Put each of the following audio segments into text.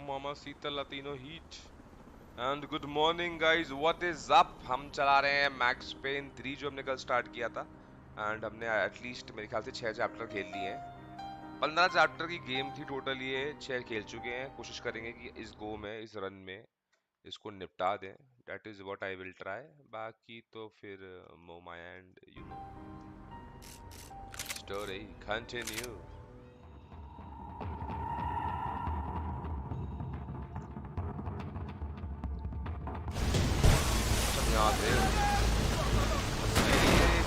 Mamacita Latino Heat and good morning guys, what is up? हम चला रहे हैं मैक्स पेन 3 जो हमने कल स्टार्ट किया था एंड हमने एटलीस्ट मेरे ख्याल से 6 चैप्टर खेल लिए हैं। 15 चैप्टर की गेम थी टोटल, ये 6 खेल चुके हैं। कोशिश करेंगे कि इस गो में, इस रन में इसको निपटा दें। That is what I will try. बाकी तो फिर मोमा and you know story continue.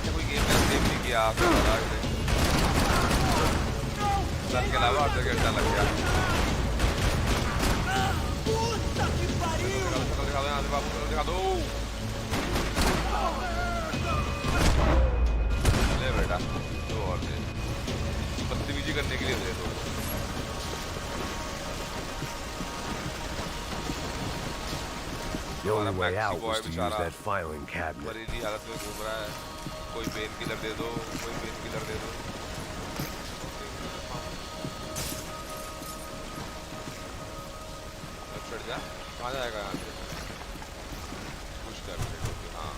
कोई गेम में सेव नहीं किया आपने के अलावा और जगह लग गया। दिखा दो ले बेटा, दो और दे, बदतमीजी करने के लिए दे दो। The only way out was to use that filing cabinet. बरीली हालत में घूम रहा है। कोई पेन किलर दे दो, कोई पेन किलर दे दो। चढ़ जा, कहाँ जाएगा यहाँ से? कुछ कर दे। हाँ,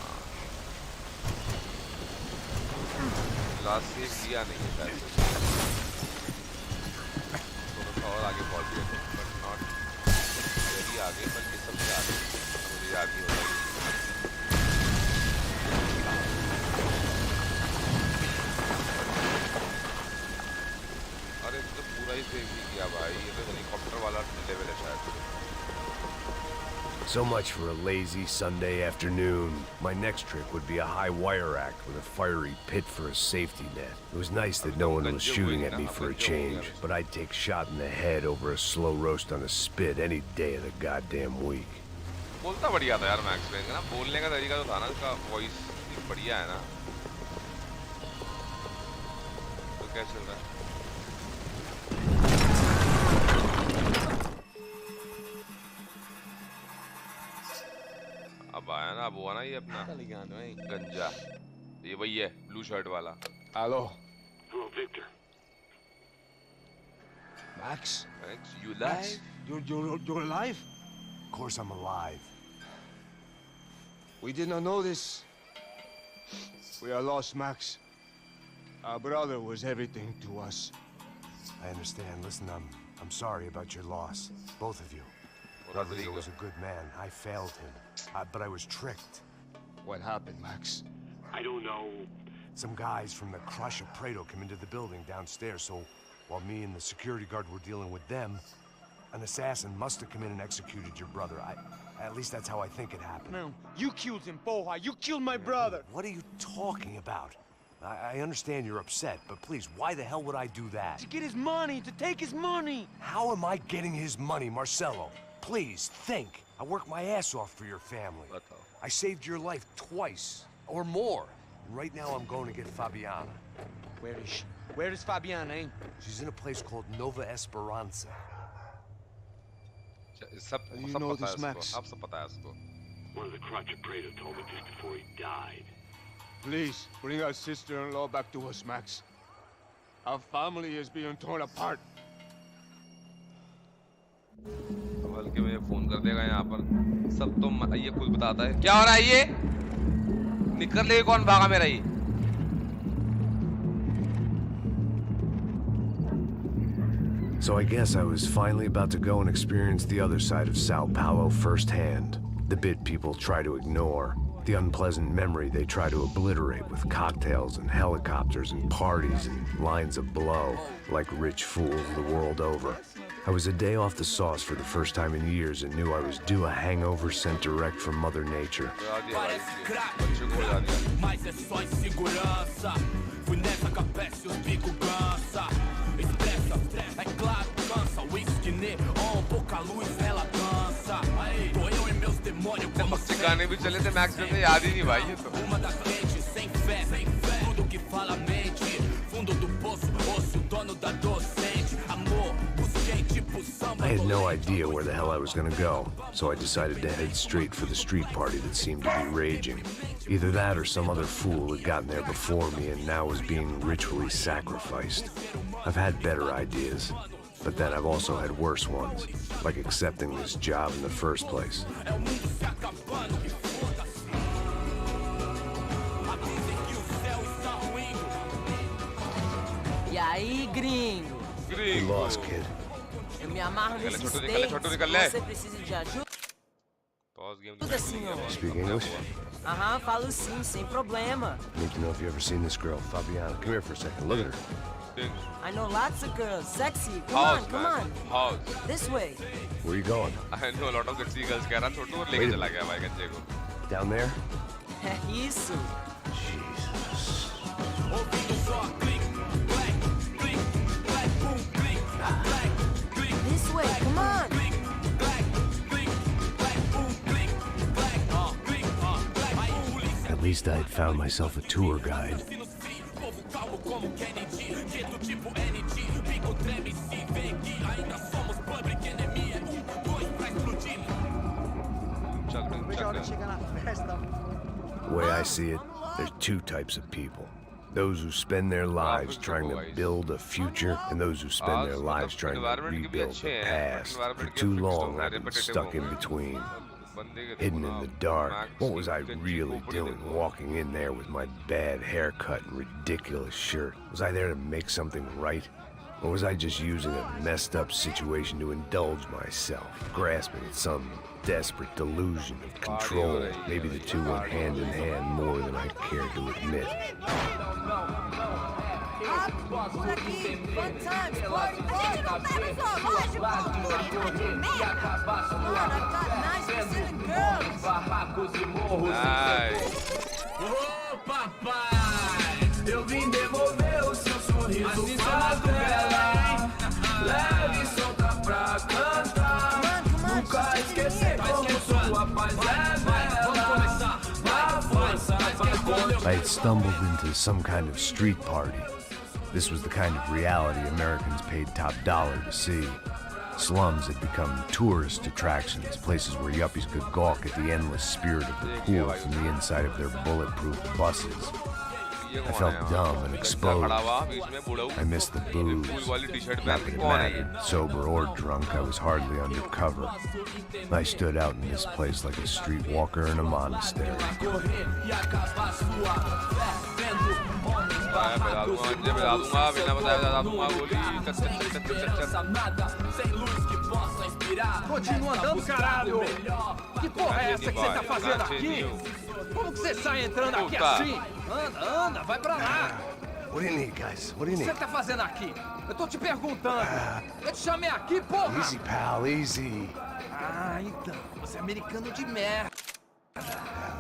लास्ट से लिया नहीं है शायद। थोड़ा सा और आगे पहुँच गए थे, बट नॉट वेरी आगे, बल्कि सबसे आगे। आगे हो गई। अरे तो पूरा ही सेव नहीं किया भाई, ये तो हेलीकॉप्टर वाला लेवल है शायद। So much for a lazy Sunday afternoon. My next trick would be a high wire rack with a fiery pit for a safety net. It was nice that no one was shooting at me for a change, but I'd take shot in the head over a slow roast on a spit any day of the goddamn week. बोलता बढ़िया था यार max pen का ना, बोलने का तरीका जो था ना, उसका वॉइस बढ़िया है ना। तो क्या चल रहा है? अब आया ना, अब हुआ ना ये अपना गंजा, ये वही है ब्लू शर्ट वाला। Hello. Hello, Victor. Max? Max, you alive? You're alive? Of course I'm alive. We did not know this. We are lost, Max. Our brother was everything to us. I understand. Listen, I'm sorry about your loss. Both of you. Rodrigo was a good man. I failed him. But I was tricked. What happened, Max? I don't know. Some guys from the Crush of Prado came into the building downstairs, so while me and the security guard were dealing with them, an assassin must have come in and executed your brother. At least that's how I think it happened. No, you killed him, Boha. You killed my brother. What are you talking about? I understand you're upset, but please, why the hell would I do that? To get his money, to take his money. How am I getting his money, Marcelo? Please, think. I worked my ass off for your family. I saved your life twice, or more. Right now I'm going to get Fabiana. Where is she? Where is Fabiana, eh? She's in a place called Nova Esperanza. You know this, Max? अब सब पता है उसको। One of the Crotch of Prado told me just before he died. Please, bring our sister-in-law back to us, Max. Our family is being torn apart. बल्कि मुझे phone कर देगा यहाँ पर। सब तो ये खुद बताता है। क्या हो रहा है ये? निकल ले, कौन भागा मेरा ये? So I guess I was finally about to go and experience the other side of Sao Paulo firsthand. The bit people try to ignore. The unpleasant memory they try to obliterate with cocktails and helicopters and parties and lines of blow, like rich fools the world over. I was a day off the sauce for the first time in years and knew I was due a hangover sent direct from Mother Nature. गाने भी चले थे max में याद ही नहीं भाई ये तो I had no idea where the hell I was gonna go, so I decided to head straight for the street party that seemed to be raging. Either that or some other fool had gotten there before me and now was being ritually sacrificed. I've had better ideas, but then I've also had worse ones, like accepting this job in the first place. E aí, gringo? We lost, kid. Eu me amarro nesses Chhotu takes. निकल ले Você precisa de ajuda? Pause game Tudo assim, ó. Speak English? Aham, falo sim, sem problema. Need to know if you ever seen this girl, Fabiana. Come here for a second. Look at her. I know lots of girls. Sexy. Come House, on, come man. on. House. This way. Where you going? I know a lot of sexy girls कह रहा छोटू और लेके चला गया भाई गंजे को Down there? É isso. Jesus. This way, come on. At least I had found myself a tour guide. The way I see it, there's two types of people. Those who spend their lives trying to build a future, and those who spend their lives trying to rebuild the past. For too long, I've been stuck in between. Hidden in the dark. What was I really doing walking in there with my bad haircut and ridiculous shirt? Was I there to make something right? Or was I just using a messed up situation to indulge myself, grasping at some desperate delusion of control? Maybe the two went hand in hand more than I cared to admit. Por aqui, fun times, party, party. A gente não tá no zoológico, de merda. Mano, I've got nice Brazilian girls. Nice. Ô papai, eu vim devolver o seu sorriso favela. Leve e solta pra cantar. Nunca esquecer como sua paz é bela. A força I had stumbled into some kind of street party. This was the kind of reality Americans paid top dollar to see. Slums had become tourist attractions, places where yuppies could gawk at the endless spirit of the poor from the inside of their bulletproof buses. I felt dumb and exposed. I missed the booze. Not that it mattered, sober or drunk, I was hardly undercover. I stood out in this place like a streetwalker in a monastery. Continua andando, caralho! Que porra é essa que você tá fazendo aqui? Como que você sai entrando aqui assim? Anda, anda, vai pra lá! What do you need, guys? What do you O que need? você tá fazendo aqui? Eu tô te perguntando! Eu te chamei aqui, porra! Easy, pal, easy. Ah, então, você é americano de merda!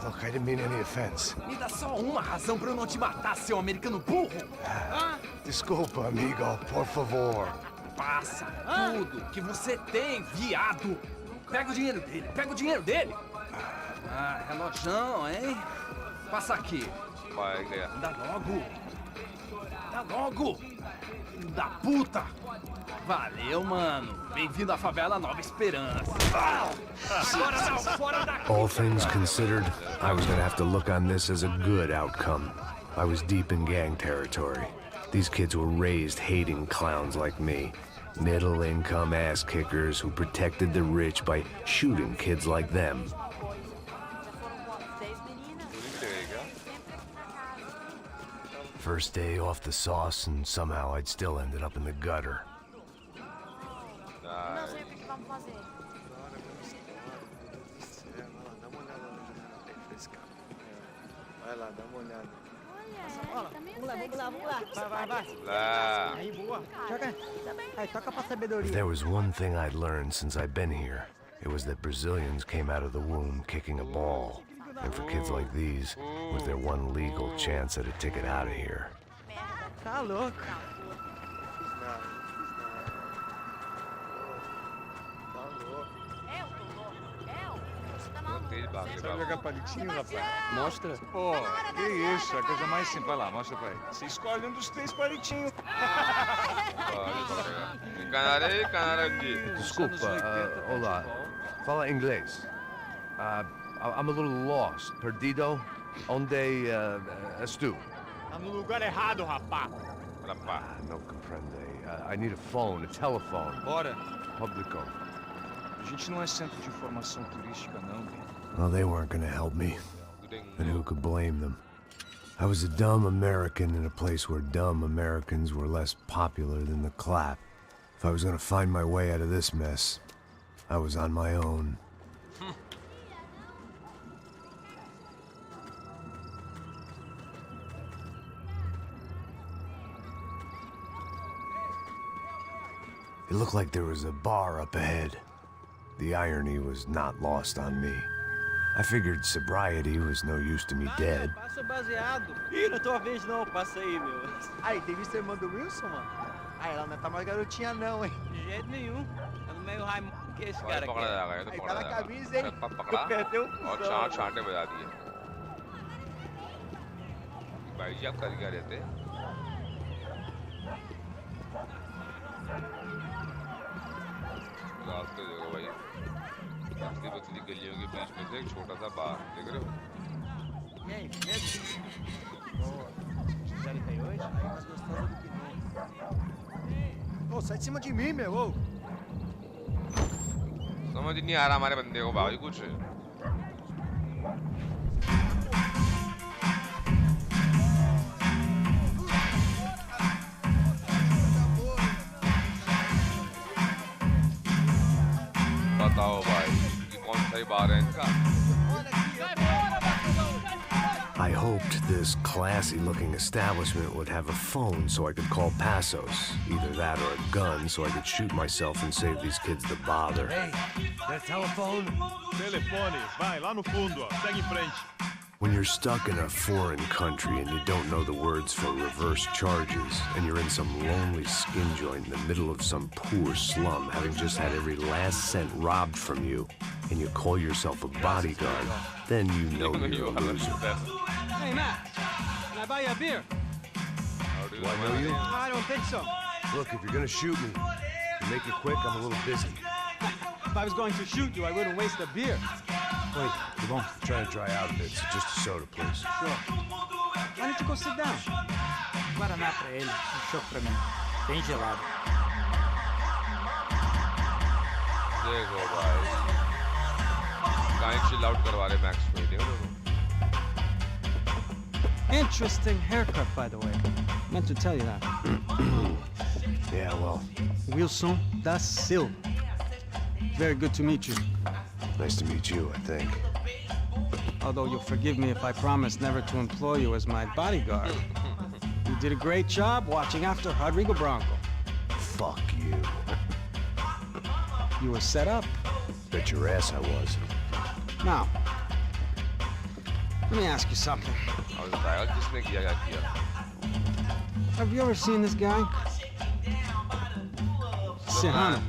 Look, I didn't mean any offense. Me dá só uma razão pra eu não te matar, seu americano burro! Desculpa, amigo, por favor. Passa tudo que você tem, viado! Pega o dinheiro dele, pega o dinheiro dele! Ah, relojão, hein? Passa aqui. भाई गया Dá logo! Dá logo! Filho da puta! Valeu, mano! Bem-vindo à favela Nova Esperança! Agora não, fora daqui! All things considered, I was gonna have to look on this as a good outcome. I was deep in gang territory. These kids were raised hating clowns like me. Middle-income ass-kickers who protected the rich by shooting kids like them. First day off the sauce, and somehow I'd still ended up in the gutter. vamos fazer? Agora, meu Deus do céu. Vai lá, dá uma olhada onde o Logitech fez capa. Vai lá, dá uma olhada. Olha, ele tá meio Vamos lá, vamos lá, vamos lá. Vai, vai, vai. Lá. Aí, boa. Joga. Aí, toca pra sabedoria. If there was one thing I'd learned since I'd been here, it was that Brazilians came out of the womb kicking a ball. And for kids like these, was their one legal chance at a ticket out of here. Tá louco. Tá louco. Eu tô louco. Você tá maluco. Ele barulho, Sabe barulho. jogar palitinho, rapaz? Mostra. Pô, que isso, é a coisa mais simples. Vai lá, mostra pra ele. Você escolhe um dos 3 palitinhos. Canarei, canarei. Desculpa, olá. Fala inglês. I'm a little lost. Perdido? Onde estou? Tá no lugar errado, rapá. No comprende. I need a phone, a telephone. Bora. Publico. A gente não é centro de informação turística, não, Payne. Well, they weren't gonna help me. And who could blame them? I was a dumb American in a place where dumb Americans were less popular than the clap. If I was gonna find my way out of this mess, I was on my own. It looked like there was a bar up ahead. The irony was not lost on me. I figured sobriety was no use to me dead. Passa baseado. Ih, não é tua vez não, passa aí, meu. Aí, tem visto a irmã do Wilson, mano? Ah, ela não tá mais garotinha não, hein? De jeito nenhum. Tá no meio Raimundo que esse cara aqui. Aí tá na camisa, hein? Perdeu o और चार छांटे बजा दिए भाई जी आप कर क्या रहे थे रास्ते देखो भाई पतली पतली गलियों के बीच में से एक छोटा सा बार देख रहे हो E aí, beleza? Boa. Gisele tá aí hoje? Aí mais gostosa do que nunca. Ô, sai de cima de mim, meu, ô. समझ नहीं आ रहा हमारे बंदे को भाई कुछ बताओ भाई ये कौन सा ही बार है इनका I hoped this classy-looking establishment would have a phone so I could call Passos. Either that or a gun so I could shoot myself and save these kids the bother. Hey, that telephone? Telefone, vai lá no fundo, ó. Segue em frente. When you're stuck in a foreign country and you don't know the words for reverse charges, and you're in some lonely skin joint in the middle of some poor slum, having just had every last cent robbed from you, and you call yourself a bodyguard, then you know you're a loser. Hey, Matt. Can I buy you a beer? Do I know you? I don't think so. Look, if you're gonna shoot me, make it quick, I'm a little busy. If I was going to shoot you, I wouldn't waste a beer. Wait, come on. I'm trying to dry out a bit, so just a soda, please. Sure. Why don't you go sit down? Guaraná pra ele, chopp pra mim. Bem gelado. देखो भाई guide chill out करवा रहे max पे देखो Interesting haircut, by the way. Meant to tell you that. Yeah, well, Wilson da Silva. Very good to meet you. nice to meet you, I think. Although you'll forgive me if I promise never to employ you as my bodyguard. You did a great job watching after Rodrigo Branco. Fuck you. You were set up. Bet your ass I was. Now, let me ask you something. और बताया किसने किया क्या किया Have you ever seen this guy? Sihana.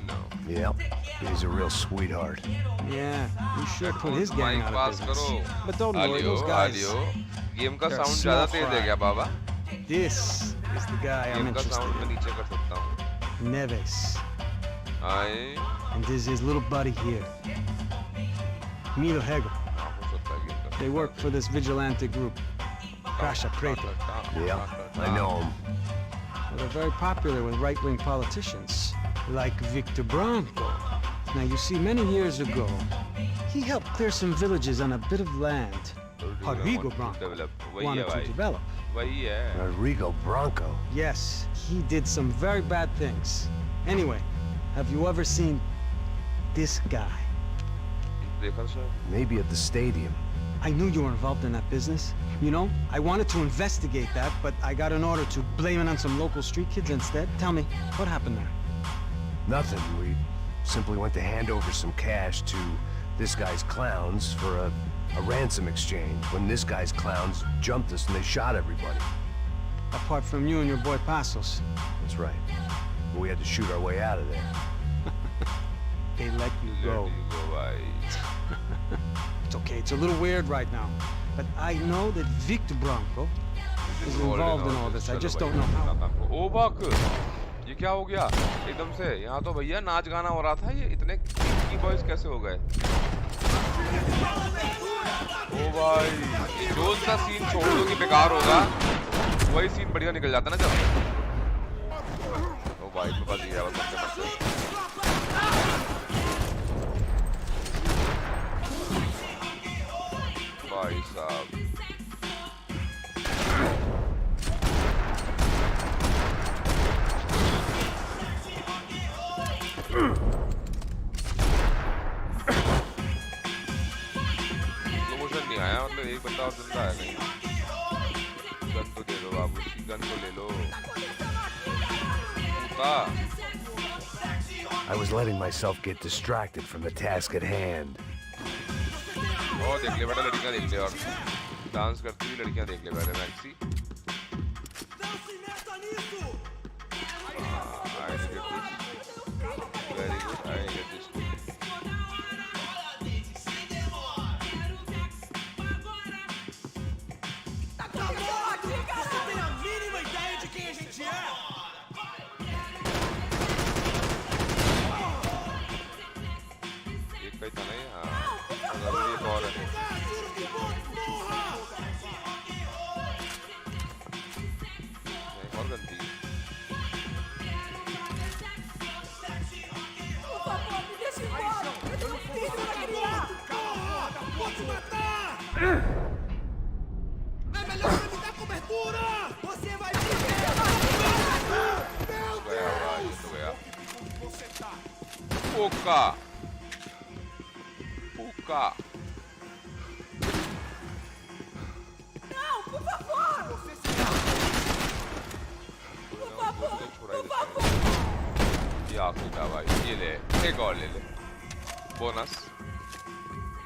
Yep, he's a real sweetheart. Yeah, you should put his gang mike out pass of करो business. But don't worry, आलियो those guys. आलियो game का they're साउंड small ज्यादा तेज है fry. क्या बाबा This is the guy I'm game का interested साउंड मैं in. नीचे कर सकता हूँ Neves. आए And this is his little buddy here. Milo Hegel. हो सकता है गेम का They work for this vigilante group. Caixa Preta. Yeah, I know him. Well, they're very popular with right-wing politicians, like Victor Branco. Now, you see, many years ago, he helped clear some villages on a bit of land Rodrigo Branco wanted to develop. वही है Rodrigo Branco. Yes, he did some very bad things. Anyway, have you ever seen this guy. देखा sir? Maybe at the stadium. I knew you were involved in that business. You know, I wanted to investigate that, but I got an order to blame it on some local street kids instead. Tell me, what happened there? Nothing. We simply went to hand over some cash to this guy's clowns for a ransom exchange when this guy's clowns jumped us and they shot everybody. Apart from you and your boy Passos. That's right. But we had to shoot our way out of there. They let you go. It's okay, it's a little weird right now. But I know that Victor Branco is involved in all this. I just don't know how. ओ बाक, ये क्या हो गया? एकदम से यहाँ तो भैया नाच गाना हो रहा था, ये इतने की बॉयज कैसे हो गए? ओ भाई, जो सा सीन छोड़ दो कि बेकार होगा, वही सीन बढ़िया निकल जाता ना जब। ओ भाई, तो बस ये है बस भाई साहब। नहीं आया, मतलब एक बंदा और जिंदा है नहीं। गन तो दे दो बाबू, गन तो ले लो। I was letting myself get distracted from the task at hand. ओ देख ले बेटा, लड़कियां देख ले और डांस करती हुई लड़कियां देख ले पहले maxi. Very good, I get this. Puka. Não, por favor! Por favor, por favor! ये आखिरी था भाई, ये ले, एक और ले ले, बोनस।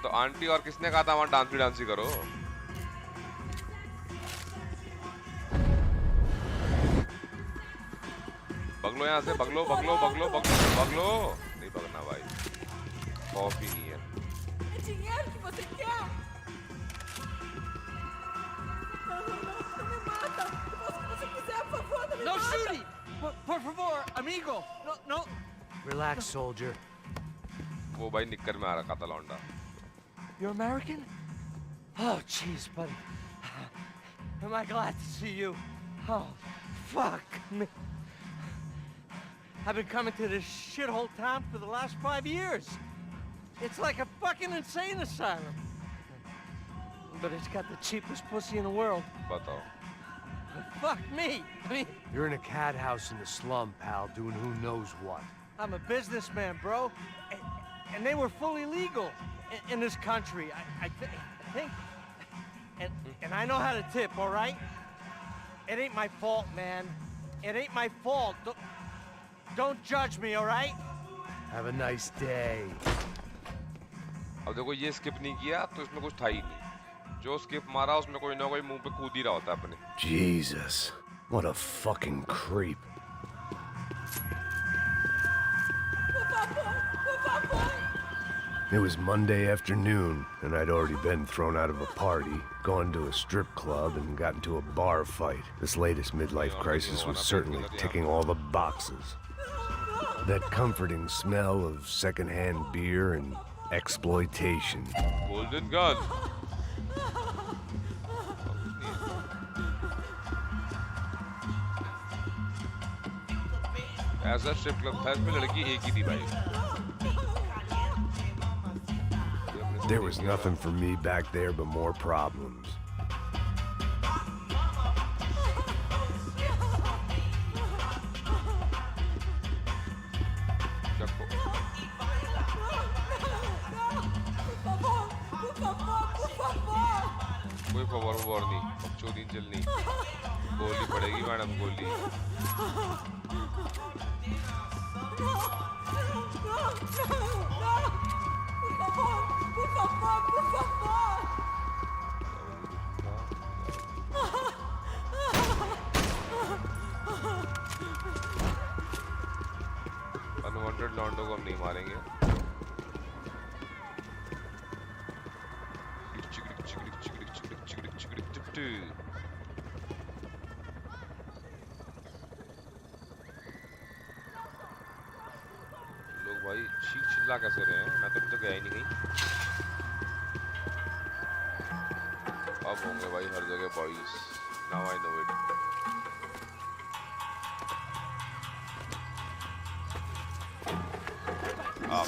तो आंटी और किसने कहा था वहाँ डांस ही करो? बगलो यहाँ से, बगलो। नहीं बगना भाई, कॉफी नहीं है। Dinheiro que você quer? Não me mata! Eu faço o que você quiser, por favor, não me mata! No shooting! Por favor, amigo! No! Relax, soldier. वो भाई निक्कर में आ रखा था लौंडा। You're American? Oh, jeez, buddy. Am I glad to see you? Oh, fuck me. I've been coming to this shithole town for the last 5 years. It's like a fucking insane asylum. But it's got the cheapest pussy in the world. बताओ। Fuck me. I mean, you're in a cat house in the slum, pal, doing who knows what. I'm a businessman, bro. And they were fully legal in this country. I think. And I know how to tip, all right? It ain't my fault, man. It ain't my fault. Don't judge me, all right? Have a nice day. अब देखो ये skip नहीं किया तो इसमें कुछ था ही नहीं। जो स्किप मारा उसमें कोई ना कोई मुंह पे कूद ही रहा होता अपने। Jesus, what a fucking creep. It was Monday afternoon, and I'd already been thrown out of a party, gone to a strip club, and got into a bar fight. This latest midlife crisis was certainly ticking all the boxes. That comforting smell of secondhand beer and exploitation. Golden gun. ऐसा strip club था, इसमें लड़की एक ही थी भाई। There was nothing for me back there but more problems. कोई खबर नहीं, बकचोदी चलनी, गोली पड़ेगी मैडम, गोली। अनवांटेड लॉन्डो को हम नहीं मारेंगे। लोग भाई चीख चिल्ला कैसे रहे हैं? मैं तो अभी तो गया ही नहीं कहीं। अब होंगे भाई हर जगह boys. Now I know it. आ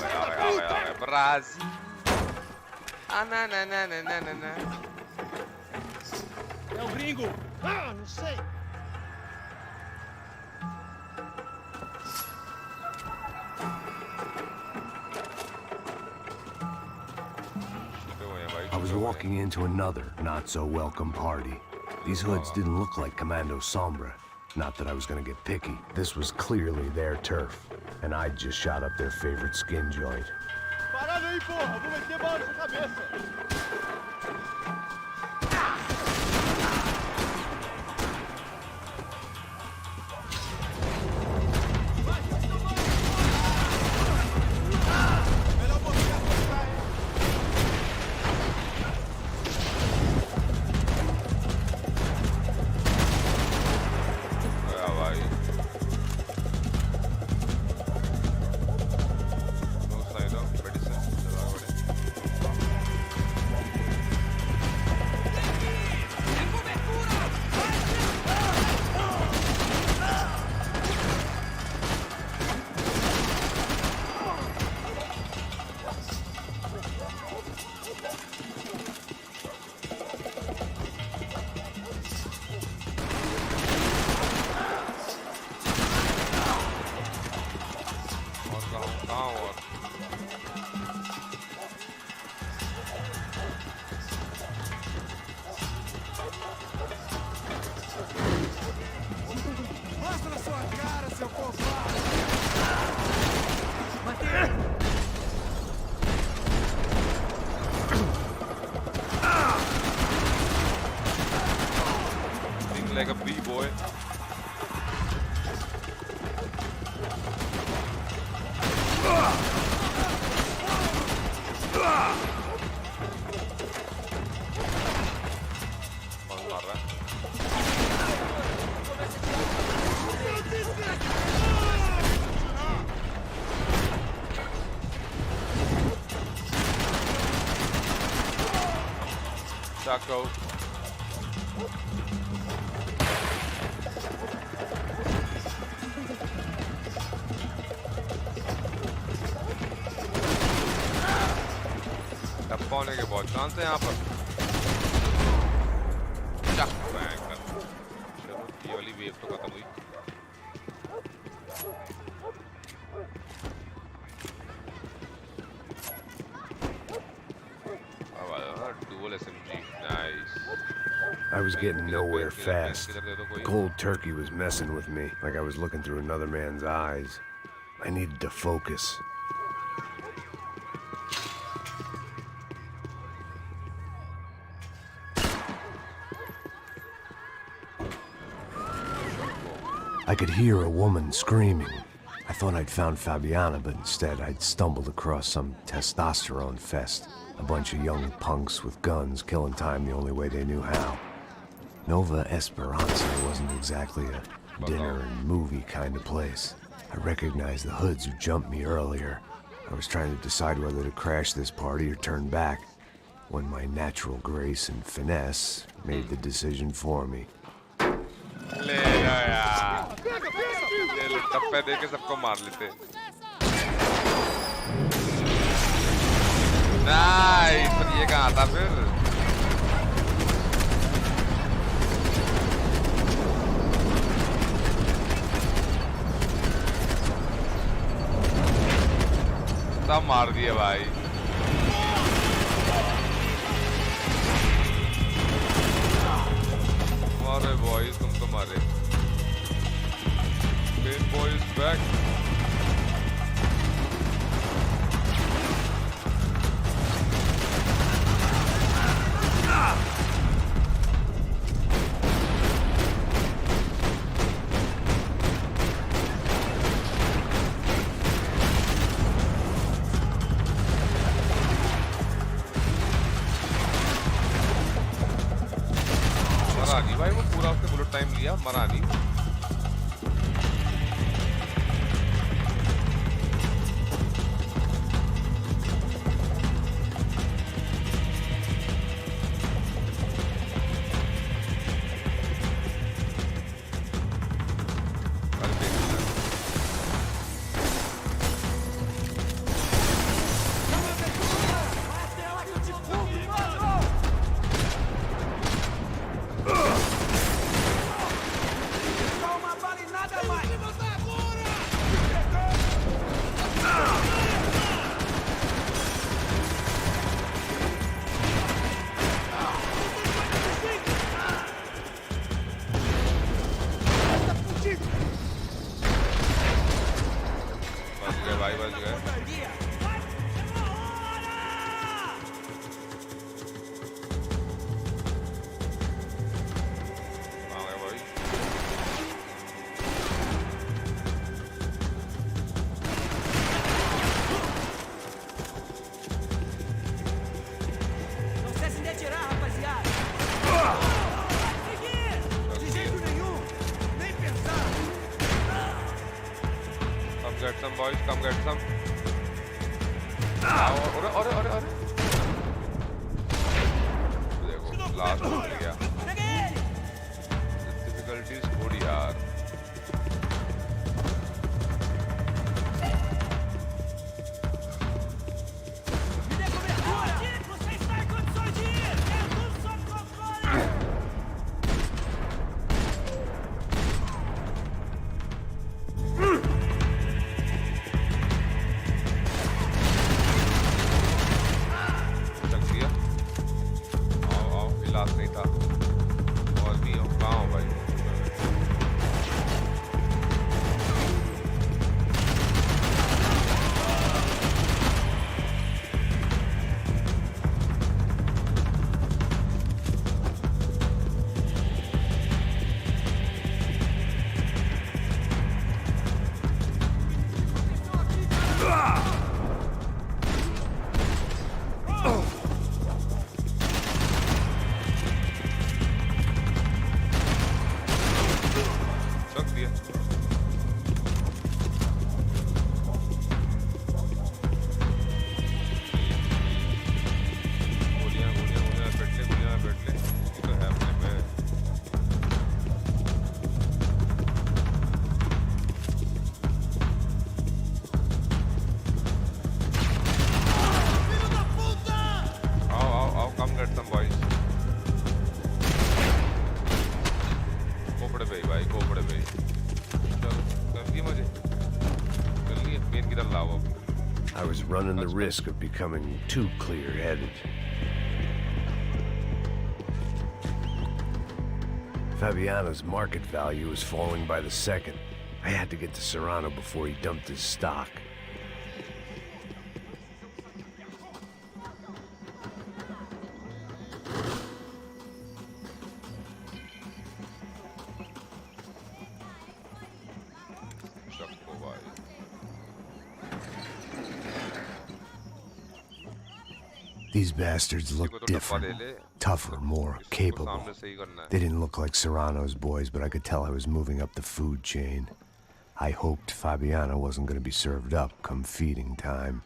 गए ब्राज़ील। ना ना ना ना ना ना ना। É o gringo. Ah, não sei. I was walking into another not-so-welcome party. These hoods didn't look like Commando Sombra. Not that I was gonna get picky. This was clearly their turf, and I'd just shot up their favorite skin joint. Parada aí, porra! Vou meter bala na sua cabeça! Like a B-boy. Taco. होने के बहुत chance है यहाँ पर। चलो ये वाली wave तो खत्म हुई। I was getting nowhere fast. Cold turkey was messing with me, like I was looking through another man's eyes. I needed to focus. I could hear a woman screaming. I thought I'd found Fabiana, but instead I'd stumbled across some testosterone fest. A bunch of young punks with guns killing time the only way they knew how. Nova Esperanza wasn't exactly a dinner and movie kind of place. I recognized the hoods who jumped me earlier. I was trying to decide whether to crash this party or turn back, when my natural grace and finesse made the decision for me. Nice, पर ये कहाँ था फिर? सब मार दिए भाई। अरे boys तुम तो मारे Payne boy is back भाई वो पूरा उसने बुलेट टाइम लिया मरा नहीं boys, come get some. अरे देखो लास्ट मिल गया डिफिकल्टीज थोड़ी यार running the risk of becoming too clear-headed. Fabiana's market value was falling by the second. I had to get to Serrano before he dumped his stock. These bastards look different, tougher, more capable. They didn't look like Serrano's boys, but I could tell I was moving up the food chain. I hoped Fabiana wasn't going to be served up come feeding time.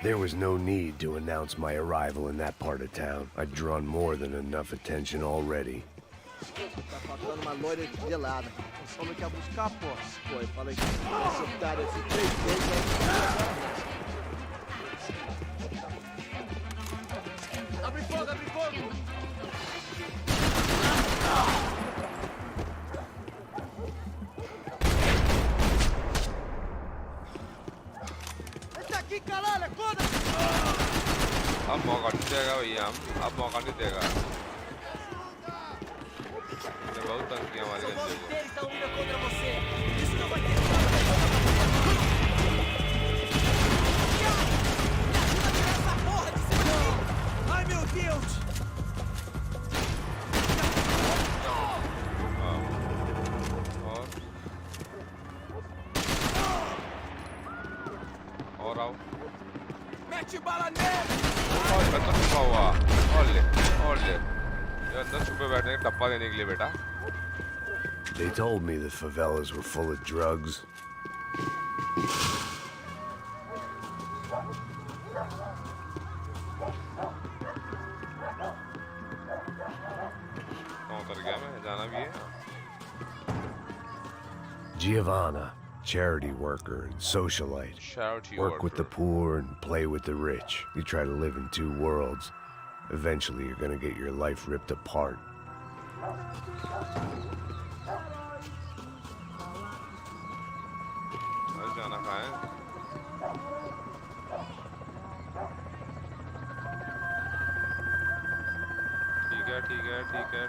There was no need to announce my arrival in that part of town. I'd drawn more than enough attention already. Tá faltando uma loira gelada. Você falou que ia buscar, pô. Pô, eu falei que esse otário assim 3 vezes aí. Abre fogo, abre fogo! Esse aqui, caralho, acorda! अब मौका नहीं देगा भैया हम अब मौका नहीं देगा बहुत तंग किया हमारे गंदे को Ai meu Deus! और आओ Mete bala nele! मैं तो छुपा हुआ और ले ये अंदर छुपे बैठने का डब्बा देने के लिए बेटा They told me the favelas were full of drugs. Giovanna, charity worker and socialite. Work with the poor and play with the rich. You try to live in two worlds. Eventually you're gonna get your life ripped apart.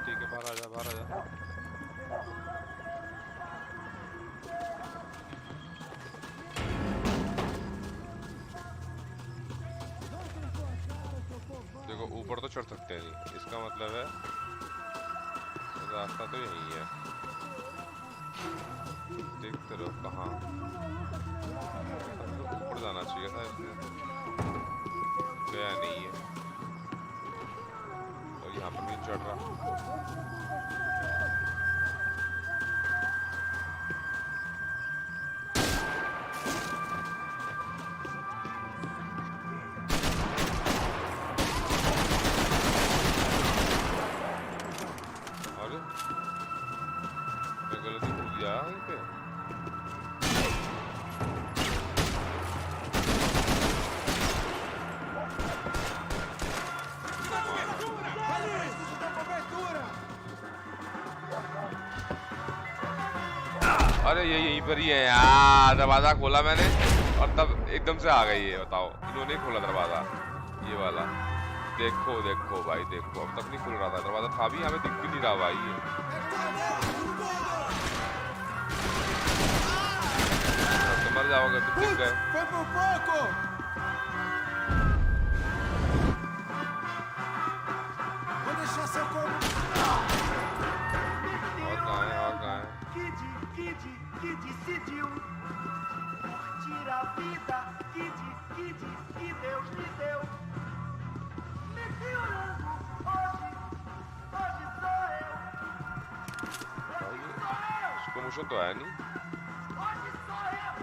ठीक है बाहर आ जा देखो ऊपर तो चढ़ सकते नहीं इसका मतलब है रास्ता तो यही है देखते रहो कहाँ ऊपर जाना चाहिए था गया नहीं है और यहाँ पर नहीं चढ़ रहा अरे ये यहीं पर ही है यार दरवाजा खोला मैंने और तब एकदम से आ गई है बताओ इन्होंने खोला दरवाजा ये वाला देखो देखो भाई देखो अब तक नहीं खुल रहा था दरवाजा था भी हमें दिख भी नहीं रहा भाई ये तो मर जाओगे तुम दिख गए Que decidiu curtir a vida, que Deus lhe deu. Me violando hoje sou eu. Como eu tô aí? Hoje sou eu.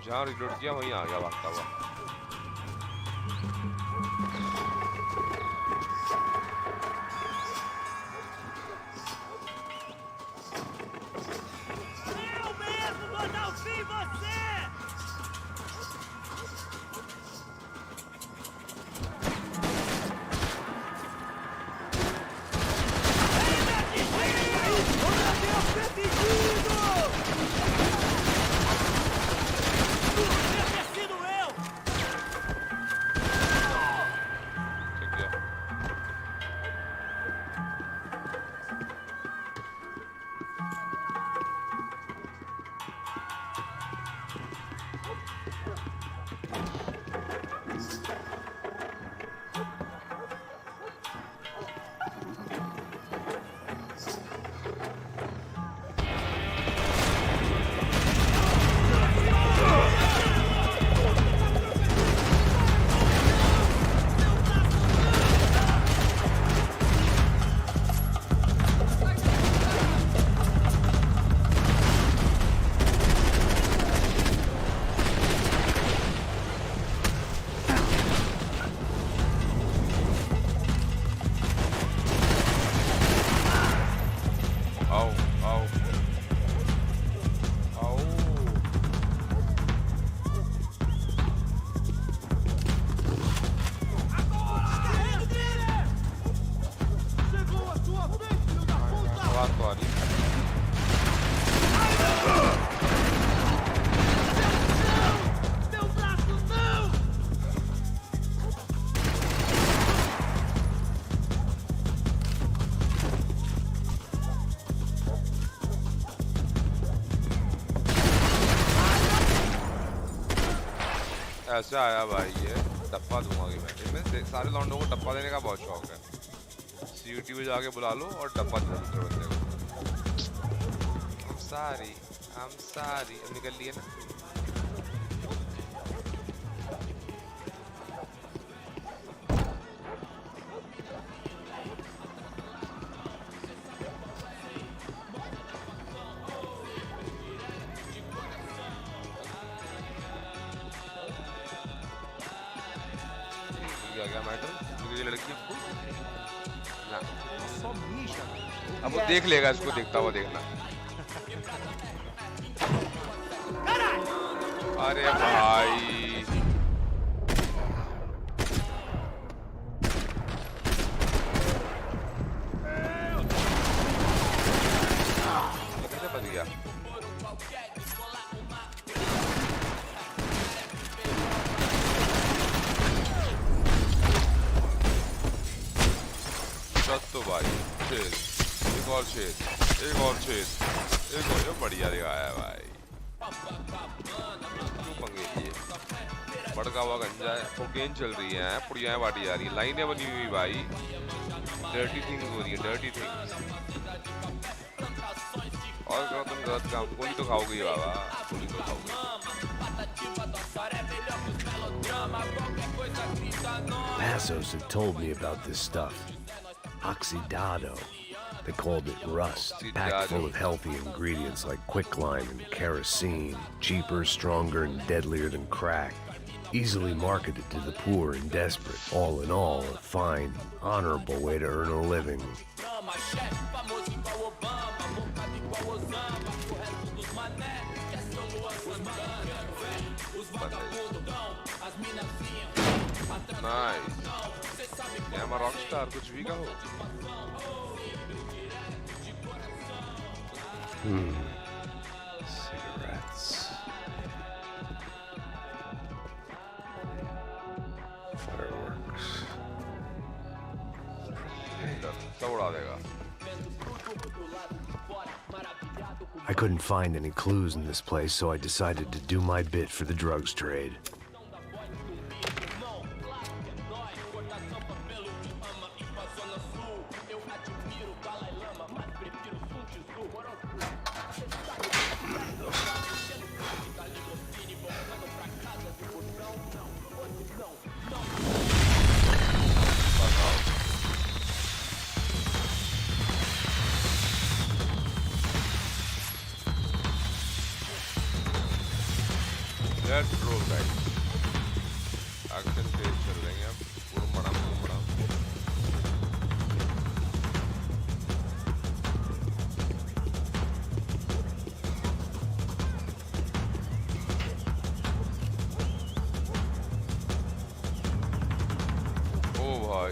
जहाँ रिलोड किया वहीं आ गया भागता हुआ आवाज तो आ रही है। ऐसा आया भाई ये डब्बा दूंगा कि मैं इनमें सारे लौंडों को डब्बा देने का बहुत शौक है। सीयूटी पे जाके बुला लो और डब्बा दे दो दूसरे बंदे को। I'm sorry अब निकल लिए ना। क्या मैटर ये लड़की ना अब वो देख लेगा, इसको देखता हुआ देखना। अरे भाई कैसे बच गया? तो भाई छेद, एक और छेद, एक और छेद, एक और बढ़िया दिखाया है भाई। क्यों पंगे लिए? भड़का हुआ गंजा है, कोकेन चल रही है, पुड़ियाएं बांटी जा रही है, लाइनें बनी हुई भाई, डर्टी थिंग्स हो रही है, डर्टी थिंग्स। और करो तुम गलत काम, गोली तो खाओगे बाबा, गोली तो खाओगे। Passos had told me about this stuff. Oxidado. They called it rust, packed full of healthy ingredients like quicklime and kerosene, cheaper, stronger, and deadlier than crack. Easily marketed to the poor and desperate. All in all, a fine, honorable way to earn a living. Nice. Yeah, I'm a rock star, कुछ भी कहो। Cigarettes. Fireworks. सब उड़ा देगा। I couldn't find any clues in this place, so I decided to do my bit for the drugs trade. Let's roll guys. Action phase चल रहे हैं अब, पूरा बड़ा।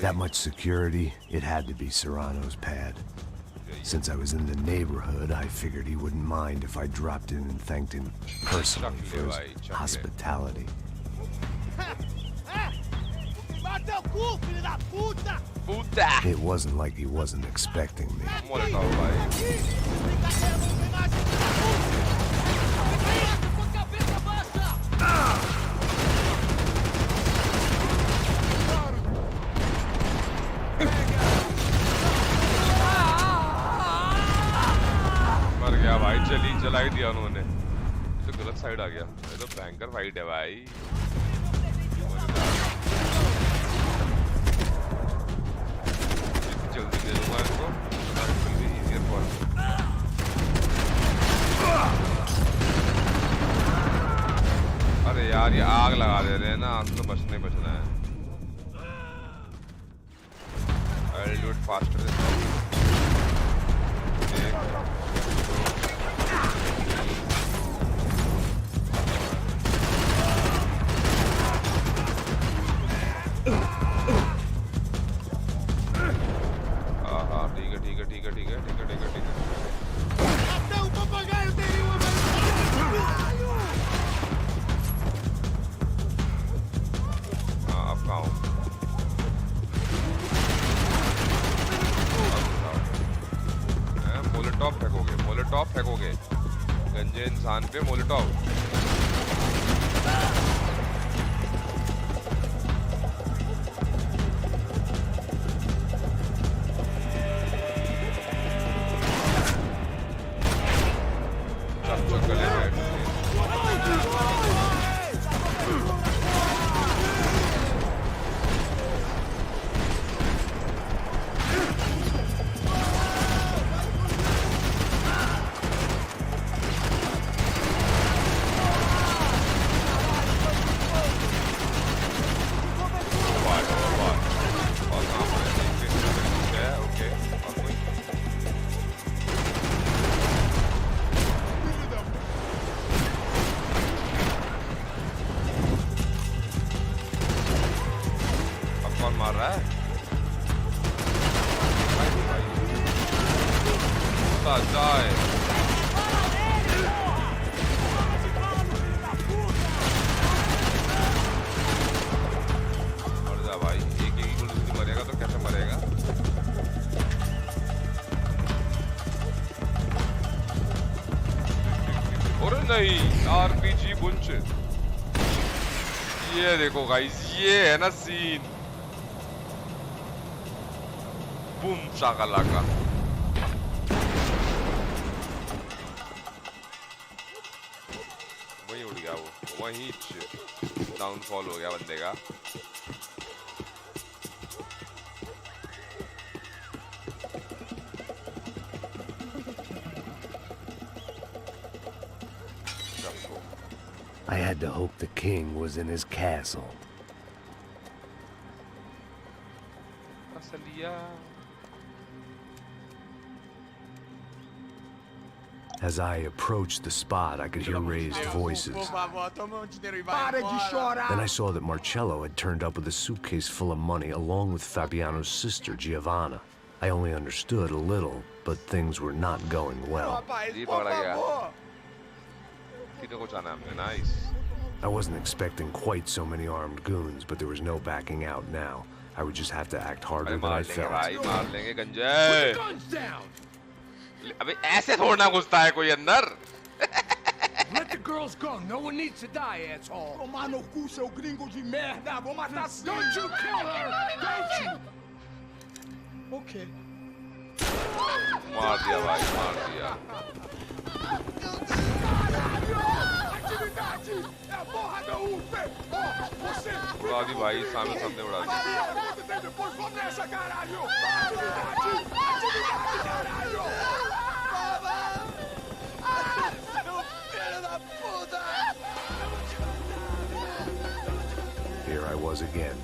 That much security, it had to be Serrano's pad. Since I was in the neighborhood, I figured he wouldn't mind if I dropped in and thanked him personally for his hospitality. It wasn't like he wasn't expecting me. भाई चला ही दिया उन्होंने, तो गलत side आ गया। ये तो भयंकर फाइट है भाई। जल्दी दे दूंगा इसको, इजियर फॉर। अरे यार ये आग लगा दे रहे हैं ना, तो बचना है। I'll do it faster this time. ठीक है। मोलोटॉव फेंकोगे गंजे इंसान पे मोलोटॉव आरपीजी बुंच ये देखो गाइस ये है ना सीन बूम शाकालाका वही उड़ गया वो वही डाउनफॉल हो गया बंदे का I had to hope the king was in his castle. As I approached the spot, I could hear raised voices. Then I saw that Marcello had turned up with a suitcase full of money along with Fabiano's sister, Giovanna. I only understood a little, but things were not going well. Nice. I wasn't expecting quite so many armed goons, but there was no backing out now. I would just have to act harder than I felt. अबे ऐसे थोड़ा घुसता है कोई अंदर Let the girls go. No one needs to die, asshole. Tomar no cu, seu gringo de merda. Vou matar. Don't you kill her. Don't you. Okay. मार दिया भाई मार दिया उड़ा दी भाई सामने सामने उड़ा दी Here I was again,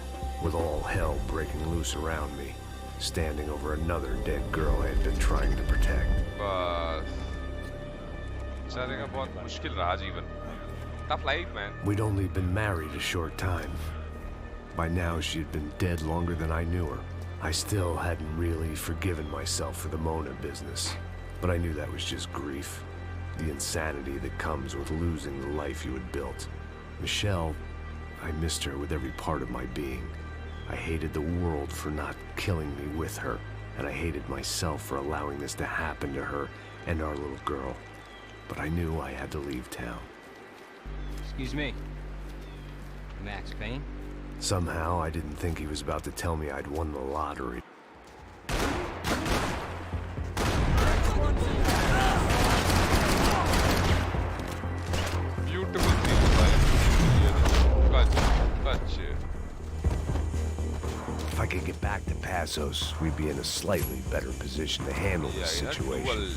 with all hell breaking loose around me, standing over another dead girl I had been trying to protect. Tough life, man. We'd only been married a short time. By now, she had been dead longer than I knew her. I still hadn't really forgiven myself for the Mona business, but I knew that was just grief. The insanity that comes with losing the life you had built. Michelle, I missed her with every part of my being. I hated the world for not killing me with her, and I hated myself for allowing this to happen to her and our little girl. But I knew I had to leave town. Excuse me. Max Payne? Somehow, I didn't think he was about to tell me I'd won the lottery. Beautiful thing, If I could get back to Passos, we'd be in a slightly better position to handle this situation.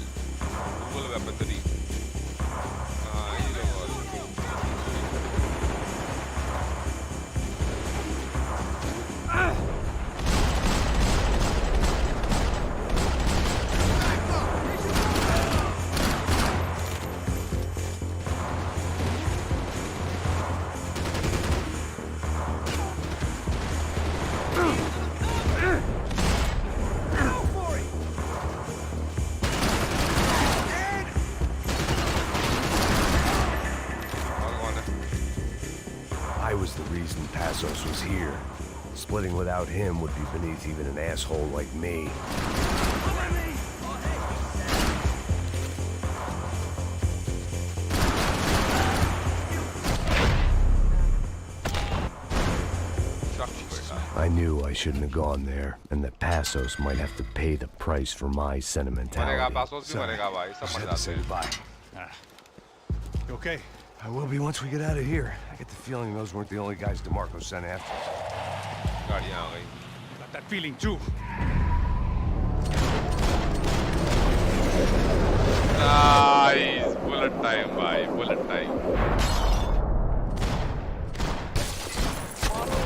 Was here. Splitting without him would be beneath even an asshole like me. I knew I shouldn't have gone there, and that Passos might have to pay the price for my sentimentality. Sorry. Just had to say goodbye. You okay? I will be once we get out of here. I get the feeling those weren't the only guys DeMarco sent after us. Got that feeling too. Nice. Bullet time, bhai. Bullet time.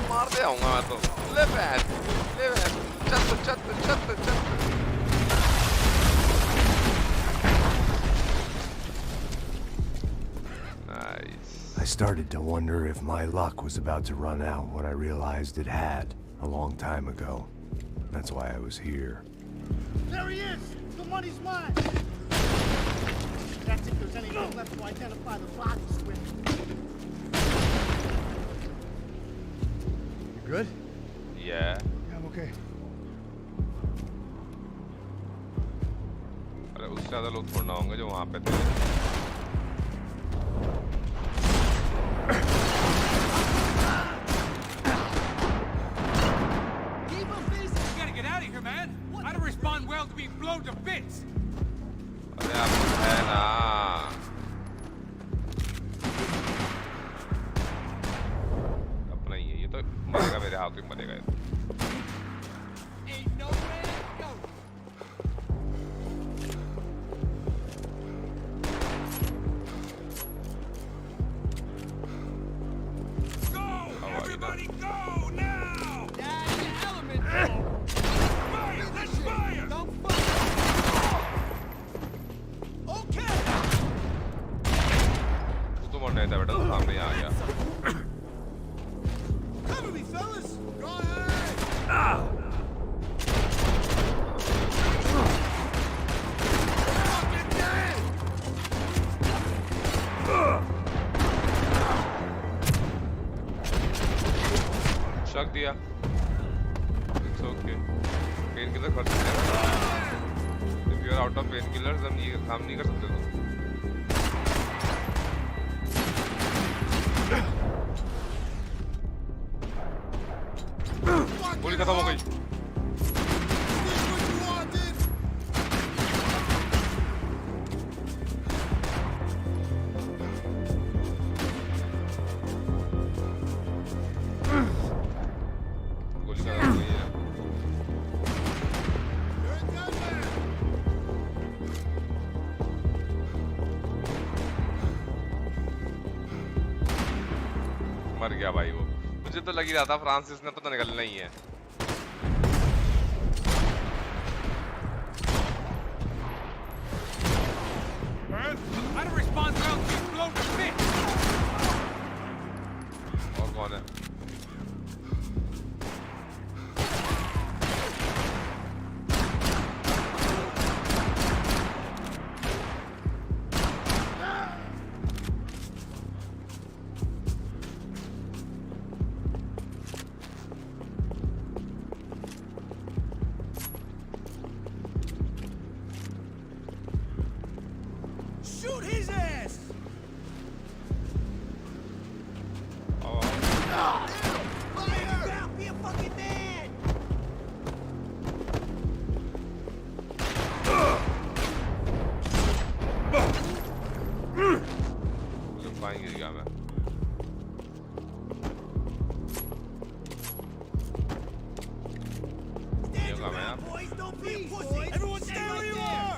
मार दे आऊंगा मैं तो. ले बैठ. चत. Nice. I started to wonder if my luck was about to run out when I realized it had a long time ago. That's why I was here. There he is! The money's mine! That's if there's anyone left to identify the bodies with. You good? Yeah. Yeah, I'm okay. अरे उससे ज़्यादा लोग थोड़ा होंगे जो वहाँ पे थे. How to respond well to being blown to bits? अरे आप है ना. अपना ही है ये तो मरेगा मेरे हाथ में मरेगा ये. Ain't no way to go. Go! Everybody go now! That's the element. Fire! Let's fire! Don't fire! Okay! तो मरने था बेटा तो सामने आ गया. Cover me, fellas! Go ahead! Fucking dead! शक दिया. It's okay. Painkiller खर्च नहीं. If you are out of painkillers, हम ये काम नहीं कर सकते तो. गोली खत्म हो गई. गोली खत्म हो गई है. मर गया भाई वो. मुझे तो लग ही रहा था फ्रांसिस ने तो निकलना ही है. How to respond well to being blown to bits? और कौन है? Shoot his ass! Fire! Down, be a fucking man! मुझे फ्लाइंग गिर गया मैं. ये होगा मैं यार. Boys, don't be a pussy! Everyone stay where you are!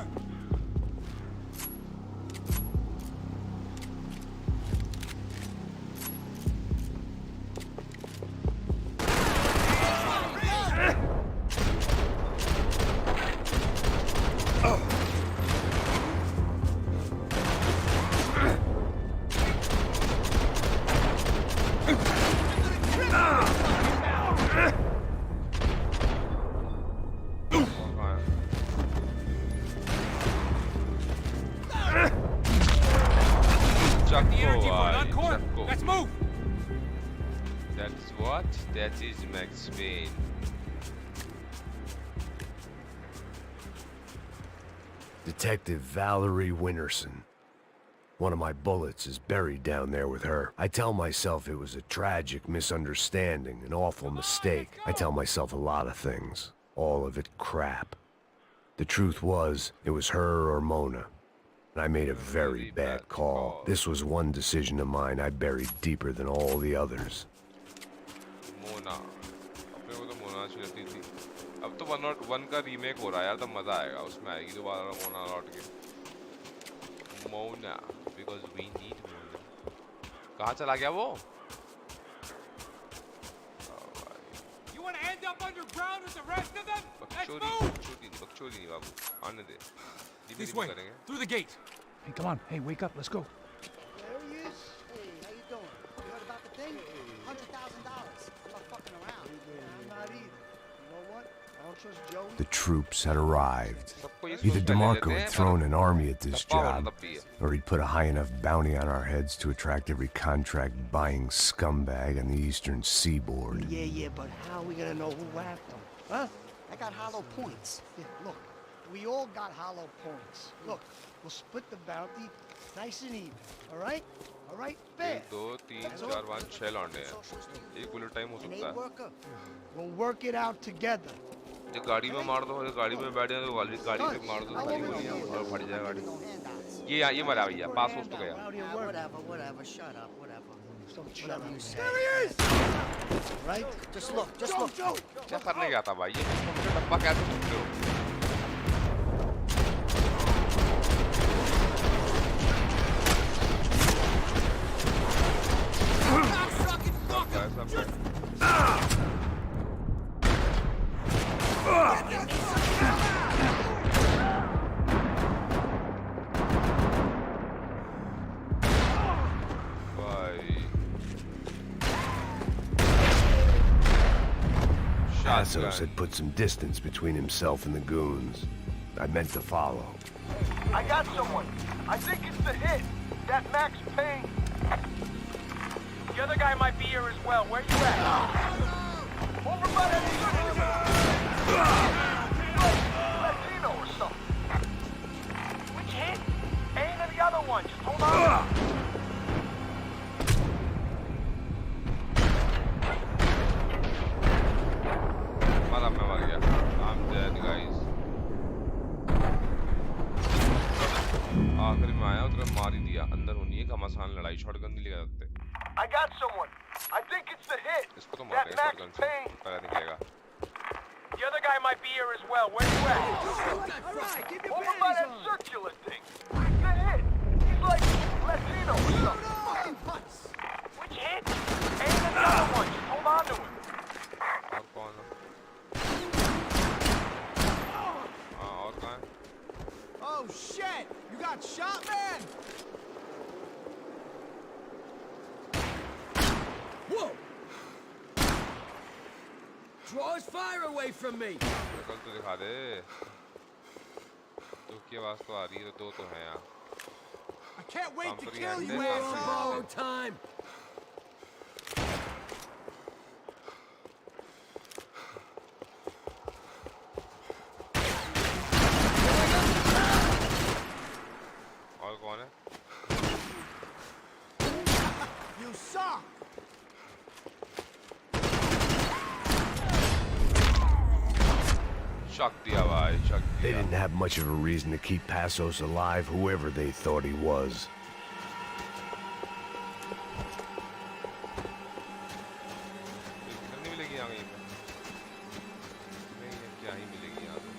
Let's move! That's what? That is Max Payne. Detective Valerie Winterson. One of my bullets is buried down there with her. I tell myself it was a tragic misunderstanding, an awful mistake. I tell myself a lot of things. All of it crap. The truth was, it was her or Mona. And I made a very bad call. This was one decision of mine I buried deeper than all the others. Mona. अपने को तो मोना अच्छी लगती थी. अब तो 101 का remake हो रहा है यार, तब मजा आएगा. उसमें आएगी दोबारा मोना लौट के. Mona, because we need Mona. कहाँ चला गया वो? You want to end up underground with the rest of them? Let's move! बकचोदी नहीं बाबू. आने दे. This way, through the gate. Hey, come on. Hey, wake up. Let's go. There he is. Hey, how you doing? You heard about the thing? $100,000. I'm not fucking around. I'm not either. You know what? I don't trust Joey. The troops had arrived. Either DeMarco had thrown an army at this job, or he'd put a high enough bounty on our heads to attract every contract-buying scumbag on the eastern seaboard. Yeah, but how are we gonna know who whacked him? Huh? I got hollow points. Yeah, look. We all got hollow points. Look, we'll split the bounty nice and even. All right? All right? Fair. 2, 3, 4, 5, 6 लौंडे हैं. एक bullet time हो सकता है. We'll work it out together. जो गाड़ी में मार दो, जो गाड़ी में बैठ जाए तो गाड़ी पे मार दो, सारी गोलियां और फट जाए गाड़ी. ये मरा भैया, पास हो तो गया. Whatever, shut up, whatever. Whatever you say. There he is! Right? Just look. क्या करने गया था भाई? ये मुझे डब्बा कैसे छूटते हो? Aorus had put some distance between himself and the goons. I meant to follow. I got someone. I think it's the hit. That Max Payne. The other guy might be here as well. Where you at? Over by that Latino or something. Which hit? Payne or the other one? Just hold on. I'm dead, guys. आखिर में आया उधर मार ही दिया. अंदर होनी है घमासान लड़ाई. शॉटगन नहीं ले सकते. I got someone. I think it's the hit. इसको तो मार देगा शॉटगन से. पता निकलेगा. The other guy might be here as well. Where you at? Over by that circular thing. The hit. He's like Latino or something. Which hit? Ain't another one. Just hold on to him. और कौन है? और कहाँ है? Oh shit! You got shot, man! Whoa! Draw his fire away from me! कल तो दिखा दे. दो की आवाज तो आ रही है. दो तो हैं यहाँ. I can't wait to kill you, asshole! Time! और कौन है? You suck! शक दिया भाई, शक दिया. They didn't have much of a reason to keep Passos alive, whoever they thought he was. नहीं मिलेगी यहाँ कहीं पे. नहीं क्या ही मिलेगी यहाँ पे.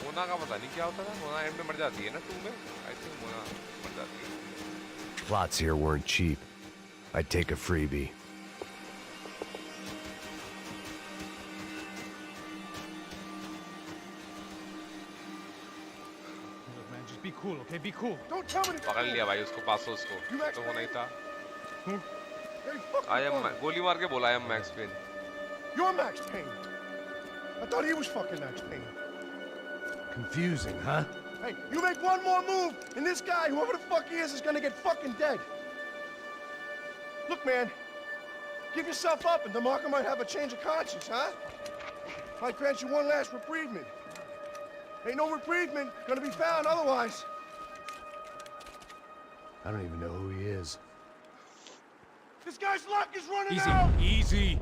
मोना का पता नहीं क्या होता था. मोना एंड में मर जाती है ना 2 में. I think मोना मर जाती है. Plots here weren't cheap. I'd take a freebie. Be cool, okay? Be cool. Don't tell me to पकड़ लिया भाई उसको. पास उसको तो होना ही था. I am गोली मार के बोला I am Max Payne. You're Max Payne. I thought he was fucking Max Payne. Confusing, huh? Hey, you make one more move, and this guy, whoever the fuck he is gonna get fucking dead. Look, man, give yourself up, and DeMarco might have a change of conscience, huh? Might grant you one last reprieve. Ain't no reprieve gonna be found otherwise. I don't even know who he is. This guy's luck is running Easy, out. easy.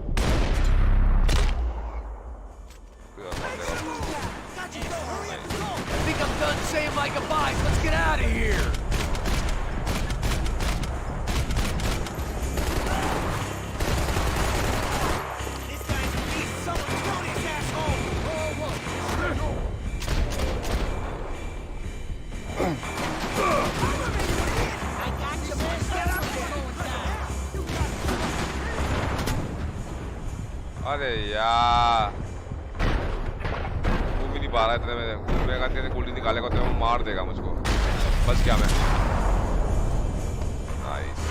I think I'm done saying my goodbyes. Let's get out of here. This guy's a beast. Someone throw this asshole. I got you, man. Get up there. अरे यार घूम ही नहीं पा रहा इतने में घूमेगा तेरे गोली निकालेगा तो वो मार देगा मुझको बस क्या मैं नाइस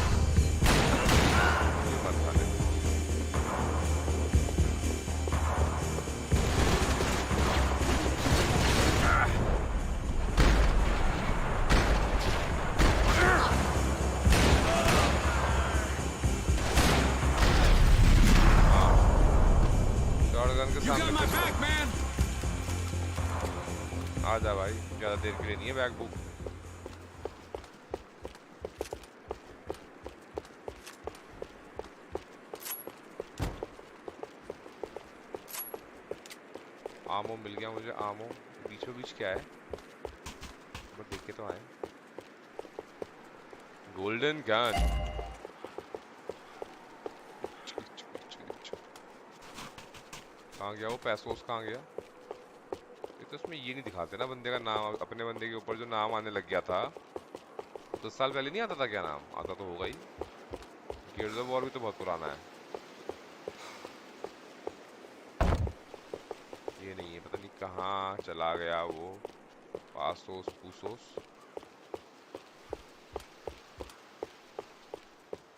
आजा भाई ज्यादा देर के लिए नहीं है बैग बुक आमो मिल गया मुझे आमो बीचों बीच क्या है बट देख के तो आए गोल्डन गन कहाँ गया वो पैसोस कहाँ गया तो उसमें ये नहीं दिखाते ना बंदे का नाम अपने बंदे के ऊपर जो नाम आने लग गया था 10 साल पहले नहीं आता था क्या नाम आता तो होगा ही गियर्स ऑफ वॉर भी तो बहुत पुराना है ये नहीं है पता नहीं कहाँ चला गया वो पासोस पूसोस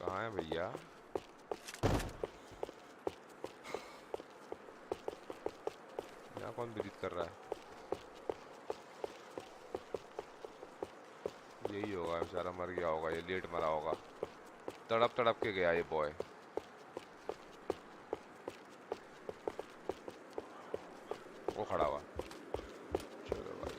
कहाँ है भैया यहाँ कौन ब्रीथ कर रहा है यही होगा बेचारा मर गया होगा ये लेट मरा होगा तड़प तड़प के गया ये बॉय वो खड़ा हुआ चलो भाई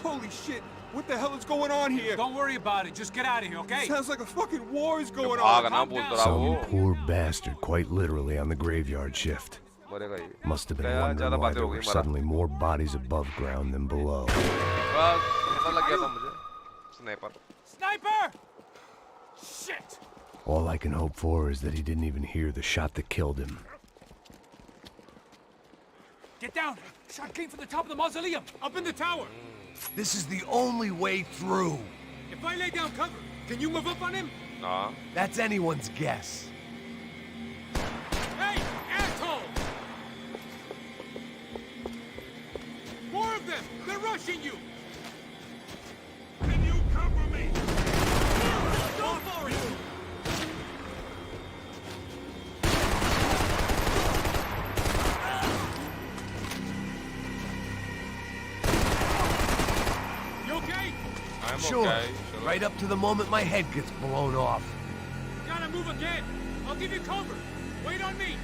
Holy shit! What the hell is going on here? Don't worry about it. Just get out of here, okay? Sounds like a fucking war is going भाग on. ना बोलता रहा वो Some poor bastard, quite literally, on the graveyard shift. मरेगा ये Must have been wondering why there were suddenly more bodies above ground than below. बस पता लग गया था मुझे sniper Sniper! Shit! All I can hope for is that he didn't even hear the shot that killed him. Get down! Shot came from the top of the mausoleum! Up in the tower! This is the only way through. If I lay down cover, can you move up on him? nah That's anyone's guess. Hey, asshole! More of them! They're rushing you! Can you cover me? Go for it! You okay? I'm Sure. okay Right up to the moment my head gets blown off. Gotta move again. I'll give you cover. Wait on me.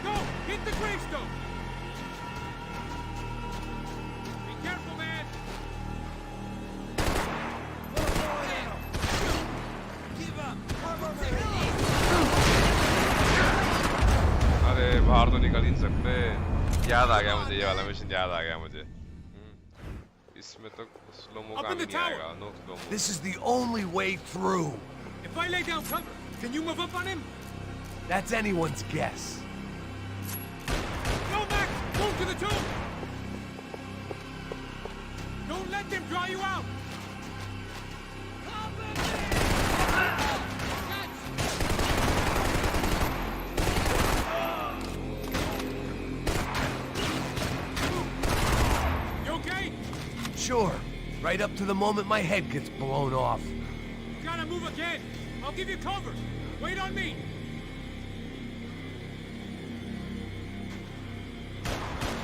Go! Hit the gravestone! Be careful, man! Give up! अरे बाहर तो निकल ही नहीं सकते याद आ गया मुझे ये वाला मिशन याद आ गया मुझे इसमें तो स्लोमो Up काम in ही the नहीं tower. आएगा no slow mo This is the only way through. If I lay down cover, can you move up on him? That's anyone's guess. Go, Max! Move to the tomb! Don't let them draw you out! You okay? Sure. Right up to the moment my head gets blown off. Gotta move again. I'll give you cover. Wait on me.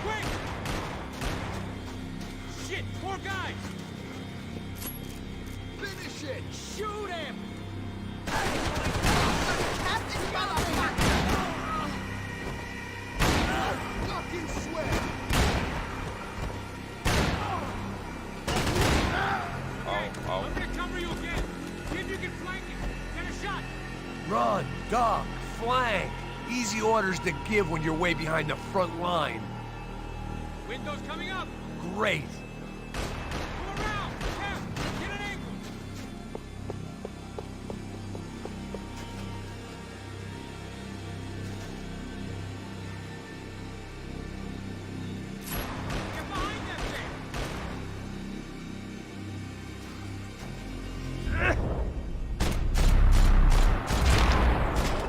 Quick! Shit, poor guy. Finish it. Shoot him. Fucking swear! आओ I'm gonna cover you again. See if you can flank it. Get a shot. Run, duck, flank. Easy orders to give when you're way behind the front line. Windows coming up. Great. Go around. Yeah, get an angle. Get behind that thing.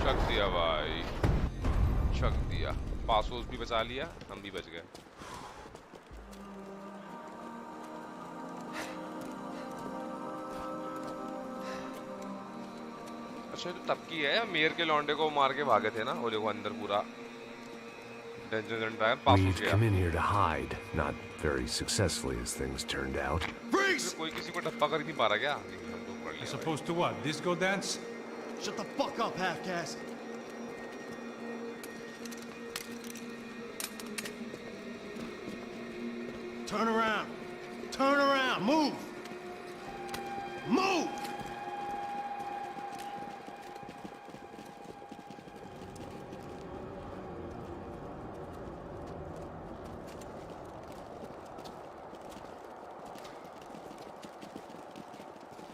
चक दिया भाई, चक दिया। Password भी बचा लिया, हम भी बच गए। अच्छा तो तब की है, मेयर के लौंडे को मार के भागे थे ना, वो देखो अंदर पूरा Dungeons and Dragons password We've किया। come in here to hide, not very successfully as things turned out. कोई किसी को टप्पा कर नहीं पा रहा क्या? हम तो कर लिया। As opposed to what? Disco dance? Shut the fuck up, half-caste. Turn around. Turn around. Move. Move!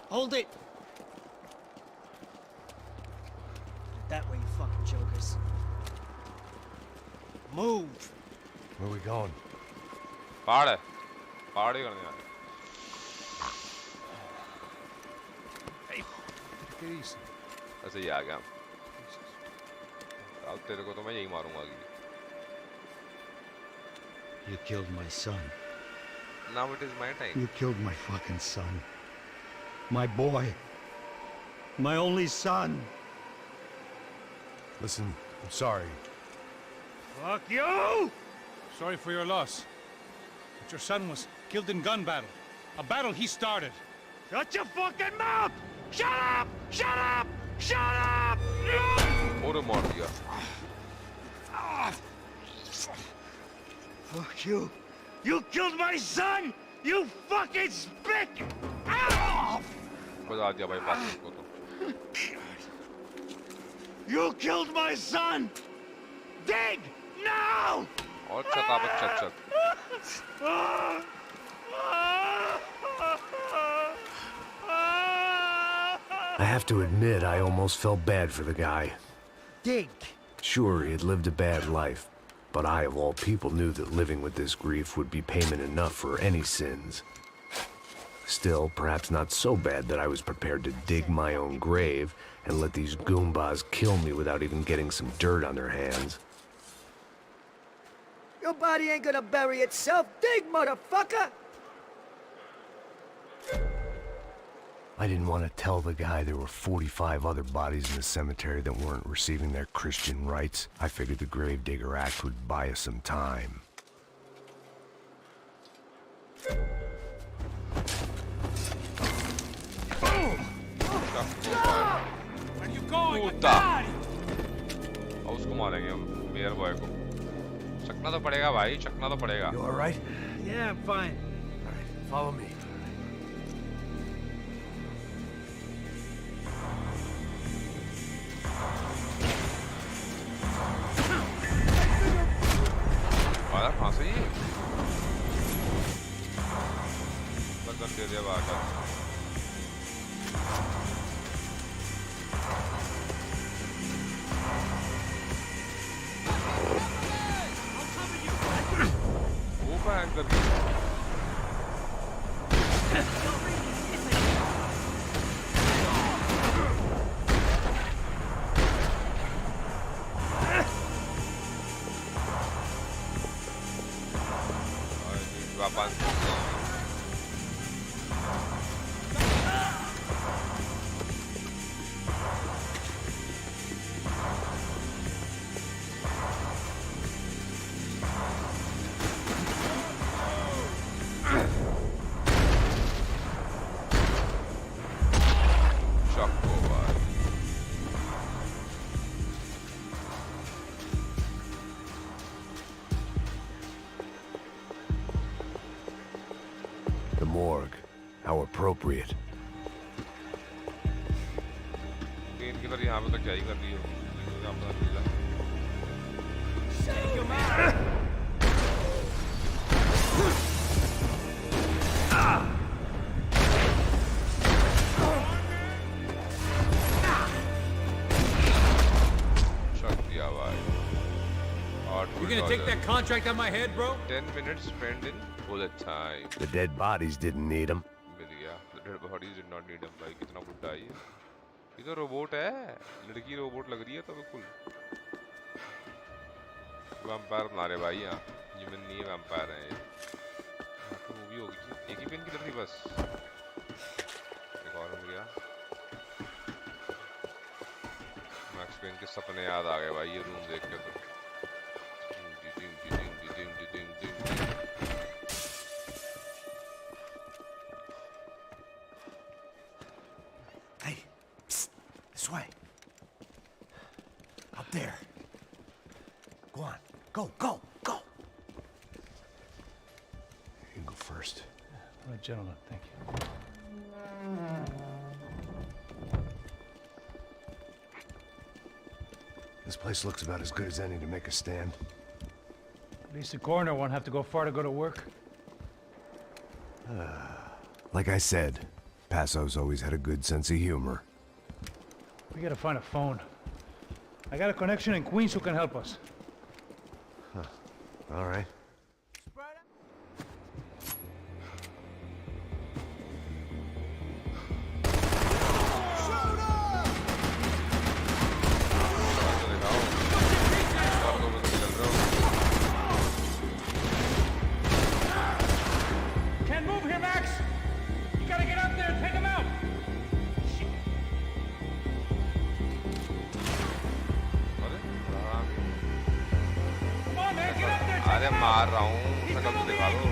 Hold it! That way, you fucking jokers. Move! Where are we going? पहाड़ है, पहाड़ ही करने वाले। Take it easy. ऐसे ही आ गया। अब तेरे को तो मैं यही मारूंगा अभी। You killed my son. Now it is my time. You killed my fucking son. My boy. My only son. Listen, I'm sorry. Fuck you! Sorry for your loss. But your son was killed in gun battle. A battle he started. Shut your fucking mouth! Shut up! Shut up! Shut up! और मार दिया। Fuck you! You killed my son! You fucking spick! Ow! बजा दिया भाई password को तो। You killed my son! Dig! Now! और चतावत चट चट। I have to admit, I almost felt bad for the guy. Dig! Sure, he had lived a bad life, but I, of all people, knew that living with this grief would be payment enough for any sins. Still, perhaps not so bad that I was prepared to dig my own grave and let these goombas kill me without even getting some dirt on their hands. Your body ain't gonna bury itself. Dig, motherfucker! I didn't want to tell the guy there were 45 other bodies in the cemetery that weren't receiving their Christian rites. I figured the Gravedigger Act would buy us some time. Where are you going? कूदता। और उसको मारेंगे हम, mayor boy को। चकना तो पड़ेगा भाई, चकना तो पड़ेगा। You all right? Yeah, I'm fine. All right, follow me. आया कहाँ से ये? बंदर दे दिया बाहर। वो भयंकर How appropriate. पेन किधर यहाँ पे तो क्या ही कर रही हो? यहाँ पे मिला। You gonna take that contract on my head, bro? 10 minutes spent in bullet time. The dead bodies didn't need them. मिल गया. The dead bodies did not need him. भाई कितना बुड्ढा है ये? ये तो रोबोट है. लड़की रोबोट लग रही है तो बिल्कुल. वैम्पायर बना रहे भाई यहाँ. ह्यूमन नहीं है वैम्पायर है ये. तो मूवी होगी. एक ही पेन किधर थी बस. एक और मिल गया. मैक्स पेन के सपने याद आ गए भाई ये रूम देख के तो. Hey, psst, this way. Up there. Go on, go, go, go. You can go first. All right, gentlemen, thank you. This place looks about as good as any to make a stand. At least the coroner won't have to go far to go to work. Like I said, Passo's always had a good sense of humor. We gotta find a phone. I got a connection in Queens who can help us. Huh. All right. Can't move here, Max! You gotta get up there and take him out! Come on, man, get up there! अरे मार रहा हूँ. शक्ल तो दिखा दो.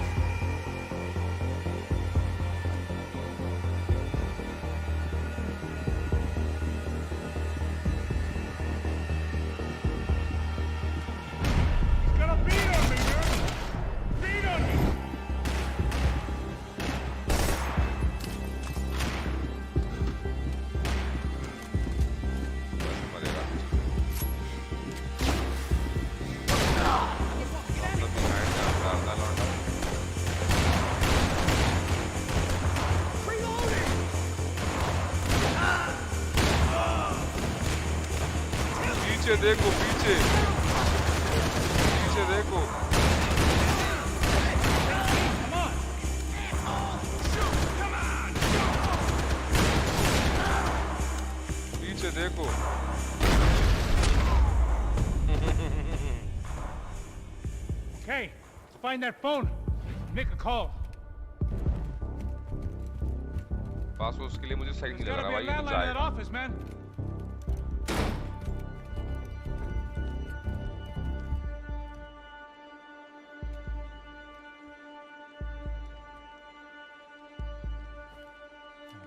He's gonna beat on me, man! Beat on me! पीछे देखो पीछे. पीछे देखो. पीछे देखो. Okay, find that phone. Make a call. पास उसके लिए मुझे सही नहीं There's लग रहा gotta be भाई a ये तो landline in that जाएगा. office, man.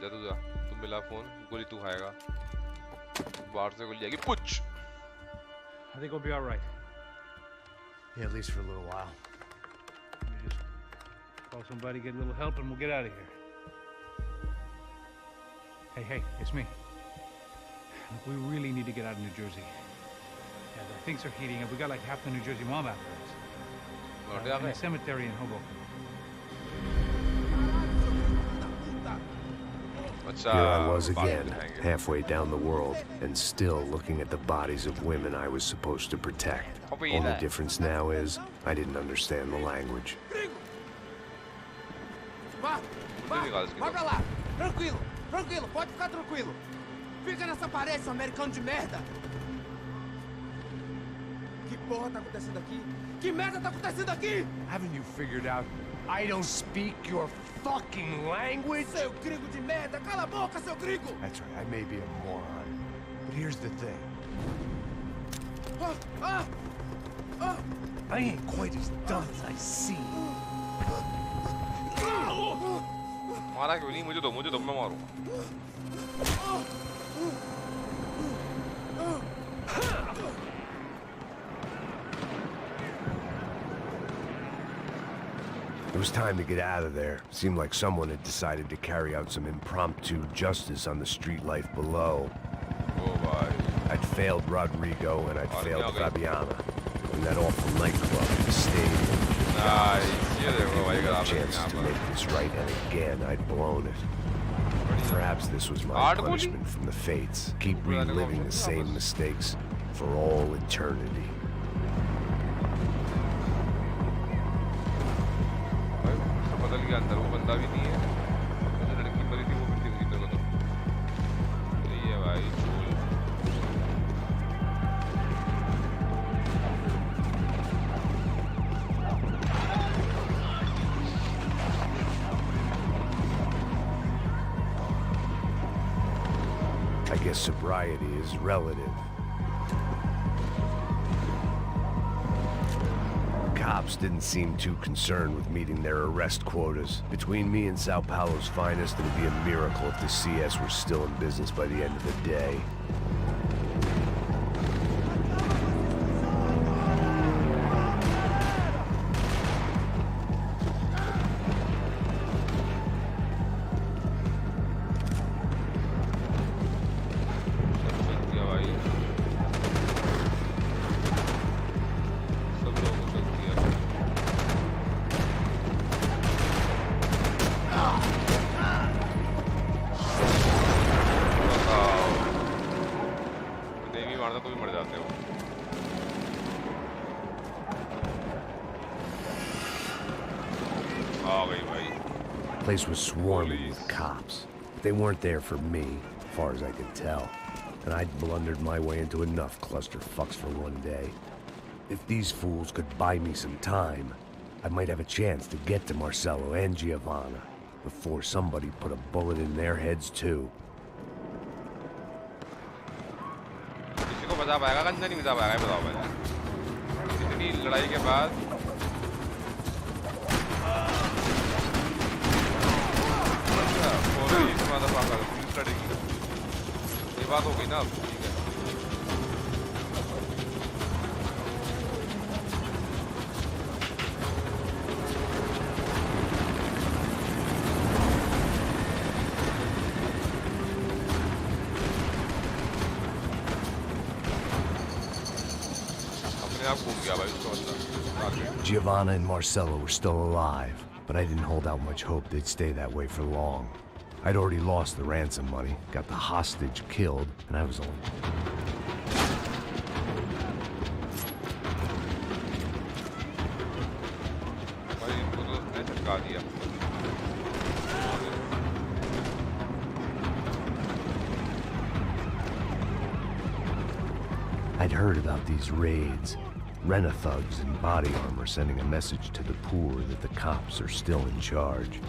जा तू जा. तू मिला फोन. गोली तू खाएगा. बाहर से गोली आएगी. पुच. I think we'll be all right. Yeah, at least for a little while. We just call somebody, get a little help, and we'll get out of here. Hey, it's me. Look, we really need to get out of New Jersey. Yeah, things are heating up. We got like half the New Jersey mob after us. In a cemetery in Hoboken. Here I was again, halfway down the world, and still looking at the bodies of women I was supposed to protect. Only difference now is, I didn't understand the language. Vá pra lá. Tranquilo, pode ficar tranquilo. Fica nessa parede, seu americano de merda. Que porra tá acontecendo aqui? Que merda tá acontecendo aqui? Haven't you figured out I don't speak your fucking language? Seu gringo de merda, cala a boca, seu gringo! That's right, I may be a moron, but here's the thing. I ain't quite as dumb as I seem. मारा क्यों नहीं? मुझे दो मैं मारूं. It was time to get out of there. Seemed like someone had decided to carry out some impromptu justice on the street life below. Oh, bhai. I'd failed Rodrigo and I'd failed Fabiana. In that awful nightclub, the stadium. A chance to make this right, and again I'd blown it. Perhaps this was my punishment from the fates. Keep reliving the same mistakes for all eternity. बदल गया अंदर वो बंदा भी नहीं है जो लड़की मरी थी वो भी दिख रही मेरे को तो यही है भाई I guess sobriety is relative. Cops didn't seem too concerned with meeting their arrest quotas. Between me and Sao Paulo's finest, it would be a miracle if the CS were still in business by the end of the day. The place was swarming with cops. But they weren't there for me, as far as I could tell. And I'd blundered my way into enough clusterfucks for one day. If these fools could buy me some time, I might have a chance to get to Marcelo and Giovanna before somebody put a bullet in their heads too. किसी को बचा पाएगा गंजा नहीं बचा पाएगा बताओ पहले इतनी लड़ाई के बाद ये बात हो गई ना अब ठीक है Giovanna and Marcelo were still alive, but I didn't hold out much hope they'd stay that way for long. I'd already lost the ransom money, got the hostage killed, and I was only... I'd heard about these raids. Rent-a-thugs in body armor sending a message to the poor that the cops are still in charge.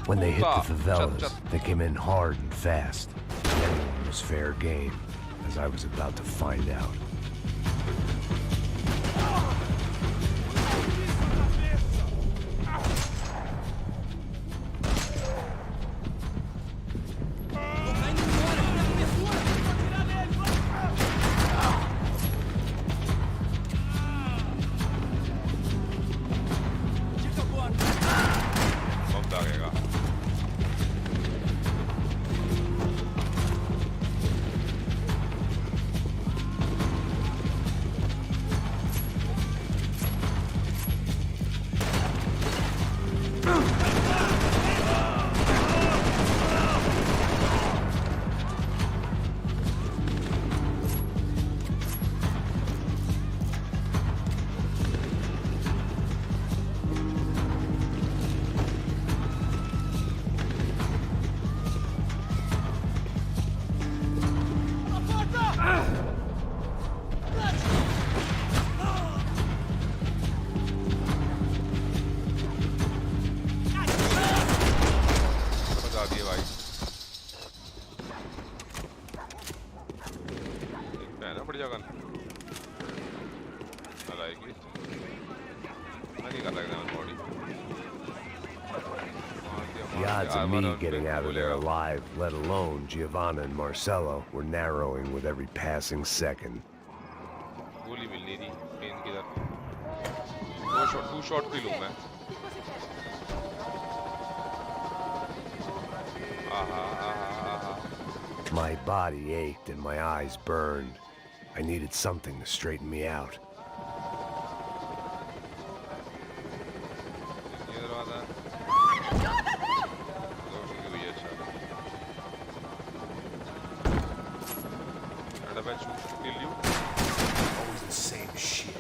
When they hit the favelas, they came in hard and fast. Anyone was fair game, as I was about to find out. The odds of me getting out of there alive, let alone Giovanna and Marcelo, were narrowing with every passing second. गोली मिलनी थी pen की तरफ 2 shot भी लूं मैं My body ached and my eyes burned. I needed something to straighten me out. Always the same shit.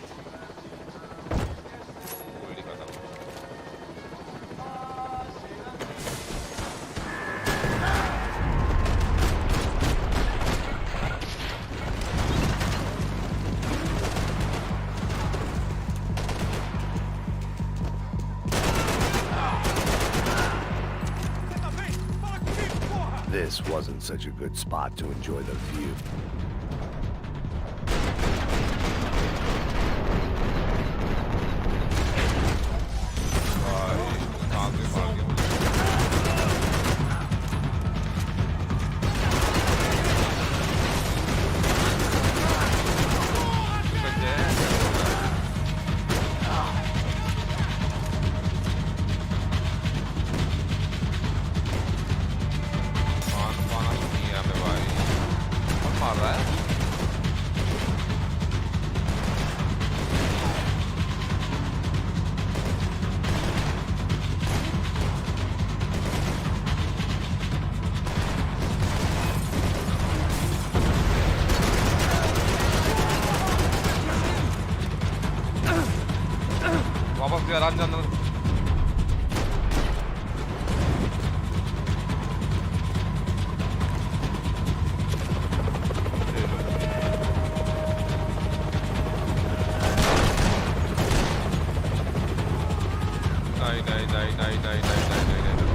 This wasn't such a good spot to enjoy the view.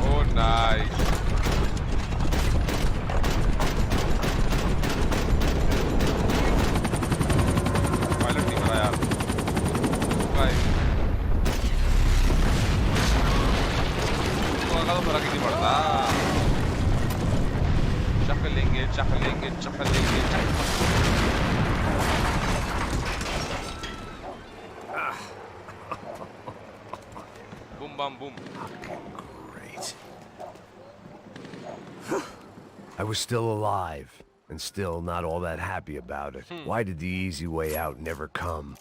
Oh, nice. Pilot नहीं मरा यार. तो फर्क ही नहीं पड़ता. चख लेंगे. Boom, bam, boom. Great. I was still alive, and still not all that happy about it. Why did the easy way out never come?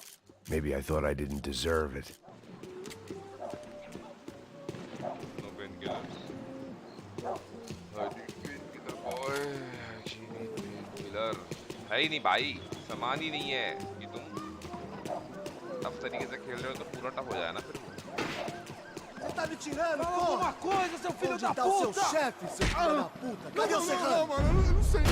Maybe I thought I didn't deserve it. No painkillers. Painkiller boy. Painkiller. है ही नहीं भाई. सामान ही नहीं है. कि तुम tough तरीके से खेल रहे हो तो पूरा टफ हो जाए ना फिर. Você tá me tirando, Fala alguma coisa, seu filho Onde da tá puta! o seu chefe, seu filho da puta? Cadê o Serrano? Não, mano, eu não sei.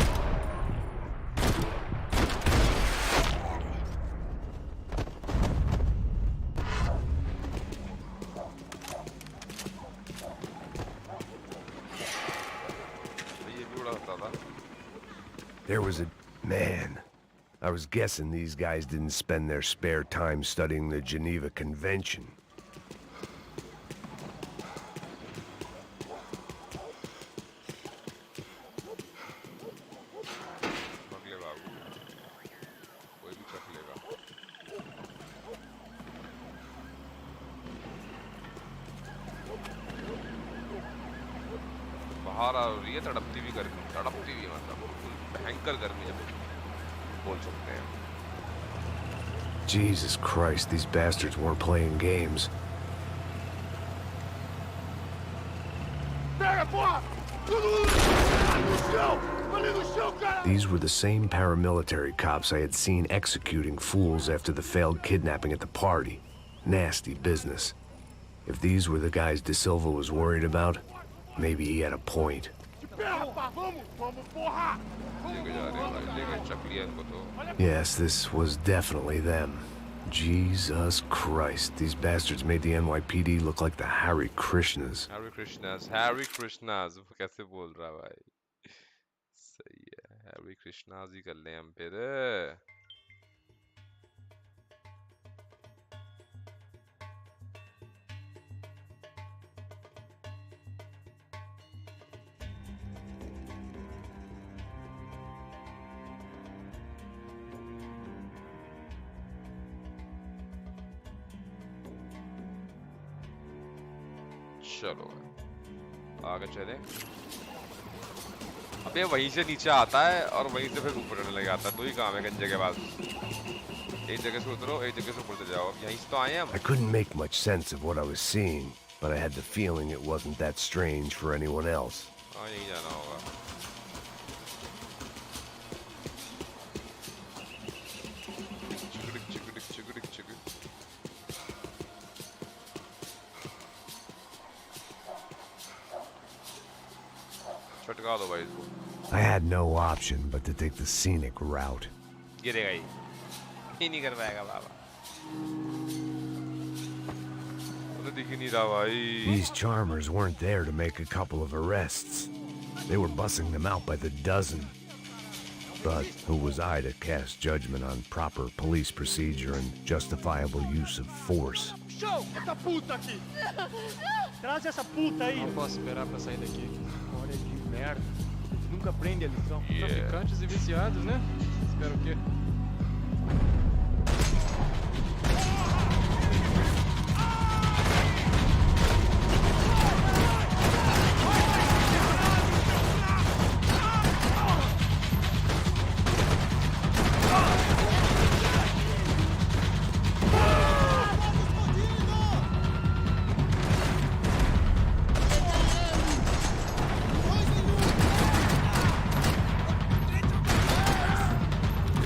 There was a... man. I was guessing these guys didn't spend their spare time studying the Geneva Convention. बाहर आ रही है तड़पती हुई गर्मी. तड़पती हुई मतलब भयंकर गर्मी जब बोल सकते हैं. Jesus Christ, these bastards weren't playing games. These were the same paramilitary cops I had seen executing fools after the failed kidnapping at the party. Nasty business. If these were the guys De Silva was worried about, maybe he had a point. Yes, this was definitely them. Jesus Christ, these bastards made the NYPD look like the Hare Krishnas. Hare Krishnas. कैसे बोल रहा भाई? सही है. Hare Krishnas ही कर ले हम फिर. चलो आगे चले. अबे वहीं से नीचे आता है और वहीं से फिर ऊपर चढ़ने लग जाता है। दो ही काम है गंजे के पास, एक जगह से उतरो, एक जगह से ऊपर से जाओ। अब यहीं से तो आए हैं हम। I couldn't make much sense of what I was seeing, but I had the feeling it wasn't that strange for anyone else. हाँ यहीं जाना होगा। चिकड़िक चिकड़िक चिकड़िक चिकड़िक। छटका दो भाई इसको। I had no option but to take the scenic route. गिरेगा ही नहीं कर पाएगा बाबा। उन्हें दिख ही नहीं रहा भाई। These charmers weren't there to make a couple of arrests. They were bussing them out by the dozen. But who was I to cast judgment on proper police procedure and justifiable use of force? Show! Essa puta aqui! Traz essa puta aí! Não posso esperar pra sair daqui. Olha de merda. Nunca aprende a lição. Traficantes e viciados, né? Espero o quê?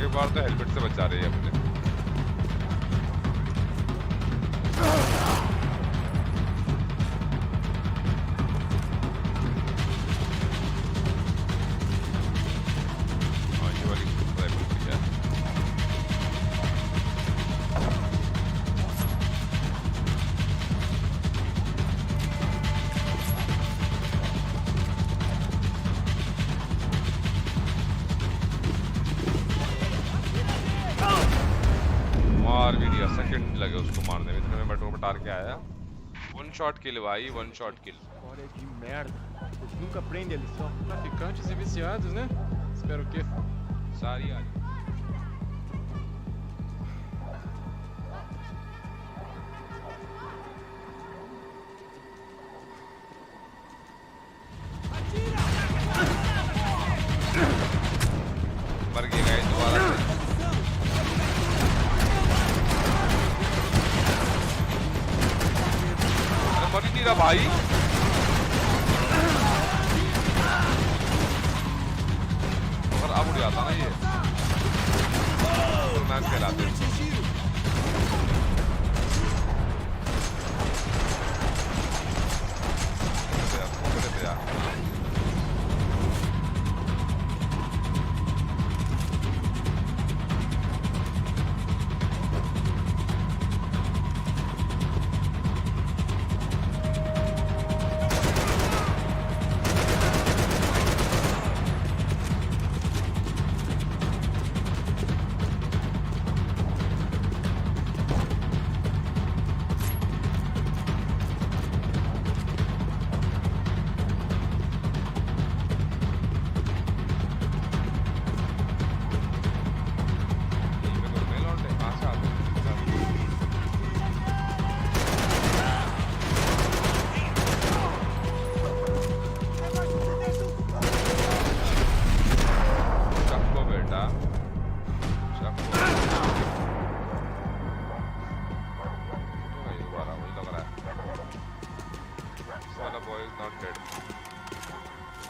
एक बार तो helmet से बचा रही है मुझे। ये वाली rifle ठीक है। मार भी दिया, सेकंड लगे उसको मारने में। इतने में मेट्रो बटार के आया। वन शॉट किल भाई, one shot kill. Olha de merda. Eles nunca aprendem a lição. Traficantes e viciados, né? Espero o quê? सारी आ मर गए गाइस दोबारा से। अरे मर ही नहीं रहा भाई। और अब उड़ जाता ना ये। मैच खेलाते हैं।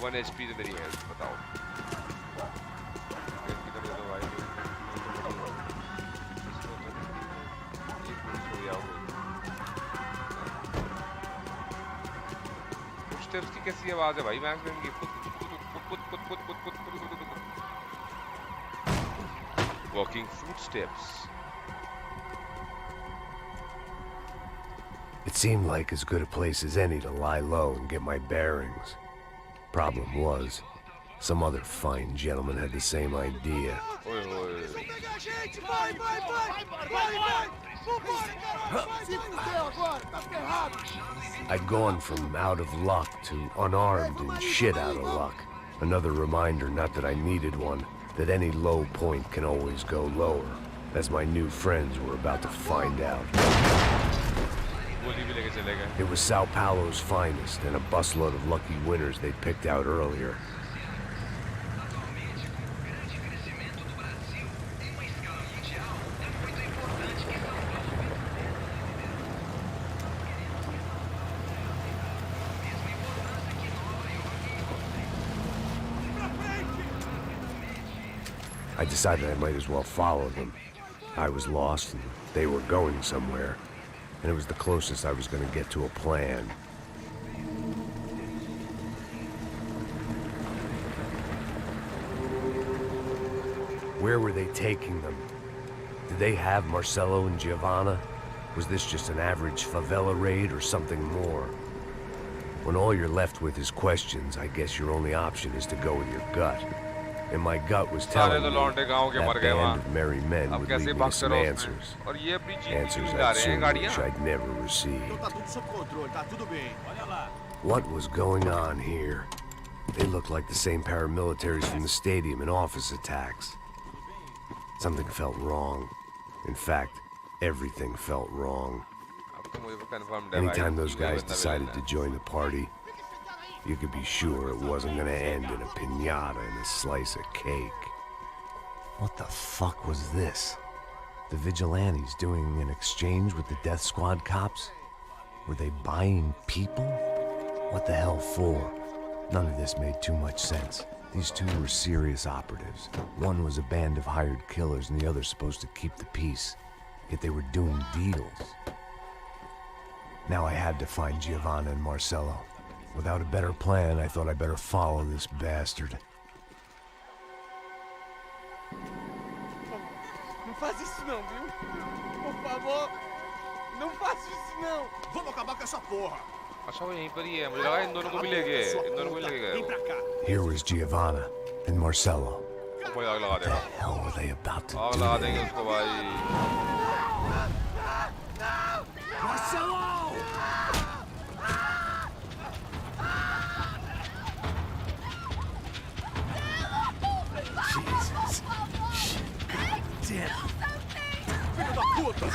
वन HP तो मेरी हेल्थ बताओ। किधर दे दो भाई। स्टेप्स की कैसी आवाज है भाई मैक्स पेन की? Walking footsteps. It seemed like as good a place as any to lie low and get my bearings. Problem was, some other fine gentleman had the same idea. I'd gone from out of luck to unarmed and shit out of luck. Another reminder, not that I needed one, that any low point can always go lower, as my new friends were about to find out. It was Sao Paulo's finest and a busload of lucky winners they picked out earlier. I decided I might as well follow them. I was lost and they were going somewhere, and it was the closest I was going to get to a plan. Where were they taking them? Did they have Marcelo and Giovanna? Was this just an average favela raid or something more? When all you're left with is questions, I guess your only option is to go with your gut. And my gut was telling me that band of merry men would lead me to some answers. Answers I'd soon wish I'd never received. What was going on here? They looked like the same paramilitaries from the stadium in office attacks. Something felt wrong. In fact, everything felt wrong. Anytime those guys decided to join the party, you could be sure it wasn't gonna end in a piñata and a slice of cake. What the fuck was this? The vigilantes doing an exchange with the death squad cops? Were they buying people? What the hell for? None of this made too much sense. These two were serious operatives. One was a band of hired killers and the other supposed to keep the peace. Yet they were doing deals. Now I had to find Giovanna and Marcelo. Without a better plan, I thought I better follow this bastard. Não faz isso não, viu? Por favor, não faz isso não. Vamos acabar com essa porra. अच्छा वो यहीं पर ही है मुझे लगा इन दोनों को भी ले गए इन दोनों को भी ले गए Here was Giovanna and Marcelo. कोई आग लगा What the देगा hell were they about to आग do? लगा देंगे उसको भाई Marcelo! Jesus. Damn. Filho da puta!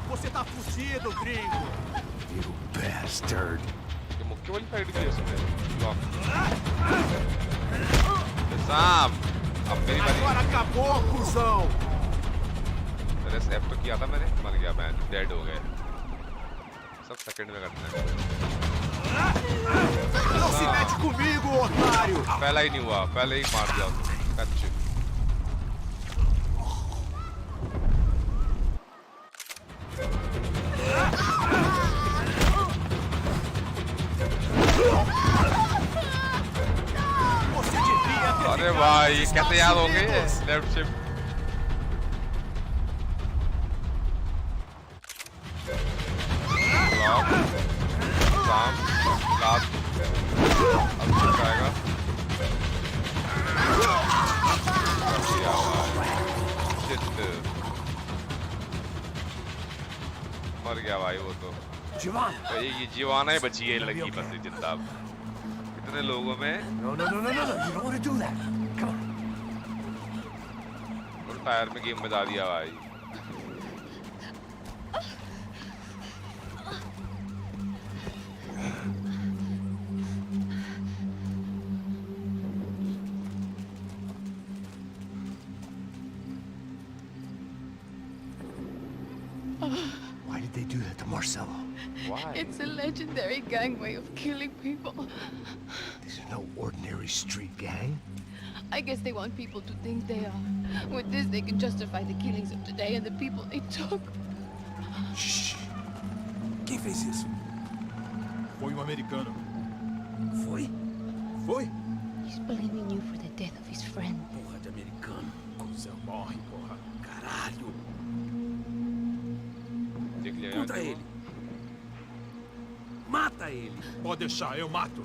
Você tá fudido, gringo! You bastard. ये मुक्के वाली फाइट की है उसमें लॉक साहब अब मेरी बारी Agora acabou, cuzão! पहले सेफ तो किया था मैंने मर गया मैं डेड हो गए सब सेकंड में करते हैं Não se mete comigo, otário! पहला ही नहीं हुआ पहले ही मार दिया कच्चे अरे भाई कैसे याद हो गए लेफ्ट शिफ्ट लॉक साम लास्ट अब शिफ्ट आएगा मर गया भाई वो तो ये जीवाना ही बची है लड़की बस जिंदा कितने लोगों में No, you don't want to do that. Come on. और टायर में गेम बजा दिया भाई Why did they do that to Marcelo? Why? It's a legendary gang way of killing people. These are no ordinary street gang. I guess they want people to think they are. With this, they can justify the killings of today and the people they took. Shh! Quem fez isso? Foi americano. Foi? Foi? He's blaming you for the death of his friend. Porra de americano. Cusão morre, porra. Caralho. Contra ele. Mata ele. Pode deixar, eu mato.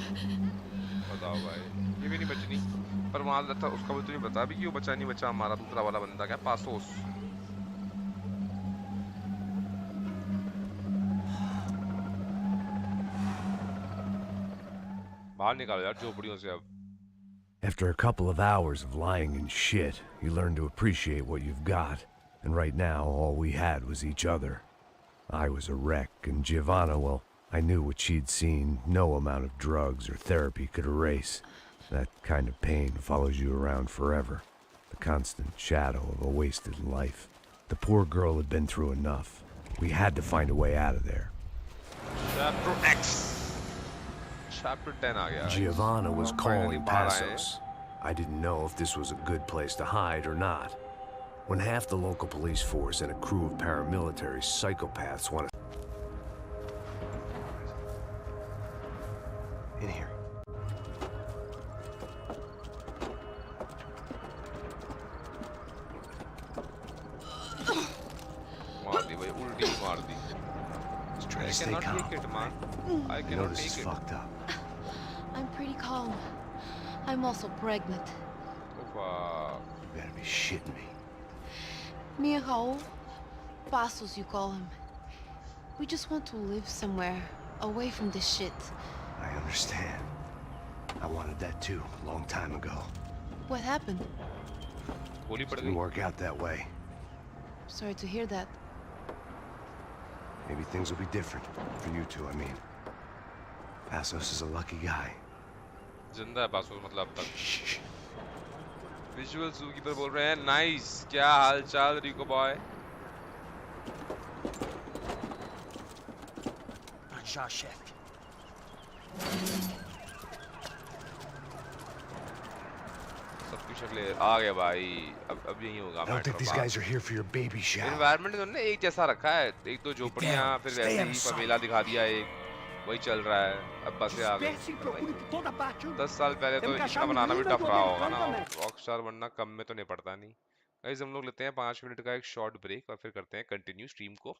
बताओ भाई ये भी नहीं बचनी पर वहां था उसका भी तुझे बता भी कि वो बचा नहीं बचा हमारा दूसरा वाला बंदा क्या पासोस बाहर निकालो यार झोपड़ियों से अब After a couple of hours of lying and shit, you learn to appreciate what you've got. And right now, all we had was each other. I was a wreck, and Giovanna, well, I knew what she'd seen no amount of drugs or therapy could erase. That kind of pain follows you around forever. The constant shadow of a wasted life. The poor girl had been through enough. We had to find a way out of there. Chapter X. Chapter 10 आ गया. Giovanna was calling बाहर आए. Passos. I didn't know if this was a good place to hide or not. When half the local police force and a crew of paramilitary psychopaths want to... In here. मार दी भाई, उल्टी मार दी. I cannot take it, man. I cannot this take is it. fucked up. I'm pretty calm. I'm also pregnant. Wow. You better be shitting me. Me and Raul, Passos you call him. We just want to live somewhere, away from this shit. I understand. I wanted that too, a long time ago. What happened? Didn't work out that way. Sorry to hear that. Maybe things will be different. For you two, I mean. Passos is a lucky guy. जिंदा है passport मतलब अब तक. Visual zookeeper बोल रहे हैं nice. क्या हाल चाल रिको बॉय? Bonjour, chef. सब कुछ अगले आ गए भाई. अब यही होगा. I don't think these guys are here for your baby shower. Environment उन्होंने एक जैसा रखा है. एक दो झोपड़ियाँ, फिर वैसे ही फवेला दिखा दिया एक. वही चल रहा है. अब बसें आ गई. 10 साल पहले तो इसका बनाना भी टफ रहा होगा ना. रॉकस्टार बनना कम में तो नहीं पड़ता नहीं. गाइस हम लोग लेते हैं 5 मिनट का एक शॉर्ट ब्रेक और फिर करते हैं कंटिन्यू स्ट्रीम को.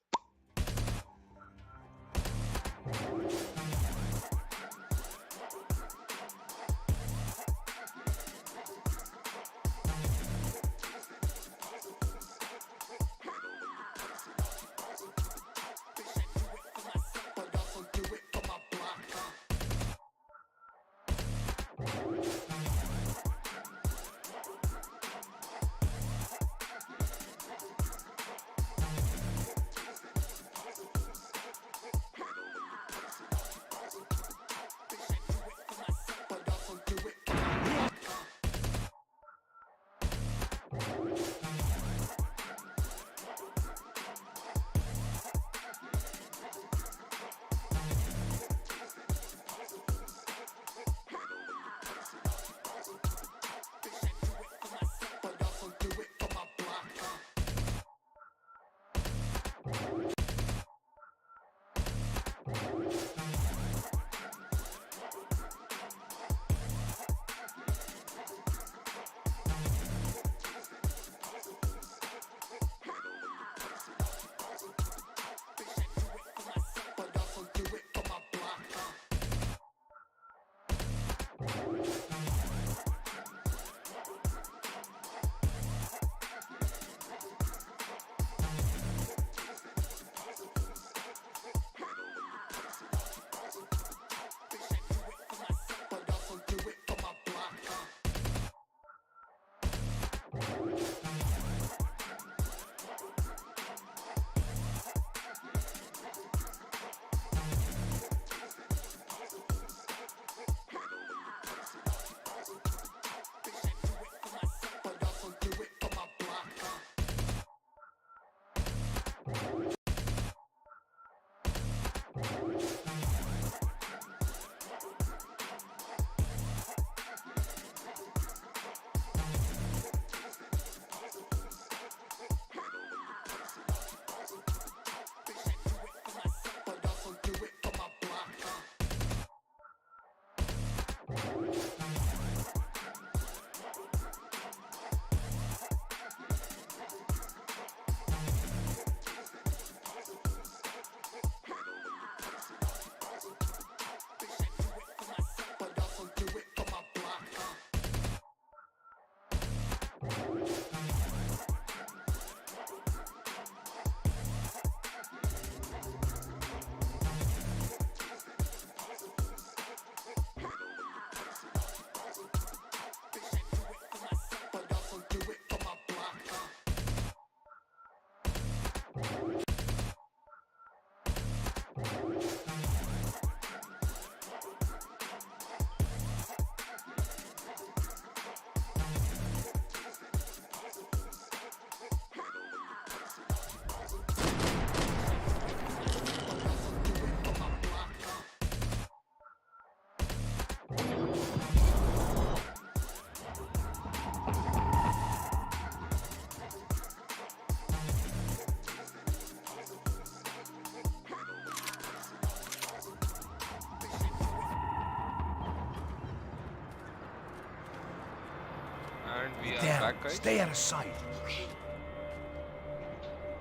And we are Damn, back, guys. stay out of sight.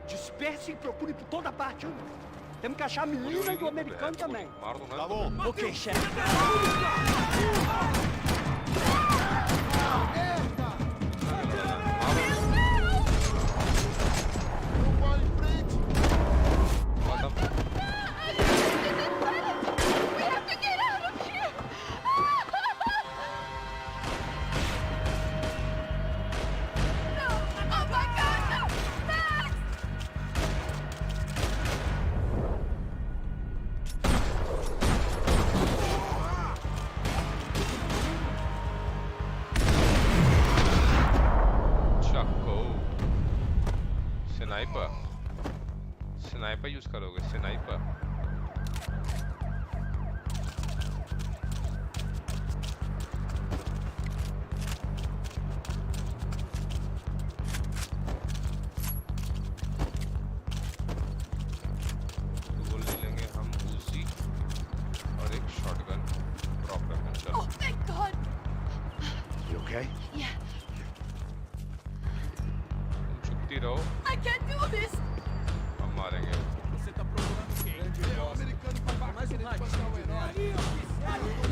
Disperse e procure por toda parte. Temos que achar a menina e o americano também. Tá bom. Ok, chefe. Sniper use करोगे sniper तो ले लेंगे हम उसी और एक shotgun drop रखना चलो Oh, thank God. You okay? Yeah. तुम छुपती रहो I can't do this. हम मारेंगे Você tá procurando quem? É o americano pra baixo, mais ele pode ser um herói.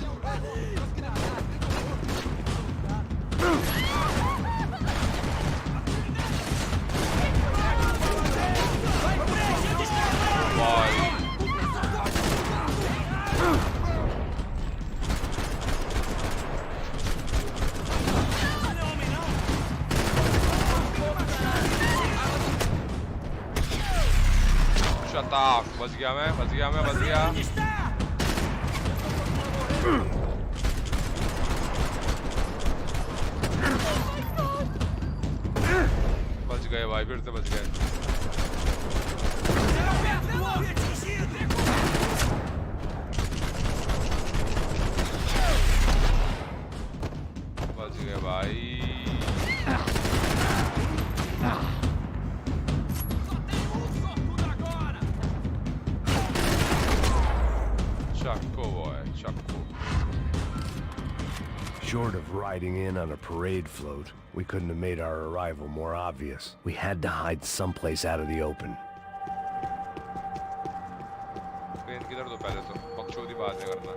Shut up! बच गया मैं बच गया मैं बच गया बच गए भाई फिर से बच गए बच गए भाई Chaco boy, Chaco. Short of riding in on a parade float, we couldn't have made our arrival more obvious. We had to hide someplace out of the open. किधर दो पहले तो बकचोदी बाद में करना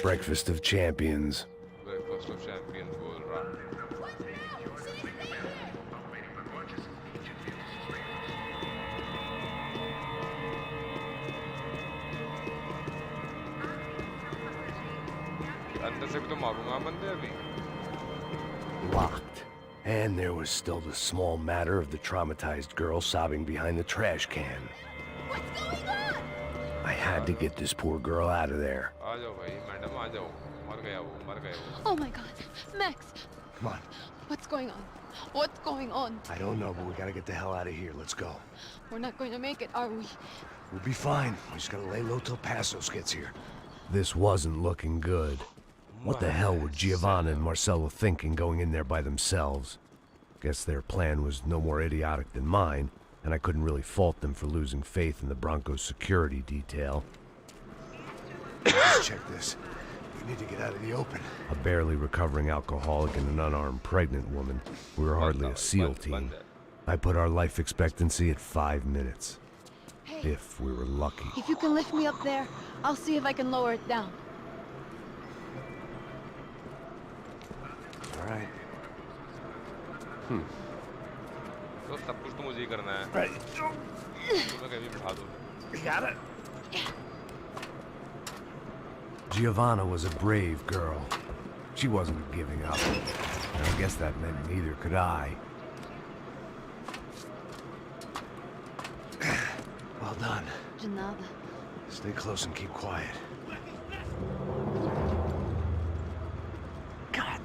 Breakfast of champions. Breakfast of champions बोल रहा अंदर से भी तो मारूंगा बंदे अभी Locked. And there was still the small matter of the traumatized girl sobbing behind the trash can. I had to get this poor girl out of there. आ जाओ भाई मैडम आ जाओ मर गया वो Oh my God, Max. Come on. What's going on? What's going on? I don't know, but we gotta get the hell out of here. Let's go. We're not going to make it, are we? We'll be fine. We just gotta lay low till Passos gets here. This wasn't looking good. What the hell were Giovanna and Marcelo thinking going in there by themselves? Guess their plan was no more idiotic than mine, and I couldn't really fault them for losing faith in the Broncos security detail. Let's check this. We need to get out of the open. A barely recovering alcoholic and an unarmed pregnant woman. We were hardly a SEAL team. I put our life expectancy at 5 minutes. Hey. If we were lucky. If you can lift me up there, I'll see if I can lower it down. All right. तो सब कुछ तो मुझे ही करना है Right. तुम्हें कहीं भी बिठा दो You got it? Giovanna was a brave girl. She wasn't giving up. And I guess that meant neither could I. Well done. De nada. Stay close and keep quiet. God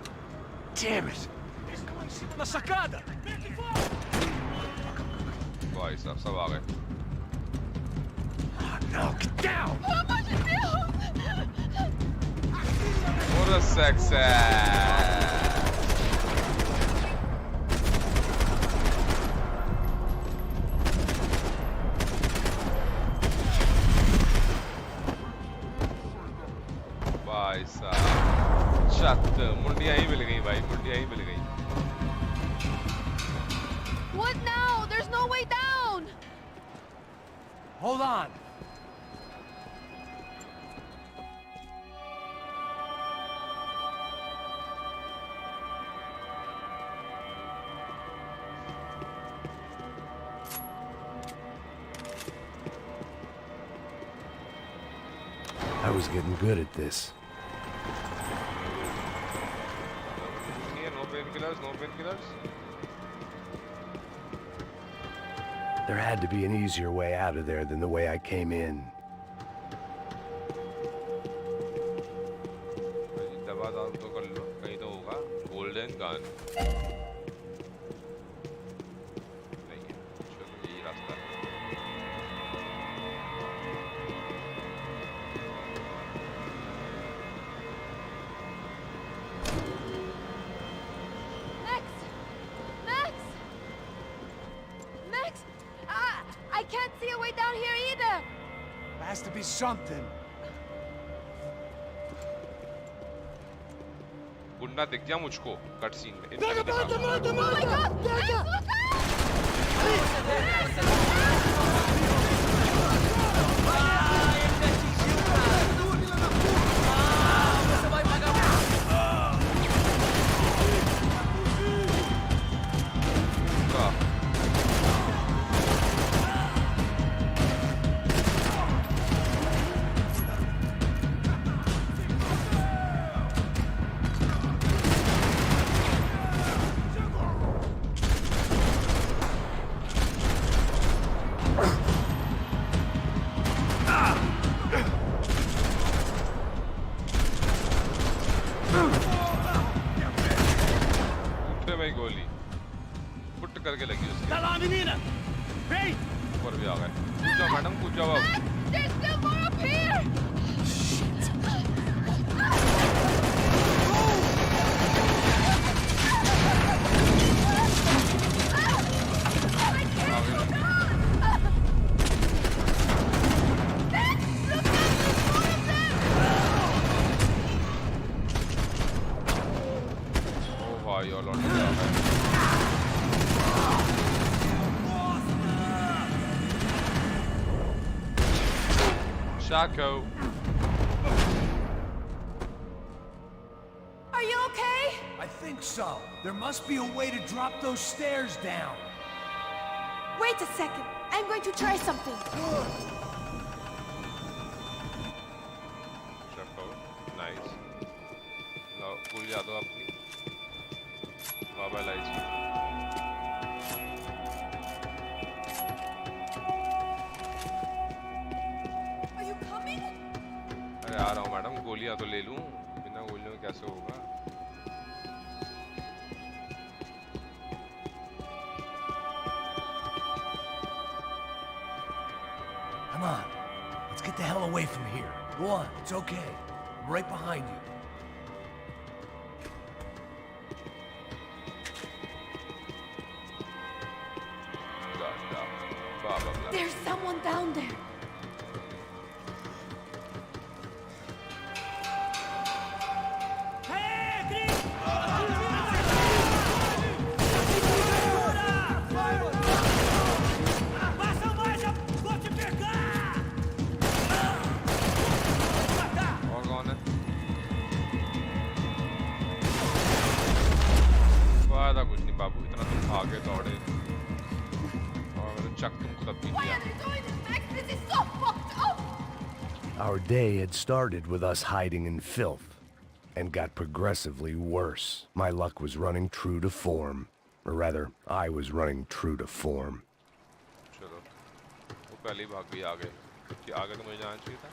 damn it! Na sacada! भाई साहब सब आ गए No, get down! What a success! भाई साहब शत मुंडियां ही मिल गई भाई, मुंडियां ही मिल गई। What now? There's no way down. Hold on. I was getting good at this. No painkillers, no painkillers. There had to be an easier way out of there than the way I came in. दबा दाल तो कर लो, कहीं तो होगा। Golden gun. नहीं है, चलो यही रास्ता है। I can't see a way down here either. There has to be something. गुंडा दिख गया मुझको कट सीन में। Oh my God! Max, करके लगी उसकी। Dalla menina! Payne! ऊपर भी आ गए। कूद जाओ मैडम, कूद जाओ अब। There's still more up here! ओ भाई और लौट के आ गए। Shaco. Are you okay? I think so. There must be a way to drop those stairs down. Wait a second. I'm going to try something. Shaco. Nice. Now, भूल जा दो अपनी mobile IG. अरे आ रहा हूँ मैडम, गोलियां तो ले लूं, बिना गोलियों में कैसे होगा? Come on. Let's get the hell away from here. Go on. It's okay. I'm right behind you. There's someone down there. Our day had started with us hiding in filth, and got progressively worse. My luck was running true to form. Or rather, I was running true to form. चलो, वो पहले ही भाग गई आगे। कि आगे तो मुझे जाना चाहिए था।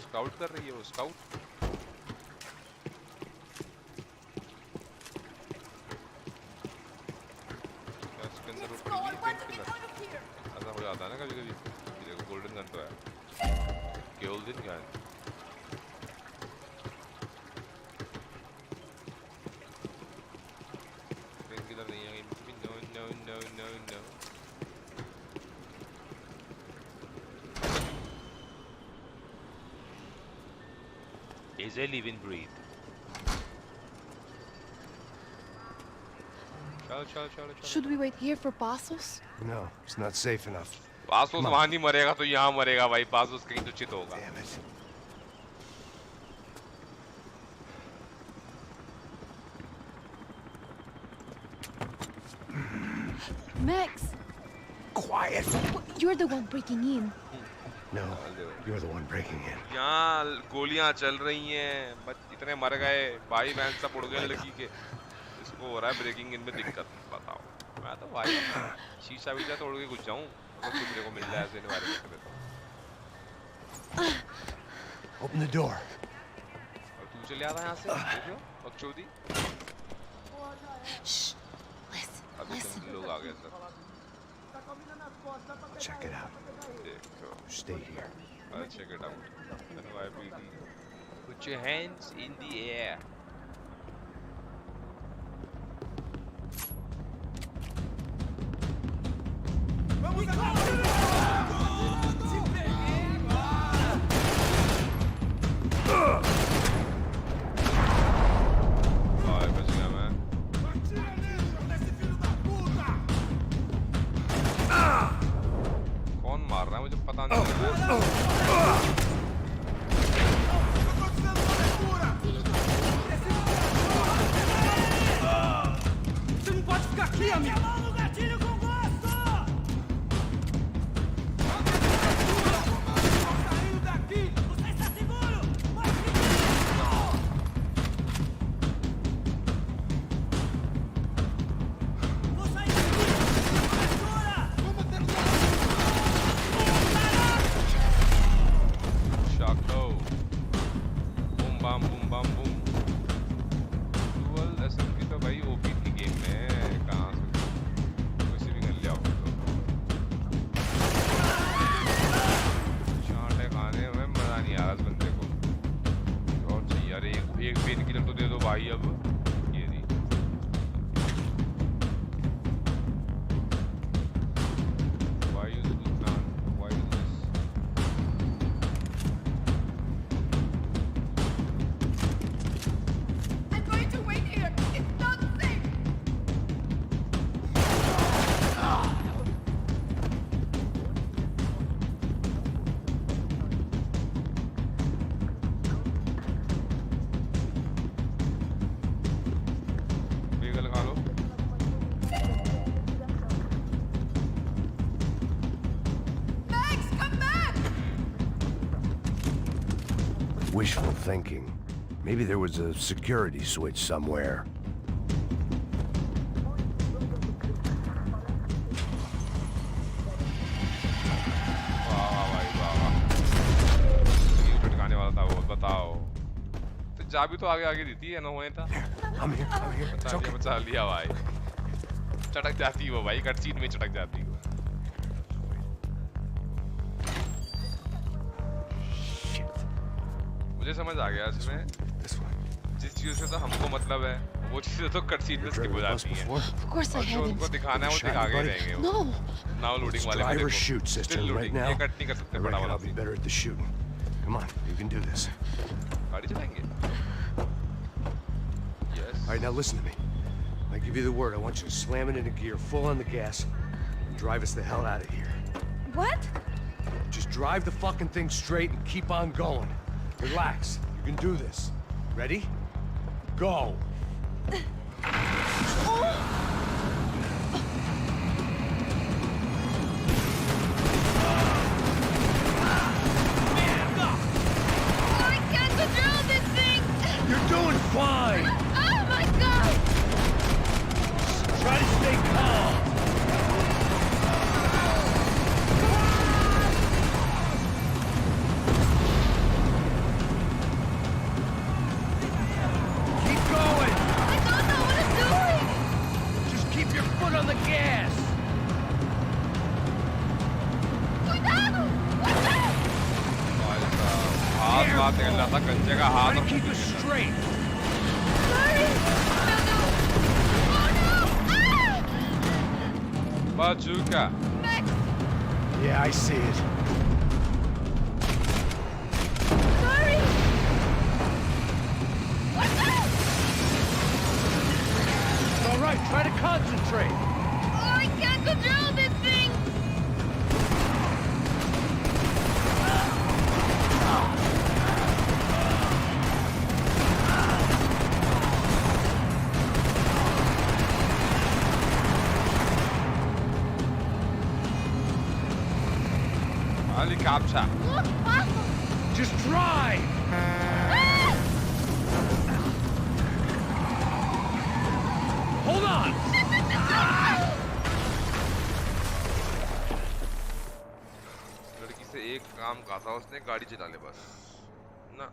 स्काउट कर रही है वो, स्काउट। इसके अंदर वो पड़ी हुई पेनकिलर। ऐसा हो जाता है ना कभी-कभी। देखो गोल्डन गन तो है। Golden gun. पेनकिलर नहीं है कहीं भी। No no no no no. As I live and breathe, Should we wait here for Passos? No, it's not safe enough. पासोस वहाँ नहीं मरेगा तो यहाँ मरेगा भाई पासोस कहीं तो चित होगा Damn it. Max! Quiet! You're the one breaking in. No, you're the one breaking in. यहाँ गोलियाँ चल रही हैं बच इतने मर गए भाई बहन सब उड़ गए लड़की के इसको हो रहा है ब्रेकिंग इन में दिक्कत बताओ मैं तो भाई शीशा वीशा तोड़ के घुस जाऊँ अगर कुछ मेरे को मिल जाए ऐसे एनवायरनमेंट में तो Open the door. और तू चले आ रहा है यहाँ से देखो बकचोदी अभी तुम लोग आ गए सर Check it out. देखो Stay here. I'll check it out. NYPD. Put your hands in the air. कौन मार रहा है मुझे पता नहीं लग रहा है Você não pode ficar aqui, amigo! No gatilho com gosto! Saindo daqui! Você está seguro! Mas vou sair daqui! Segura! Vamos ter Shako. Boom bam boom bam boom. Dual SMG तो भाई ओपी की game में कहाँ से वैसे भी कर लिया हो तो चाटे खाने में मजा नहीं आ रहा इस बंदे को और चाहिए यार एक पेन किलर तो दे दो भाई अब ये दी Why you do this man? Why you do this? I'm going to wait here. It's not safe. Bengal खा लो Max, come back! Wishful thinking. Maybe there was a security switch somewhere. वाह भाई वाह ये भटकाने वाला था वो बताओ तो चाबी तो आगे आगे दी थी है ना होने था I'm here. बचा लिया भाई चटक जाती है वो भाई कटसीन में चटक जाती है मुझे समझ आ गया इसमें जिस चीज से तो हमको मतलब है वो चीजें तो कटसीन में स्किप हो जाती हैं Of course I और जो hadn't. उनको दिखाना है वो दिखा के रहेंगे वो No! नाउ लोडिंग वाले में Driver देखो shoot Still system right loading, now. ये कट नहीं कर सकते I बड़ा reckon वाला I'll be better at the shooting. Come on, you can do this. गाड़ी चलाएंगे All right, now listen to me. I give you the word. I want you to slam it into gear, full on the gas, and drive us the hell out of here. What? Just drive the fucking thing straight and keep on going. Relax. You can do this. Ready? Go. I can't control this thing! You're doing fine. Oh my god! Try to stay calm. Keep going. I don't know what I'm doing! Just keep your foot on the gas. Cuidado! What's that? भाई साहब हाथ बात निकल रहा था कंचे का हाथ Try to keep it straight. Sorry! No, no! Oh no! Ah! बाजूका Max! Yeah, I see it. Sorry! What's that? All right. right, try to concentrate. Oh, I can't control this thing! Ali capture. Just try. Hold on. लड़की से एक काम कहा था उसने, गाड़ी चला ले बस ना।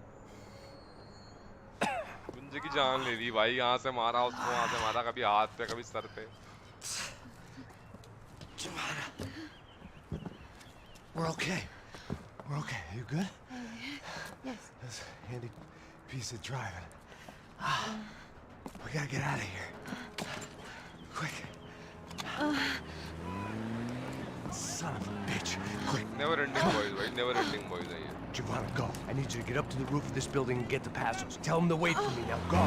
गुंजे की जान ले ली भाई, यहाँ से मारा उसको, वहाँ से मारा, कभी हाथ पे कभी सर पे। We're okay. We're okay. You good? Yes. That's a handy piece of driving. We gotta get out of here. Quick. Son of a bitch. Quick. Never ending boys, right? Never ending boys are here. Giovanna, go. I need you to get up to the roof of this building and get the passos. Tell them to wait for me. Now go.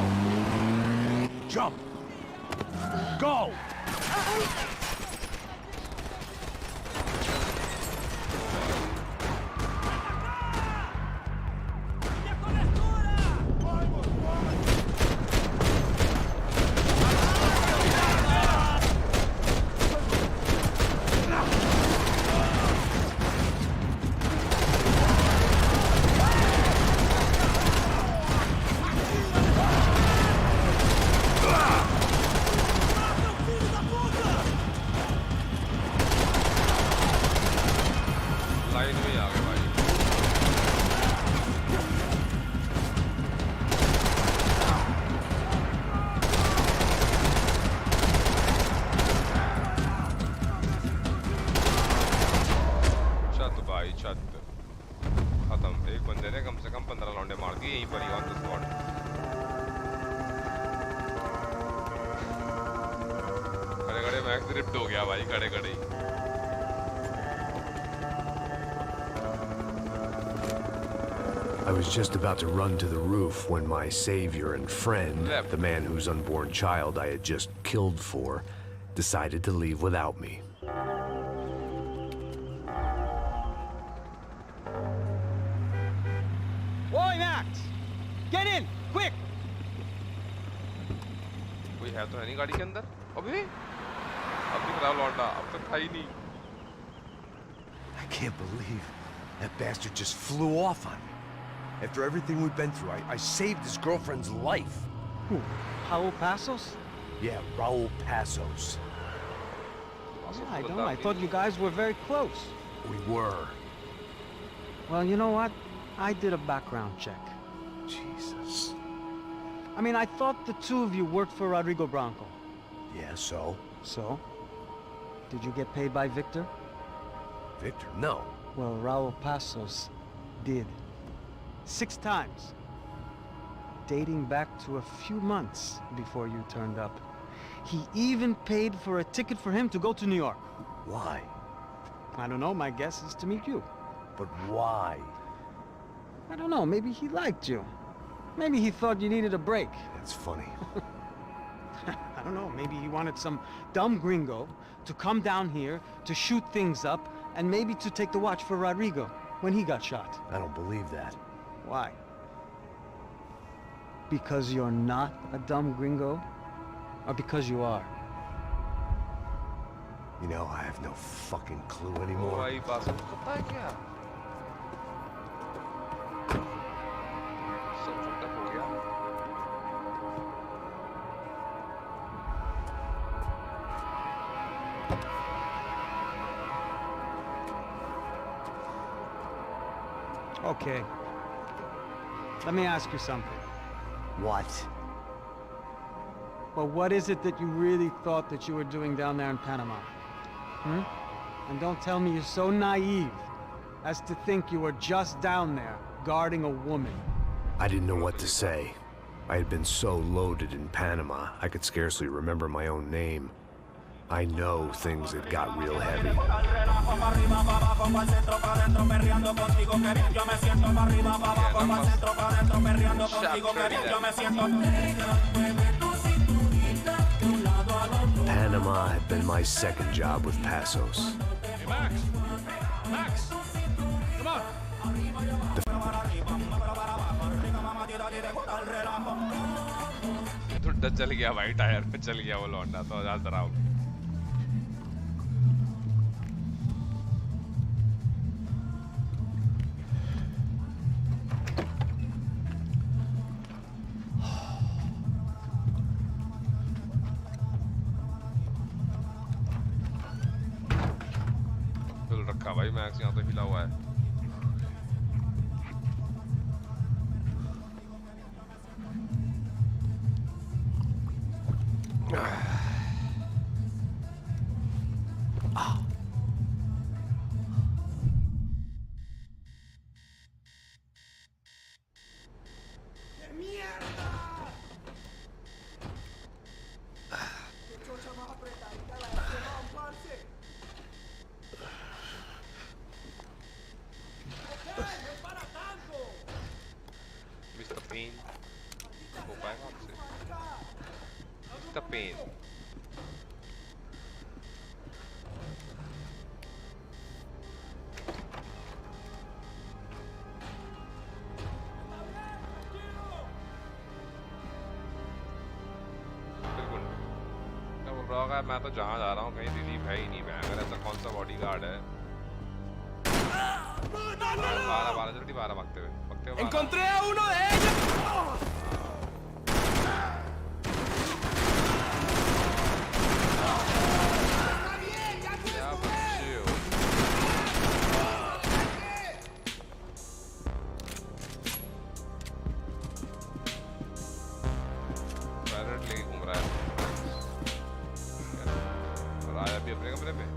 Jump. Go. I was just about to run to the roof when my savior and friend, the man whose unborn child I had just killed for, decided to leave without me. Boy, Max! Get in! Quick! कोई है तो है नहीं गाड़ी के अंदर? अबे अभी खराब लौटा, अब तक था ही नहीं। I can't believe that bastard just flew off on me. After everything we've been through, I saved his girlfriend's life. Who? Raul Passos? Yeah, Raul Passos. Yeah, I know. I thought you guys were very close. We were. Well, you know what? I did a background check. Jesus. I mean, I thought the two of you worked for Rodrigo Branco. Yeah, so? So? Did you get paid by Victor? Victor? No. Well, Raul Passos did. 6 times. Dating back to a few months before you turned up. He even paid for a ticket for him to go to New York. Why? I don't know, my guess is to meet you. But why? I don't know, maybe he liked you. Maybe he thought you needed a break. That's funny. I don't know, maybe he wanted some dumb gringo to come down here to shoot things up and maybe to take the watch for Rodrigo when he got shot. I don't believe that. Why? Because you're not a dumb gringo? Or because you are? You know, I have no fucking clue anymore. भाई बात पता है क्या? सब fucked up हो गया। Okay. Let me ask you something. What? Well, what is it that you really thought that you were doing down there in Panama? Hmm? And don't tell me you're so naive as to think you were just down there guarding a woman. I didn't know what to say. I had been so loaded in Panama, I could scarcely remember my own name. I know things had got real heavy. had been my second job with Passos. Hey, Max! Max! Come on! तो चल गया भाई, tyre पे चल गया वो लौंडा, तो जा जरा बिल रखा भाई मैक्स, यहाँ तो हिला हुआ है। Payne हो पाएगा आपसे? The Payne बिल्कुल। मैं बोल रहा होगा मैं तो जहाँ जा रहा हूँ कहीं रिलीफ है ही नहीं, मैं अगर ऐसा कौन सा बॉडीगार्ड है। 12 जल्दी 12 भागते हुए Encontré a uno de ellos. घूम रहा है और आया भी अपने कमरे में।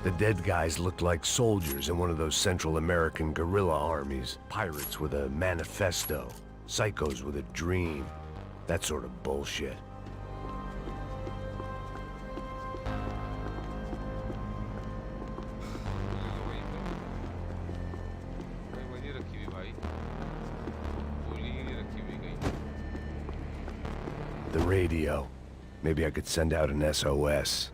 The dead guys looked like soldiers in one of those Central American guerrilla armies. Pirates with a manifesto. Psychos with a dream. That sort of bullshit. The radio. Maybe I could send out an SOS.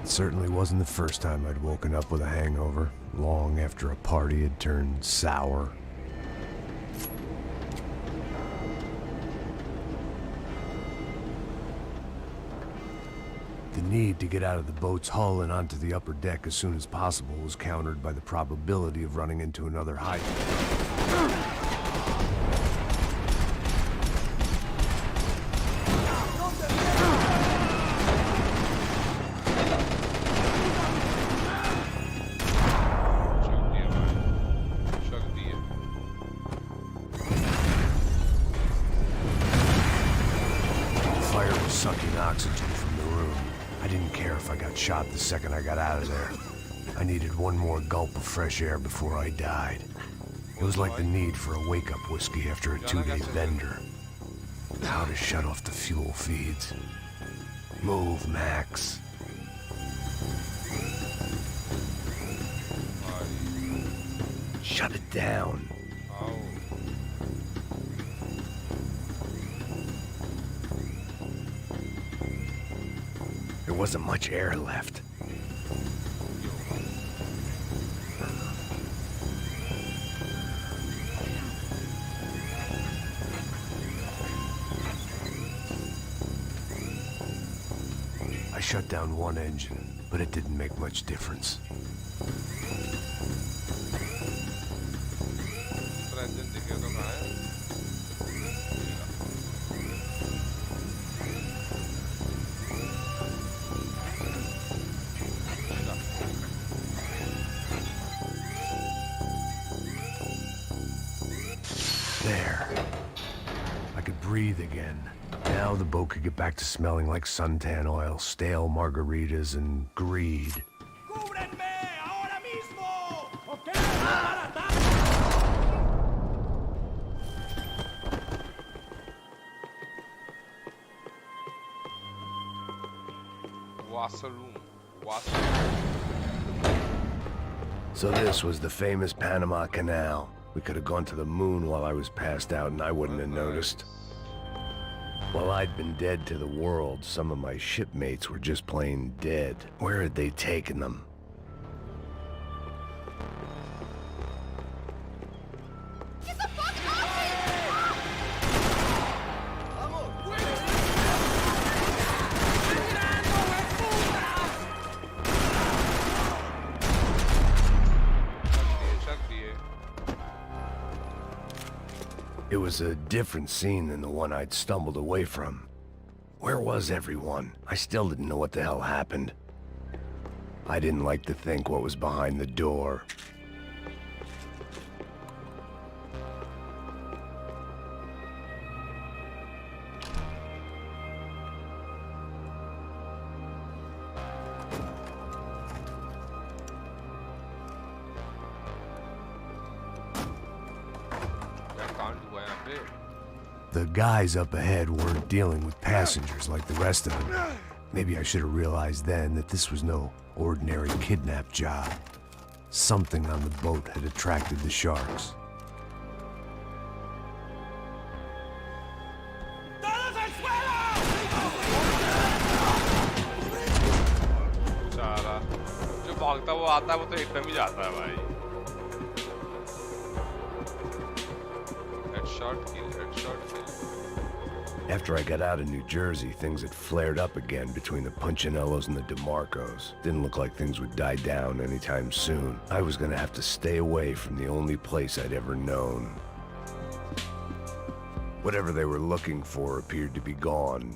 It certainly wasn't the first time I'd woken up with a hangover, long after a party had turned sour. The need to get out of the boat's hull and onto the upper deck as soon as possible was countered by the probability of running into another hydrant. Shot the second I got out of there. I needed one more gulp of fresh air before I died. It was like the need for a wake-up whiskey after a 2-day bender. How to shut off the fuel feeds. Move, Max. Shut it down. There wasn't much air left. I shut down one engine, but it didn't make much difference. There. breathe again. Now the boat could get back to smelling like suntan oil, stale margaritas, and greed. So this was the famous Panama Canal. We could have gone to the moon while I was passed out and I wouldn't have noticed. While I'd been dead to the world, some of my shipmates were just plain dead. Where had they taken them? It was a different scene than the one I'd stumbled away from. Where was everyone? I still didn't know what the hell happened. I didn't like to think what was behind the door. The guys up ahead weren't dealing with passengers like the rest of them. Maybe I should have realized then that this was no ordinary kidnap job. Something on the boat had attracted the sharks. जो भागता वो आता है वो तो एकदम ही जाता है भाई. Headshot kill, headshot kill. After I got out of New Jersey, things had flared up again between the Punchinellos and the DeMarcos. Didn't look like things would die down anytime soon. I was gonna have to stay away from the only place I'd ever known. Whatever they were looking for appeared to be gone.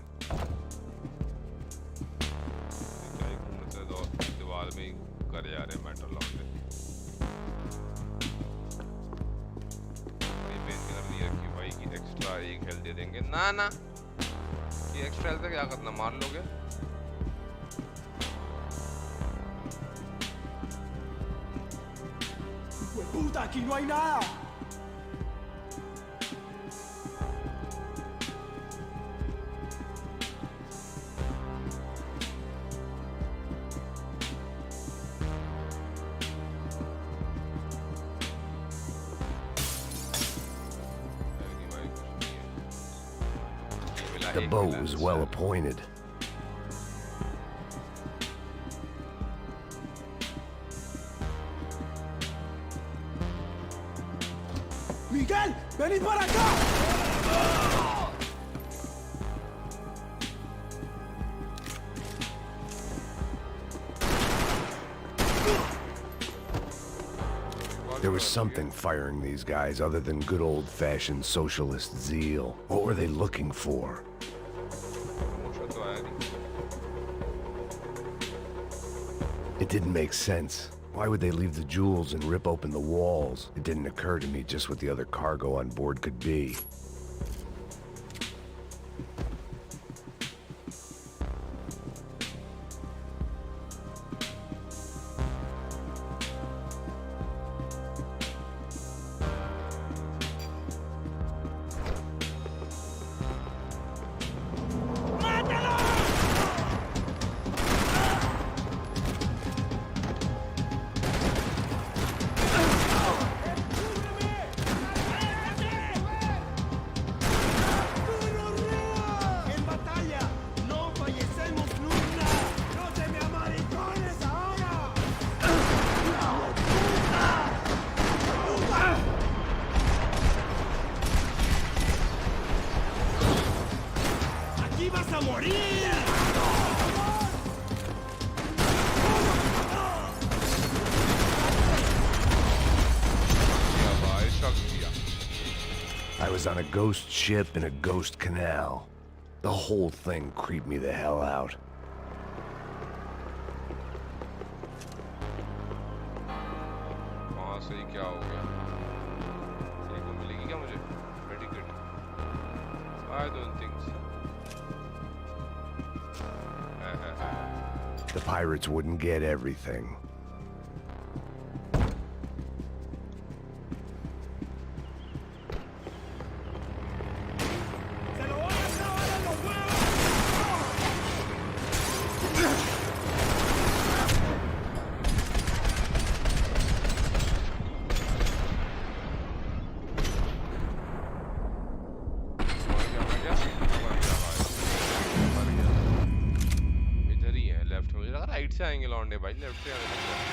ना ना ये extra health क्या करना मार लोगे Puta, aquí no hay nada. The boat was well appointed. Miguel, vení para acá. There was something firing these guys other than good old-fashioned socialist zeal. What were they looking for? It didn't make sense. Why would they leave the jewels and rip open the walls? It didn't occur to me just what the other cargo on board could be. I was on a ghost ship in a ghost canal. The whole thing creeped me the hell out. वहाँ से क्या हो गया? एक मिलेगी क्या मुझे? Very good. I don't think so. The pirates wouldn't get everything. Right से आएंगे लौंडे भाई लेफ्ट से आने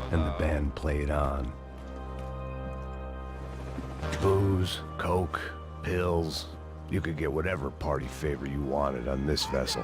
And the band played on. Booze, coke, pills. You could get whatever party favor you wanted on this vessel.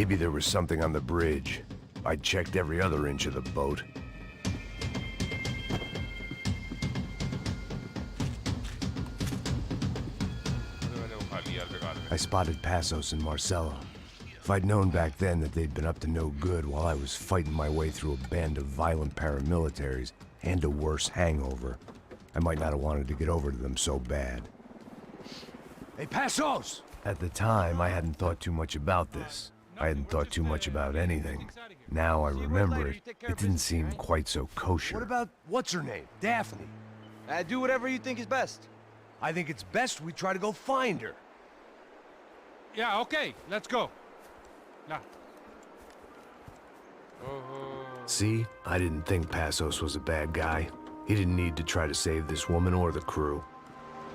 Maybe there was something on the bridge. I checked every other inch of the boat. I spotted Passos and Marcelo. If I'd known back then that they'd been up to no good while I was fighting my way through a band of violent paramilitaries and a worse hangover, I might not have wanted to get over to them so bad. Hey, Passos! At the time, I hadn't thought too much about this. I hadn't thought too much about anything. Now I remember it, it didn't seem quite so kosher. What about, what's her name? Daphne? Do whatever you think is best. I think it's best we try to go find her. Yeah, okay, let's go. Now. See? I didn't think Passos was a bad guy. He didn't need to try to save this woman or the crew.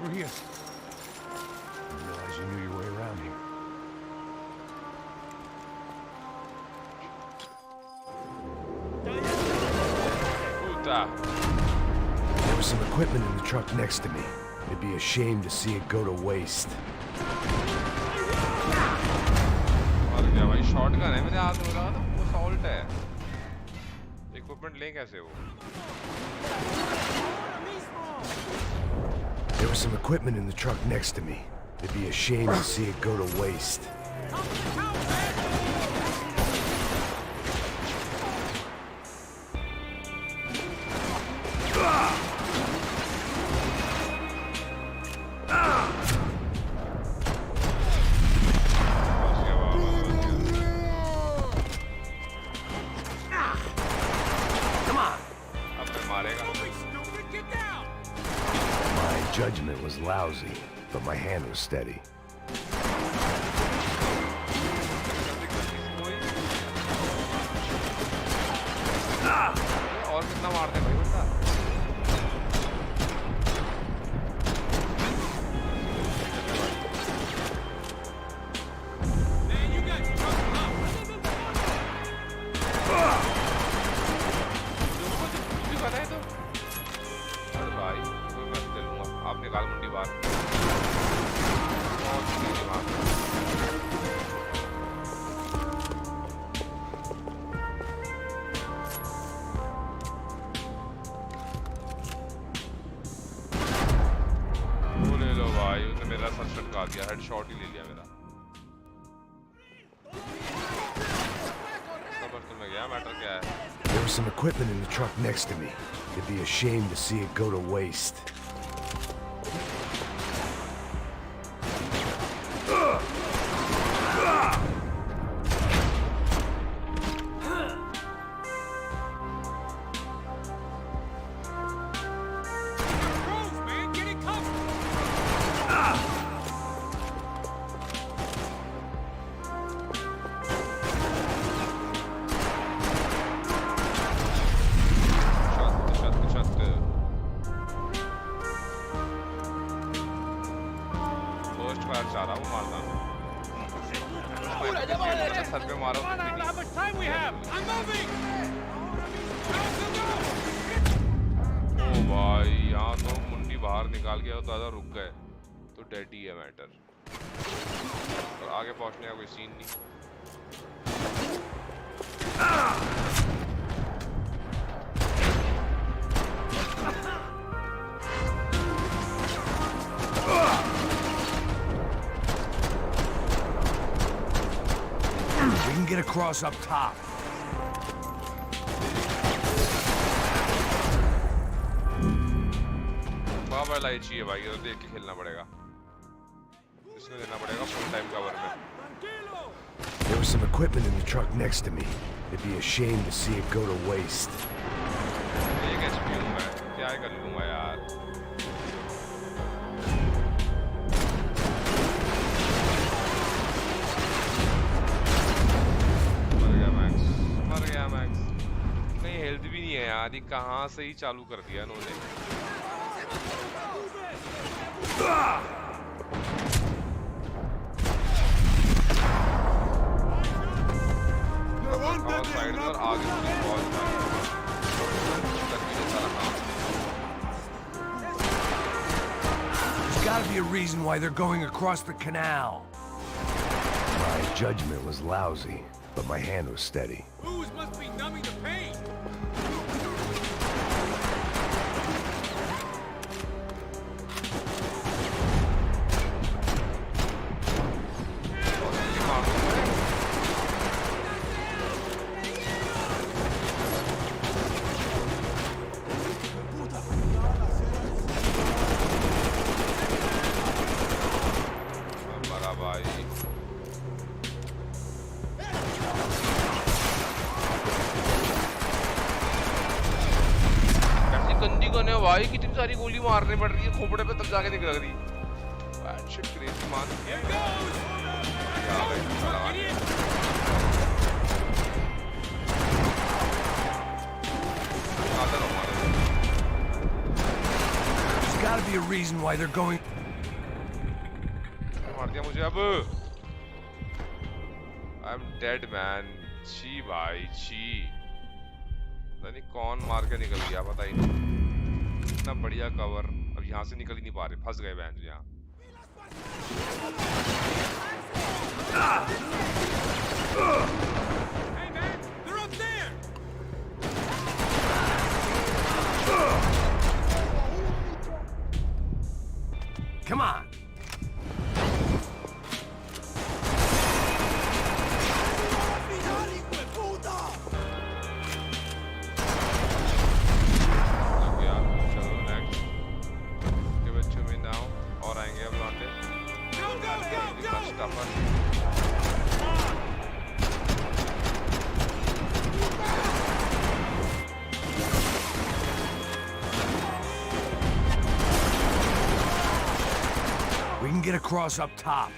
We're here. I didn't realize you knew your way around here. There was some equipment in the truck next to me. It'd be a shame to see it go to waste. Shotgun है मेरे हाथ में लगा था वो salt है equipment ले कैसे वो There was some equipment in the truck next to me. It'd be a shame to see it go to waste. Judgment was lousy, but my hand was steady. और कितना मारते भाई बंदा मेरा सर चटका दिया, हेडशॉट ही ले लिया मेरा। समझ तो मैं गया मैटर क्या है। There was some equipment in the truck next to me. It'd be a shame to see it go to waste. Daddy है मैटर और आगे पहुंचने का कोई सीन नहीं। We can get across up top. Baba light चाहिए भाई, तो देख के खेलना पड़ेगा, इसमें देना पड़ेगा फुल टाइम कवर में। There was some equipment in the truck next to me. It'd be a shame to see it go to waste. एक एचपी हूं मैं, क्या कर लूंगा यार। मर गया मैक्स, कहीं हेल्थ भी नहीं है यार, ये कहाँ से ही चालू कर दिया इन्होंने। साइड पर आगे बहुत There's got to be a reason why they're going across the canal. My judgment was lousy, but my hand was steady. Booze must be numbing the pain. भाई कितनी सारी गोली मारने पड़ रही है, खोपड़े पे तब जाके निकल रही। शिट क्रेजी मान। There's got to be a reason why they're going. मार दिया मुझे अब। I'm dead man। छी भाई छी। पता नहीं कौन मार के निकल गया, पता ही नहीं। इतना बढ़िया कवर, अब यहाँ से निकल ही नहीं पा रहे, फंस गए बैंड यहाँ। Hey man, they're up there. Come on. We can get across up top.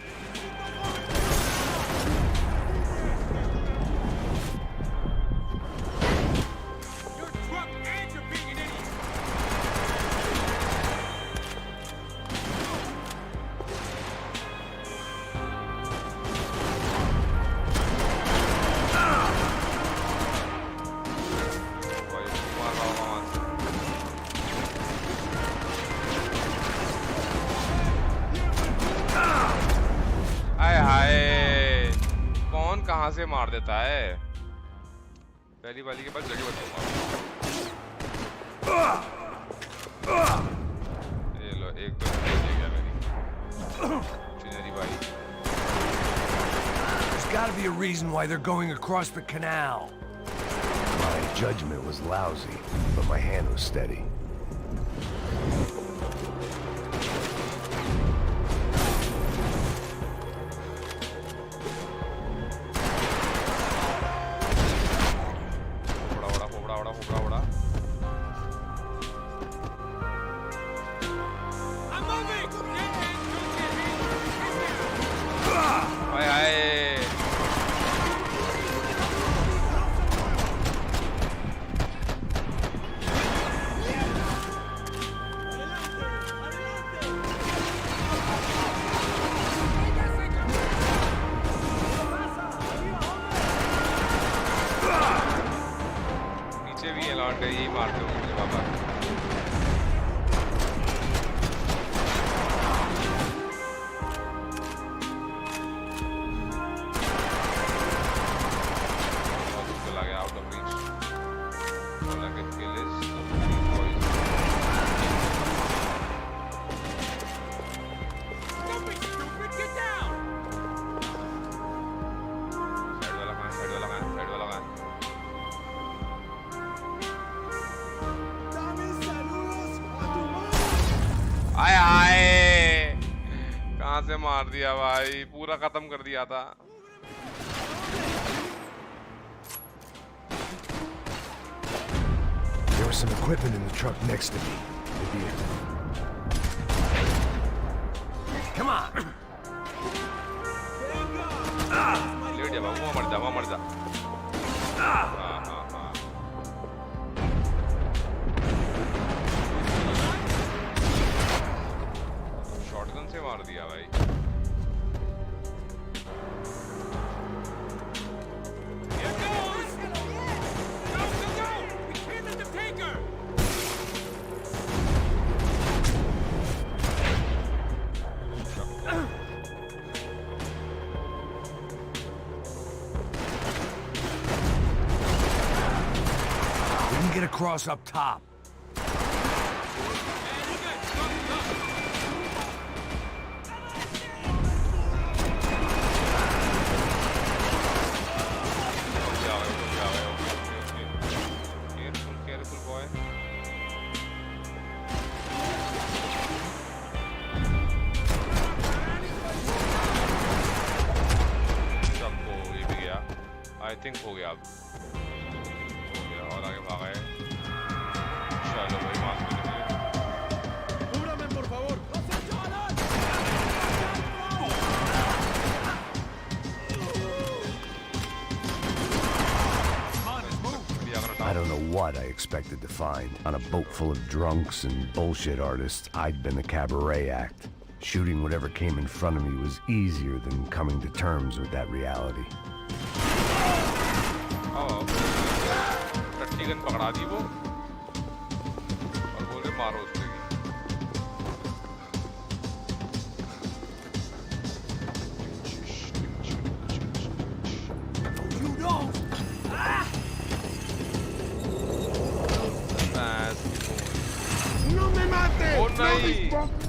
से मार देता है, पहली वाली के पास जगह बताऊंगा। ये लो, एक तो ले गया मेरी। There's gotta be a reason why they're going across the canal. My judgment was lousy, but my hand was steady. आए आए कहां से मार दिया भाई पूरा खत्म कर दिया था There was some equipment in the truck next to me. Come on. लेट जा बाबू वहां मर जा शॉटगन से मार दिया भाई Get across up top. Careful boy. सबको ये भी गया I think हो गया अब और आगे भागा है चलो भाई माफ कर दीजिए ¡Cúbrame, por favor! I don't know what I expected to find. On a boat full of drunks and bullshit artists, I'd been a cabaret act. Shooting whatever came in front of me was easier than coming to terms with that reality. Gun पकड़ा दी वो और बोल के मारो उसको ¡No me mates! ¡Oh, no!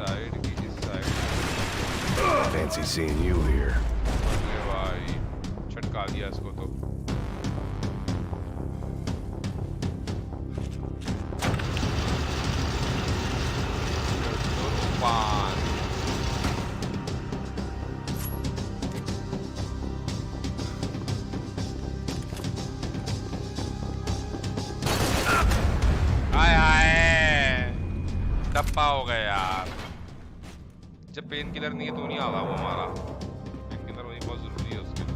Side की इस side Fancy seeing you here. अरे भाई छटका दिया इसको तो पान हाय हाय डब्बा हो गया यार जब पेन किलर नहीं है तो नहीं आगा वो हमारा पेन किलर वही बहुत जरूरी है उसके लिए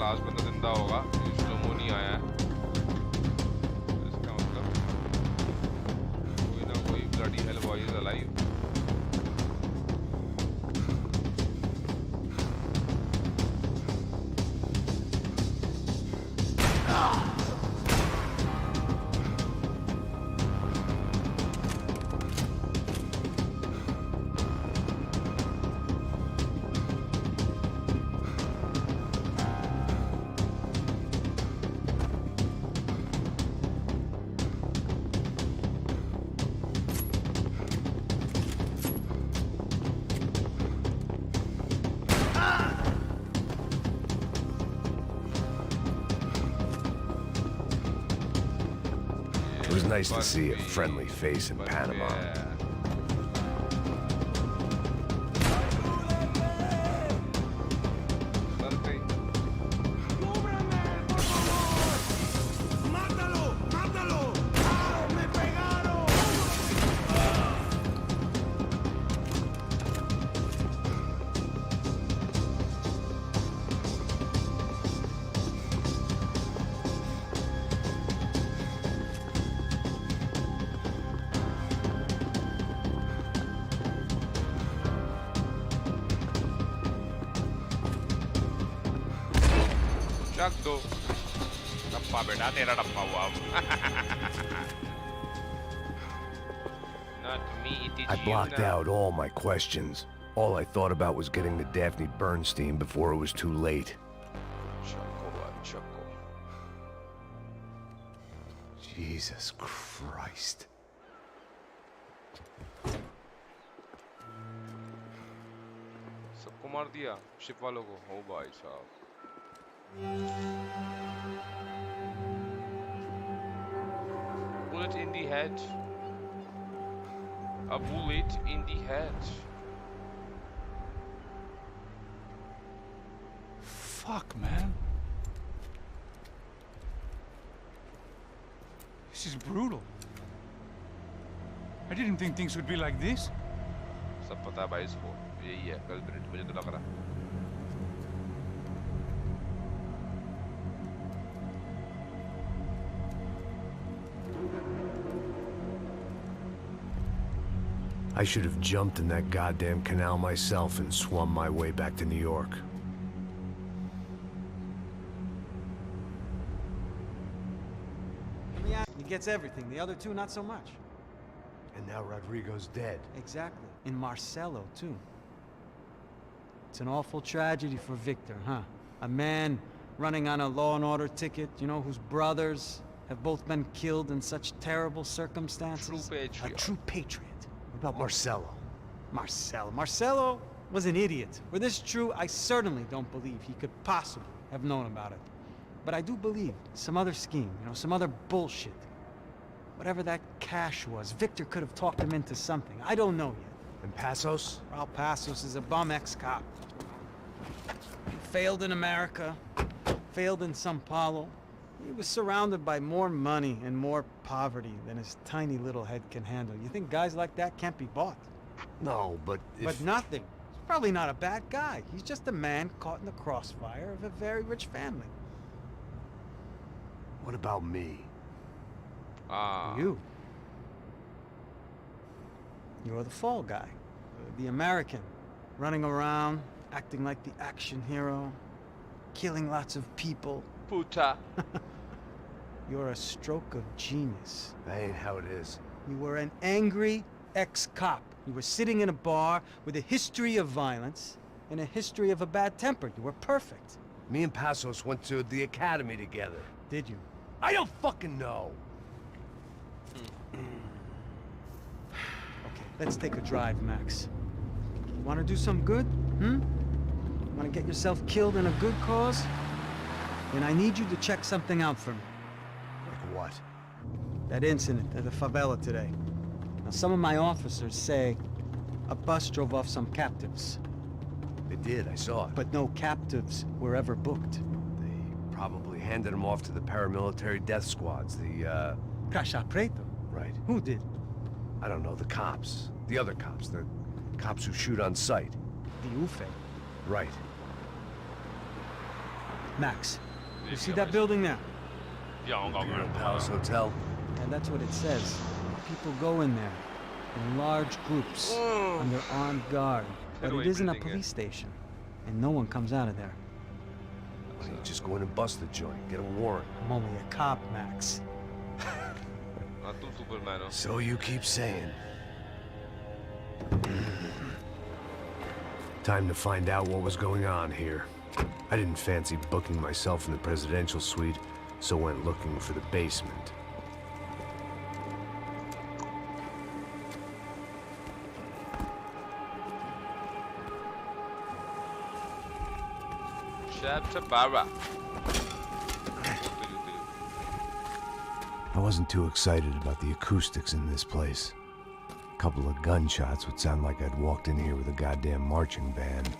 लास्ट बंदा जिंदा होगा स्लोमो नहीं आया है इसका मतलब कोई ना कोई bloody hell boy is alive It was nice to see a friendly face in Panama. रख दो डब्बा बेटा तेरा डब्बा हुआ Not me, it is I you blocked now. out all my questions. All I thought about was getting to Daphne Bernstein before it was too late. Jesus Christ. सबको मार दिया शिप वालों को हो भाई साहब Bullet in the head. A bullet in the head. Fuck, man. This is brutal. I didn't think things would be like this. सब पता है भाई इसको यही है कल्प्रिट मुझे तो लग रहा I should have jumped in that goddamn canal myself and swum my way back to New York. He gets everything. The other two, not so much. And now Rodrigo's dead. Exactly. And Marcelo, too. It's an awful tragedy for Victor, huh? A man running on a law and order ticket, you know, whose brothers have both been killed in such terrible circumstances. True patriot. A true patriot. What about Marcelo? Marcelo was an idiot. Were this true, I certainly don't believe he could possibly have known about it. But I do believe some other scheme, you know, some other bullshit. Whatever that cash was, Victor could have talked him into something. I don't know yet. And Passos? Raul Passos is a bum ex-cop. He failed in America, failed in Sao Paulo. He was surrounded by more money and more poverty than his tiny little head can handle. You think guys like that can't be bought? No, but if... But nothing. He's probably not a bad guy. He's just a man caught in the crossfire of a very rich family. What about me? Ah. You. You're the fall guy. The American. Running around, acting like the action hero. Killing lots of people. Puta. You're a stroke of genius. That ain't how it is. You were an angry ex-cop. You were sitting in a bar with a history of violence and a history of a bad temper. You were perfect. Me and Passos went to the academy together. Did you? I don't fucking know. Okay, let's take a drive, Max. You want to do some good? Want to get yourself killed in a good cause? Then I need you to check something out for me. Like what? That incident at the favela today. Now, some of my officers say a bus drove off some captives. They did, I saw it. But no captives were ever booked. They probably handed them off to the paramilitary death squads, the, Caixa Preto? Right. Who did? I don't know, the cops. The other cops, the cops who shoot on sight. The UFE. Right. Max, you see that building there? Imperial Palace Hotel? And that's what it says. People go in there in large groups under armed guard. But it isn't a police station, and no one comes out of there. Why don't you just go in and bust the joint, get a warrant? I'm only a cop, Max. So you keep saying. Time to find out what was going on here. I didn't fancy booking myself in the presidential suite, so went looking for the basement. I wasn't too excited about the acoustics in this place. A couple of gunshots would sound like I'd walked in here with a goddamn marching band.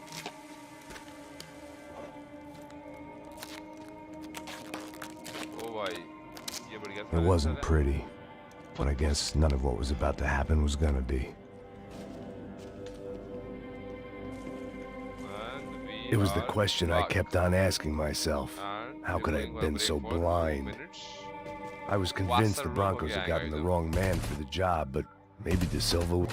It wasn't pretty, but I guess none of what was about to happen was gonna be. It was the question I kept on asking myself. How could I have been so blind? I was convinced the Broncos had gotten the wrong man for the job, but maybe De Silva...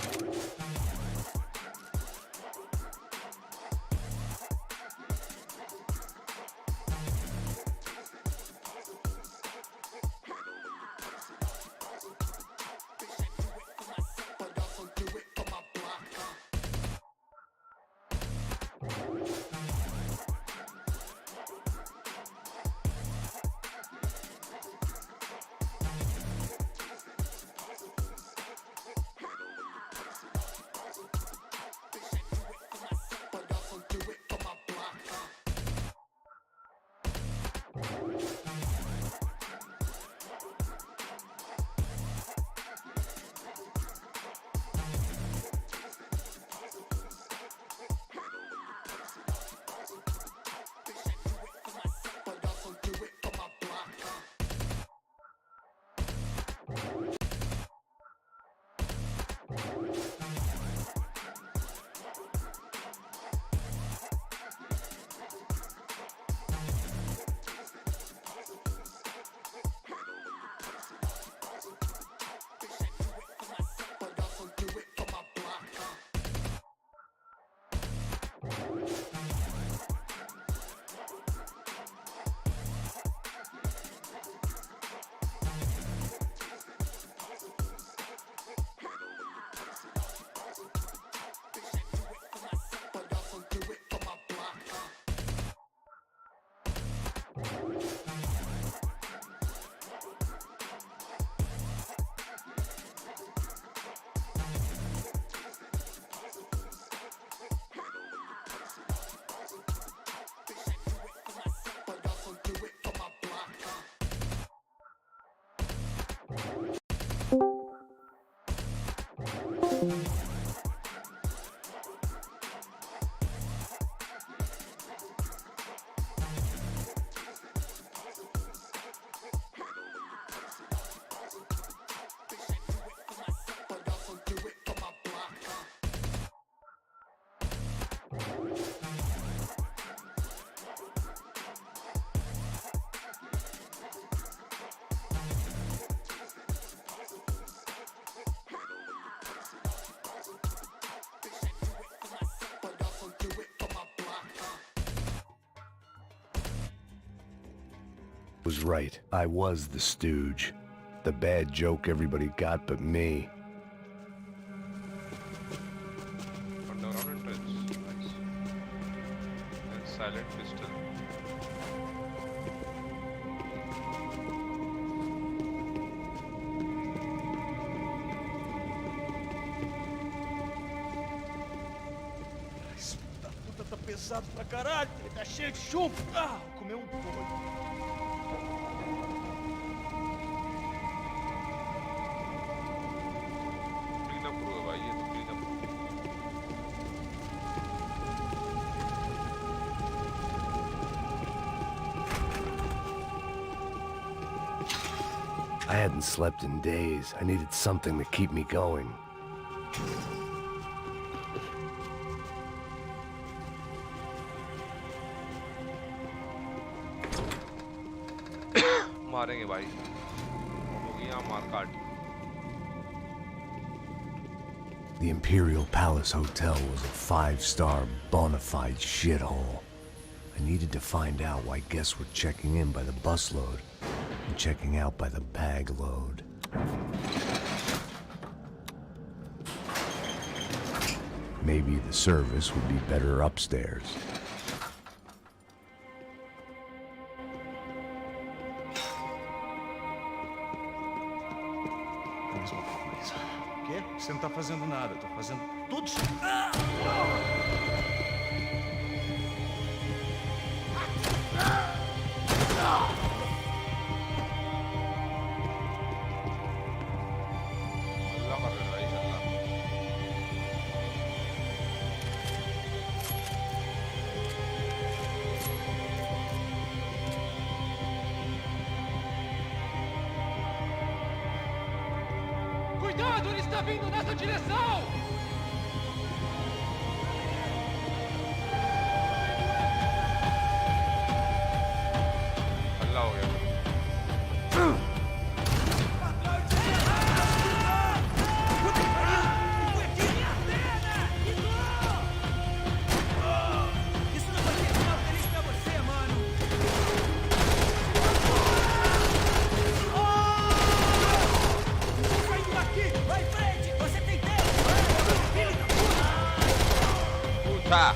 Was right. I was the stooge. The bad joke everybody got but me. Underground entrance. Nice. And silent pistol. Tá pesado pra caralho, ele tá cheio de chumbo. Ah, vou comer um boi. I hadn't slept in days. I needed something to keep me going. मारेंगे भाई हो गया मार काट The Imperial Palace Hotel was a 5-star bona fide shithole. I needed to find out why guests were checking in by the busload and checking out by the bag load. Maybe the service would be better upstairs. Você não tá fazendo nada, eu tô fazendo tudo isso. Cuidado, ele está vindo nessa direção! अल्लाह हो गया Tá.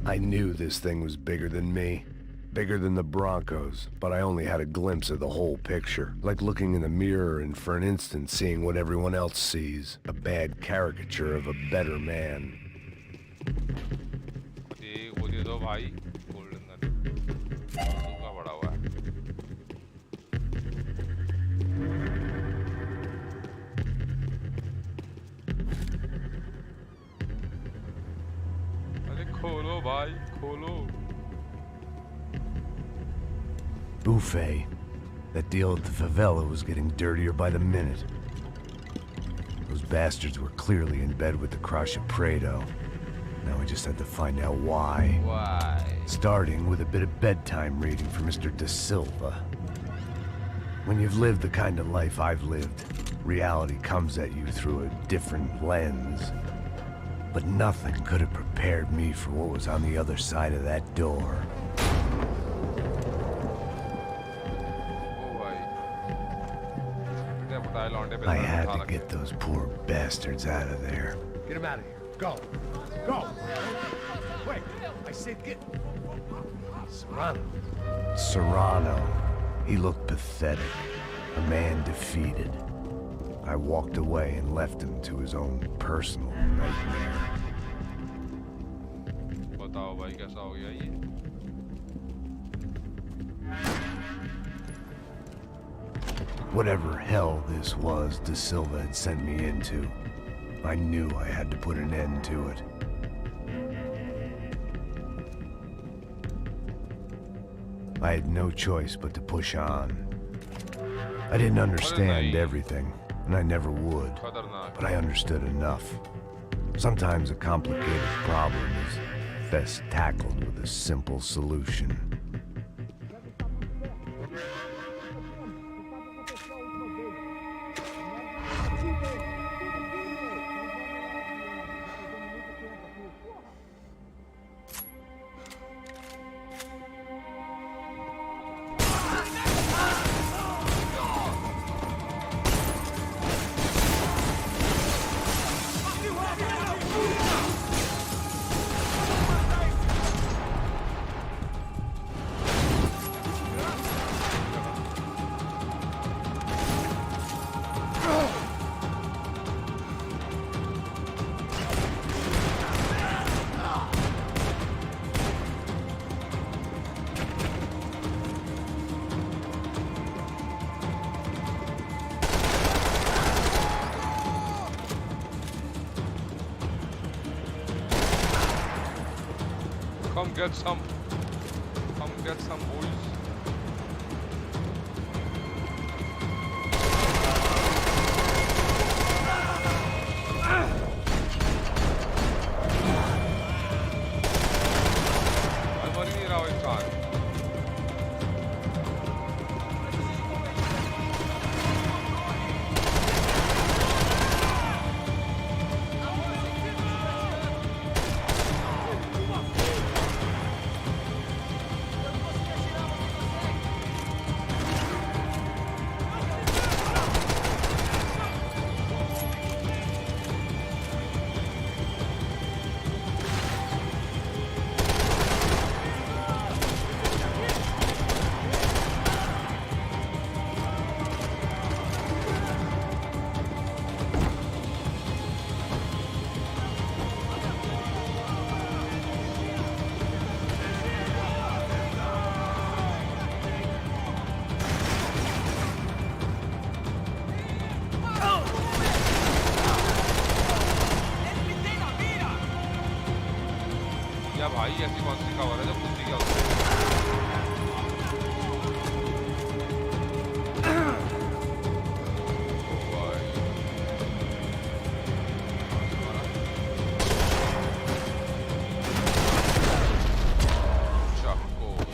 I knew this thing was bigger than me. Bigger than the Broncos, but I only had a glimpse of the whole picture. Like looking in the mirror and for an instant seeing what everyone else sees. A bad caricature of a better man. वो दो भाई golden का बड़ा हुआ है अरे खोलो भाई खोलो Buffet. That deal at the favela was getting dirtier by the minute. Those bastards were clearly in bed with the Crush of Prado. Now I just had to find out why. Why? Starting with a bit of bedtime reading for Mr. De Silva. When you've lived the kind of life I've lived, reality comes at you through a different lens. But nothing could have prepared me for what was on the other side of that door. I had to get those poor bastards out of there. Get him out of here. Go. Go. Wait. I said get... Serrano. Serrano. He looked pathetic. A man defeated. I walked away and left him to his own personal nightmare. बताओ भाई कैसा हो गया ये? Whatever hell this was De Silva had sent me into, I knew I had to put an end to it. I had no choice but to push on. I didn't understand everything, and I never would, but I understood enough. Sometimes a complicated problem is best tackled with a simple solution. Come get some boys. I'm worried now it's on. या भाई ऐसी कौन सी खबर है जब कुछ क्या होता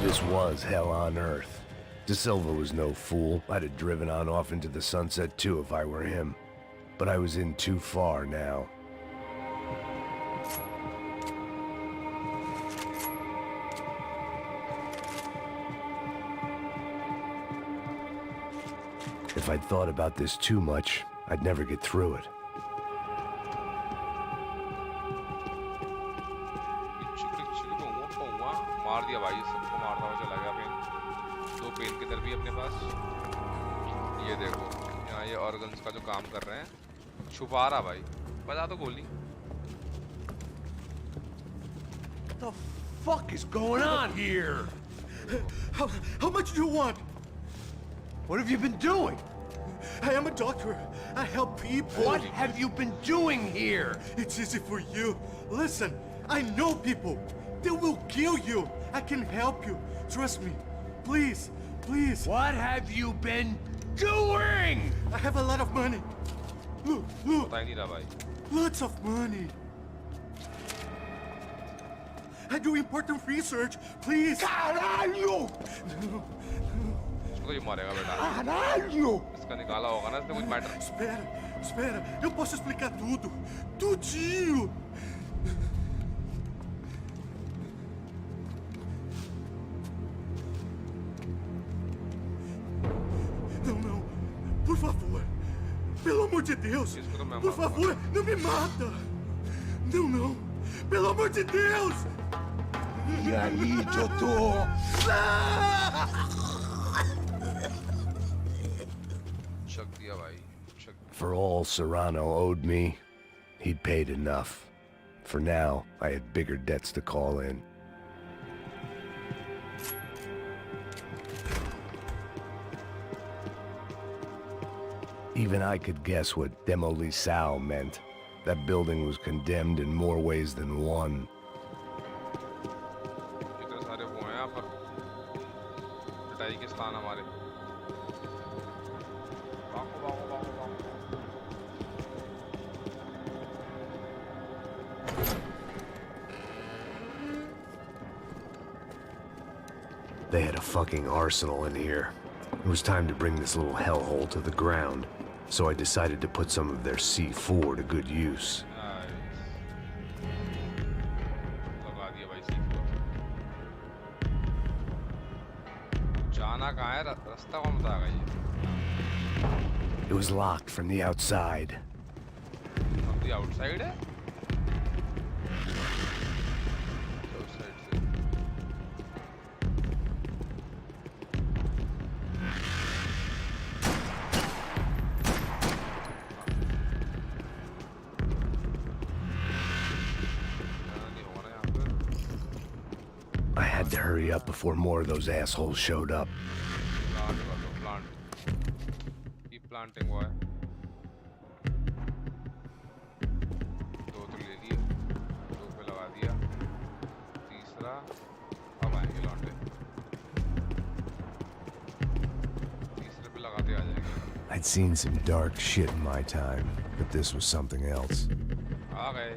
This was hell on earth. De Silva was no fool. I'd have driven on off into the sunset too if I were him. But I was in too far now. If I'd thought about this too much, I'd never get through it. मार दिया भाई, सबको मारता हुआ चला गया pen. 2 pen किधर भी अपने पास। ये देखो यहाँ ये ऑर्गन्स का जो काम कर रहे हैं, छुपा रहा भाई, बजा तो गोली। What the fuck is going on here? How much do you want? What have you been doing? I am a doctor. I help people. What have you been doing here? It's easy for you. Listen, I know people. They will kill you. I can help you. Trust me. Please, please. What have you been doing? I have a lot of money. Look, look. पता ही नहीं रहा भाई। Lots of money. I do important research. Please. Caralho! इसको तो ये मारेगा बेटा। Caralho! इसका निकाला होगा ना इसने कुछ matter. Espera, espera. Eu posso explicar tudo. Tudinho. Não, não. Por favor. Pelo amor de Deus. Por favor, não me mata. Não, não. Pelo amor de Deus. E aí, doutor? For all Serrano owed me, he'd paid enough. For now, I had bigger debts to call in. Even I could guess what Demolisal meant. That building was condemned in more ways than one. They had a fucking arsenal in here. It was time to bring this little hellhole to the ground, so I decided to put some of their C4 to good use. It was locked from the outside. From the outside? I had to hurry up before more of those assholes showed up. Plant. Keep planting, boy. 2 तो ले लिए, 2 पे लगा दिया, तीसरा अब आएंगे लौंडे, तीसरे पे लगाते आ जाएंगे। I'd seen some dark shit in my time, but this was something else. आ गए।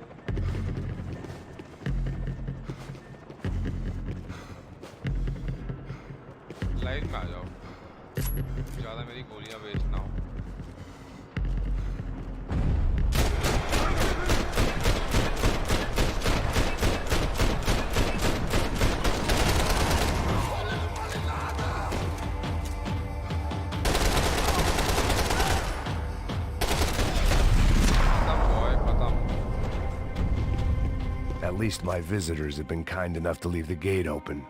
लाइन में आ जाओ, ज़्यादा मेरी गोलियां वेस्ट ना हो। At least my visitors have been kind enough to leave the gate open.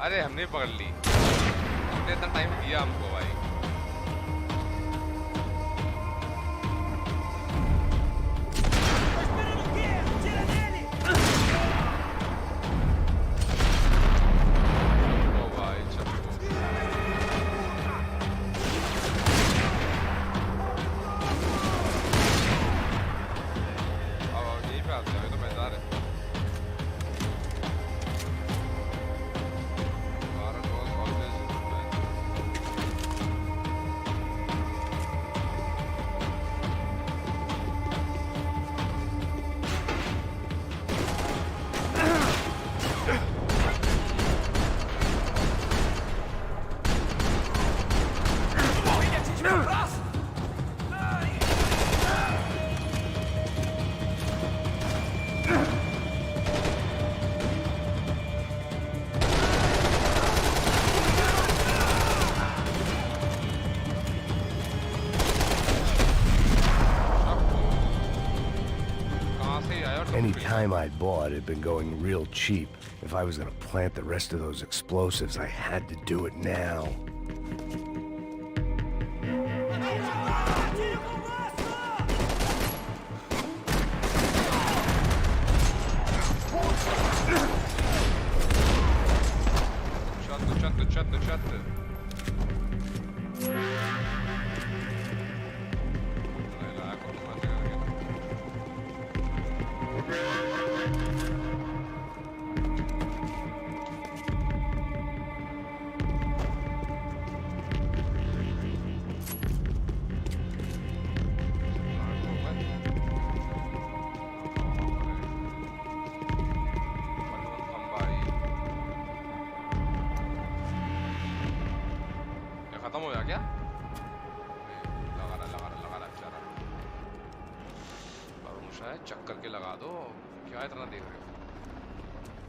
अरे हमने पकड़ ली, हमने इतना टाइम दिया हमको भाई। Any time I'd bought had been going real cheap. If I was gonna plant the rest of those explosives, I had to do it now. Chatte.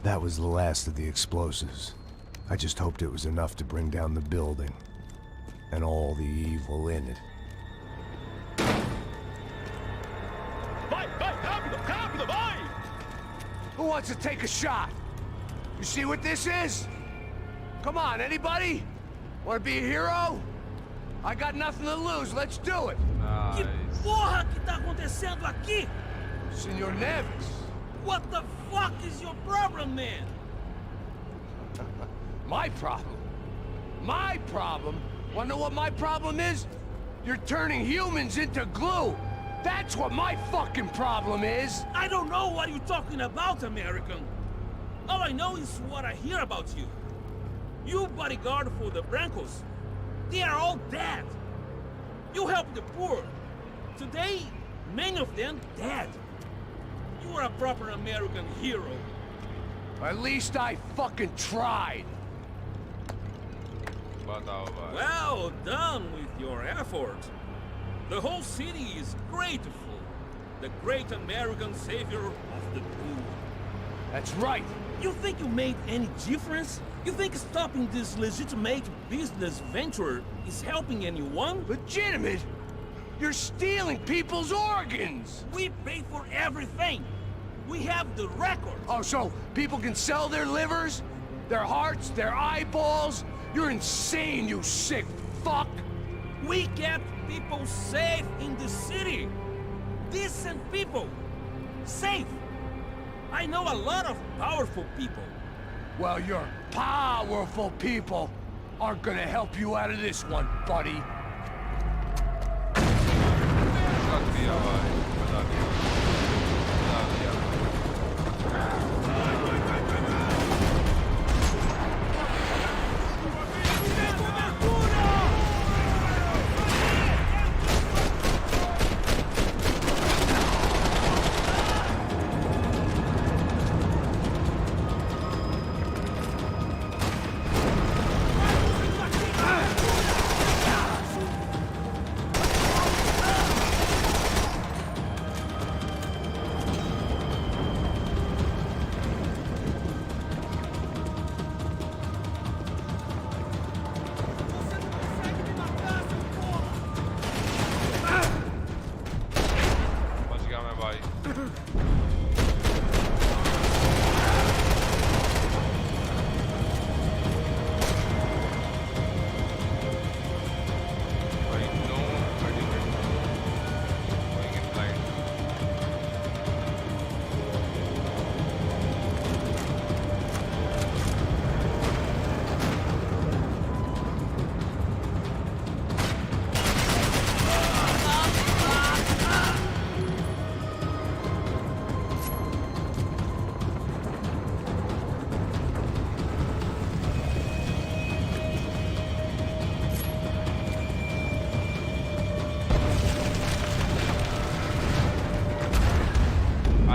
That was the last of the explosives. I just hoped it was enough to bring down the building and all the evil in it. Who wants to take a shot? You see what this is? Come on, anybody? Want to be a hero? I got nothing to lose. Let's do it. Que porra que tá acontecendo aqui? Senor Neves. What the fuck is your problem, man? My problem? My problem? Wanna know what my problem is? You're turning humans into glue. That's what my fucking problem is. I don't know what you're talking about, American. All I know is what I hear about you. You bodyguard for the Brancos. They are all dead. You help the poor. Today, many of them dead. You are a proper American hero. At least I fucking tried. Well done with your effort. The whole city is grateful. The great American savior of the poor. That's right. You think you made any difference? You think stopping this legitimate business venture is helping anyone? Legitimate? You're stealing people's organs! We pay for everything! We have the record! Oh, so people can sell their livers? Their hearts? Their eyeballs? You're insane, you sick fuck! We kept people safe in the city! Decent people! Safe! I know a lot of powerful people. Well, your powerful people aren't gonna help you out of this one, buddy.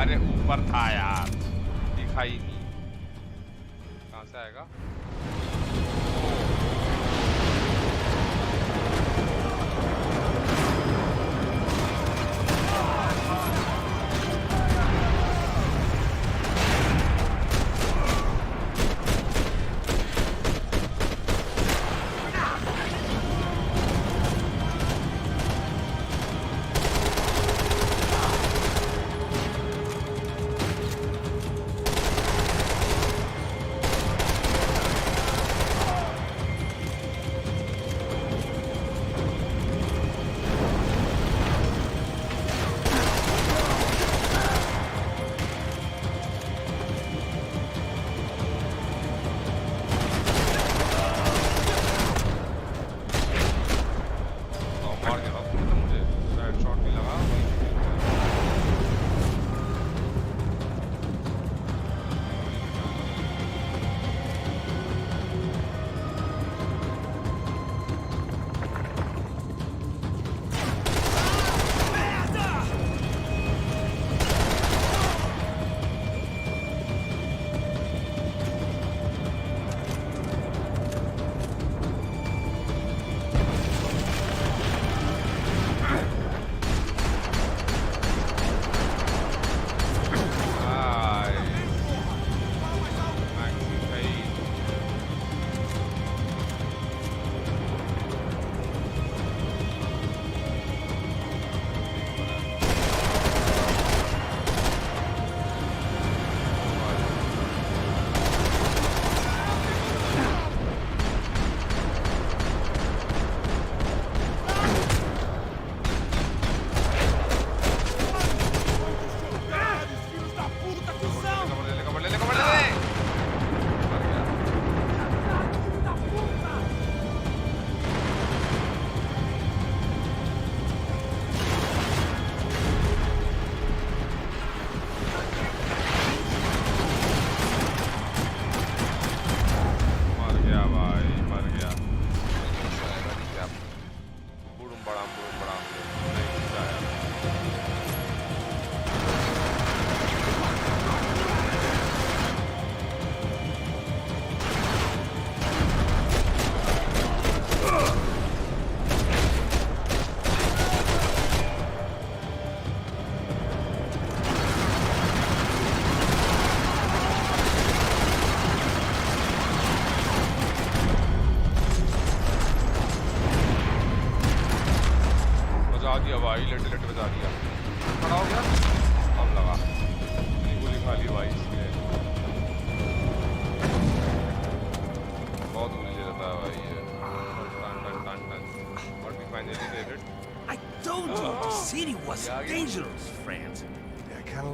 अरे ऊपर था यार, दिखाई नहीं। कहाँ से आएगा?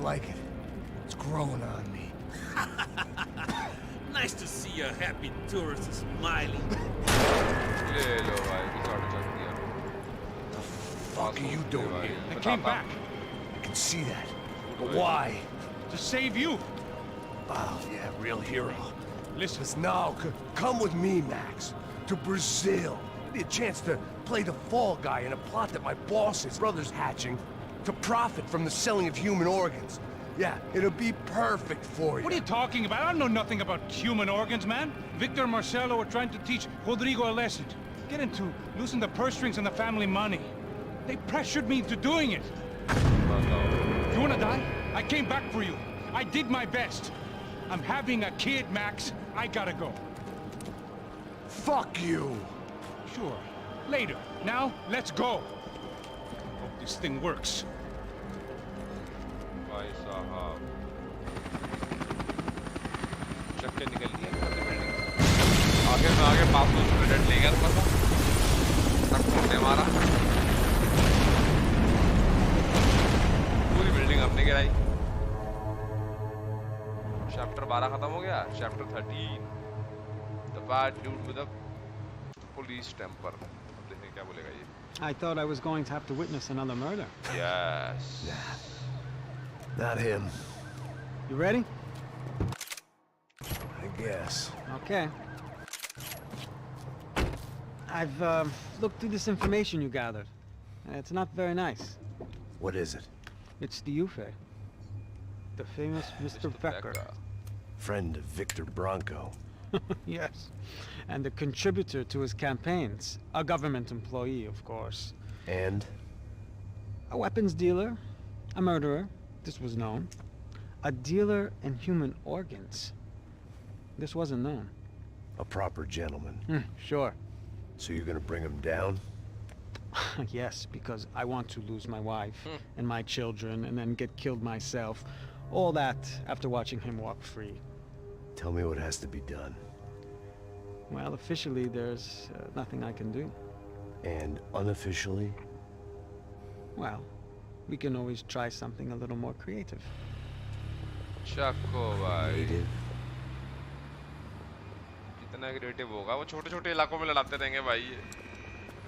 don't like it. It's growing on me. Nice to see a happy tourist smiling. ले लो भाई कुछ और चल दिया. The fuck are you doing here? I came back. I can see that. But why? To save you. Oh, yeah, real hero. Listen, now, come with me, Max. To Brazil. Give me a chance to play the fall guy in a plot that my boss's brother's hatching to profit from the selling of human organs. Yeah, it'll be perfect for you. What are you talking about? I know nothing about human organs, man. Victor and Marcelo were trying to teach Rodrigo a lesson. Get into losing the purse strings and the family money. They pressured me into doing it. You wanna die? I came back for you. I did my best. I'm having a kid, Max. I gotta go. Fuck you. Sure. Later. Now, let's go. Hope this thing works. भाई साहब चक्के निकल लिए आगे में आगे पास में minute ले गया थोड़ा सा तक फोड़ने मारा पूरी बिल्डिंग अपने गिराई चैप्टर 12 खत्म हो गया chapter 13 the bad dude with a police temper अब देखते क्या बोलेगा ये I thought I was going to have to witness another murder. yes Not him. You ready? I guess. Okay. I've looked through this information you gathered. And it's not very nice. What is it? It's the Ufe. The famous Mr. Becker. Friend of Victor Bronco. Yes. And the contributor to his campaigns. A government employee, of course. And? A weapons dealer. A murderer. This was known. A dealer in human organs. This wasn't known. A proper gentleman. Sure. So you're gonna bring him down? Yes, because I want to lose my wife and my children and then get killed myself. All that after watching him walk free. Tell me what has to be done. Well, officially there's nothing I can do. And unofficially? Well, we can always try something a little more creative. चक्को भाई कितना creative होगा वो छोटे-छोटे इलाकों में लड़ाते रहेंगे भाई ये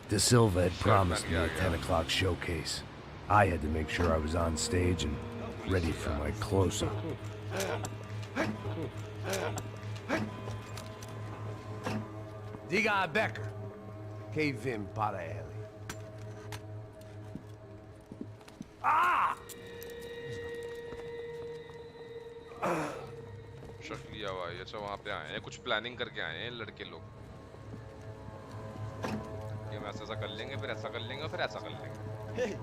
De Silva had promised me a 10 o'clock showcase. I had to make sure I was on stage and ready for my close-up. Diga a Becker. Que vim para ele. Ah! शक्लिया भाई अच्छा वहाँ पे आए हैं कुछ प्लानिंग करके आए हैं लड़के लोग कि हम ऐसा कर लेंगे फिर ऐसा कर लेंगे और फिर ऐसा कर लेंगे Ei,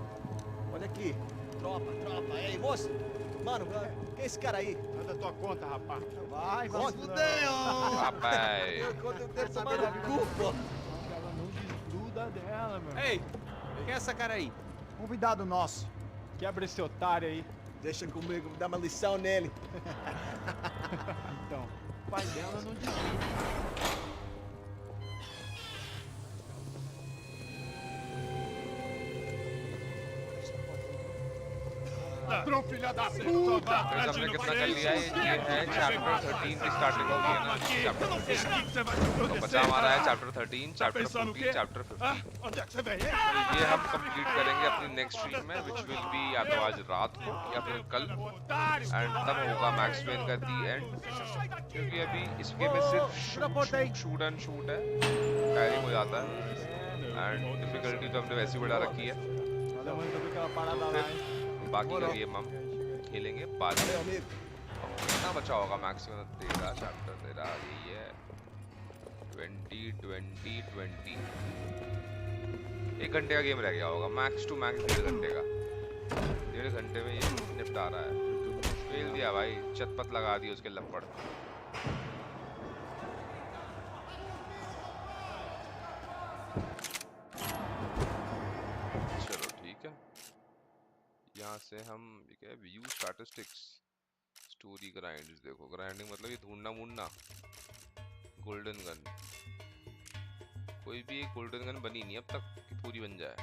olha aqui. Tropa, tropa. Ei, moço. Mano, quem é esse cara aí? Manda tua conta, rapaz. Vai se fuder, ó. Rapaz. Eu quero tomar no cu, pô. Ela não desgruda dela, meu. Ei, quem é essa cara aí? Convidado nosso. Quebra esse otário aí. Deixa comigo, dá uma lição nele. Então, o pai dela não desgruda. ladrão, filha da puta! Mas हमने कितना कर लिया है ये है chapter 13 की starting होगी ना चैप्टर तो बचा हमारा है चैप्टर 13 चैप्टर 14 चैप्टर 15 ये हम कंप्लीट करेंगे अपनी नेक्स्ट स्ट्रीम में व्हिच विल बी या तो आज रात को या फिर कल एंड तब होगा मैक्स पेन का दी एंड क्योंकि अभी इसके में सिर्फ शूट एंड शूट है टायरिंग हो जाता है एंड डिफिकल्टी तो हमने वैसी बढ़ा रखी है बाकी का गेम हम खेलेंगे बाद में कितना बचा होगा मैक्सिमम तेरा चैप्टर तेरा यही है 20 20 20 1 घंटे का गेम रह गया होगा मैक्स टू मैक्स 1.5 घंटे का 1.5 घंटे में ये निपटा रहा है फेल दिया भाई चटपट लगा दी उसके लपड़ चलो ठीक है यहाँ से हम क्या व्यू स्टैटिस्टिक्स स्टोरी ग्राइंड्स देखो ग्राइंडिंग मतलब ये ढूंढना मूंढना गोल्डन गन कोई भी एक गोल्डन गन बनी नहीं अब तक कि पूरी बन जाए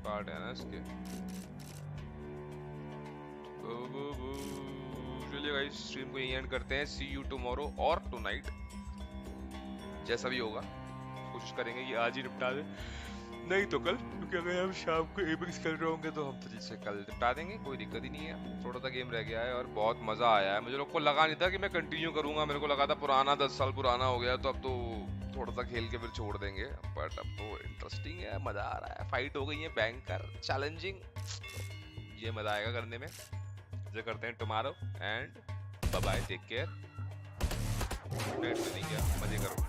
पार्ट है ना इसके। चलिए गाइस स्ट्रीम को यहीं एंड करते हैं। सी यू टुमारो और टुनाइट, जैसा भी होगा कोशिश करेंगे कि आज ही निपटा दें, नहीं तो कल, क्योंकि अगर हम शाम को एपिक्स खेल रहे होंगे तो हम फिर से कल निपटा देंगे, कोई दिक्कत ही नहीं है। थोड़ा सा गेम रह गया है और बहुत मज़ा आया है। मुझे लोग को लगा नहीं था कि मैं कंटिन्यू करूँगा, मेरे को लगा था पुराना 10 साल पुराना हो गया तो अब तो थोड़ा सा खेल के फिर छोड़ देंगे, बट अब तो इंटरेस्टिंग है, मज़ा आ रहा है। फाइट हो गई है बैंकर, चैलेंजिंग, ये मज़ा आएगा करने में। जो करते हैं tomorrow and bye bye, take care, good night. नहीं क्या मजे करो।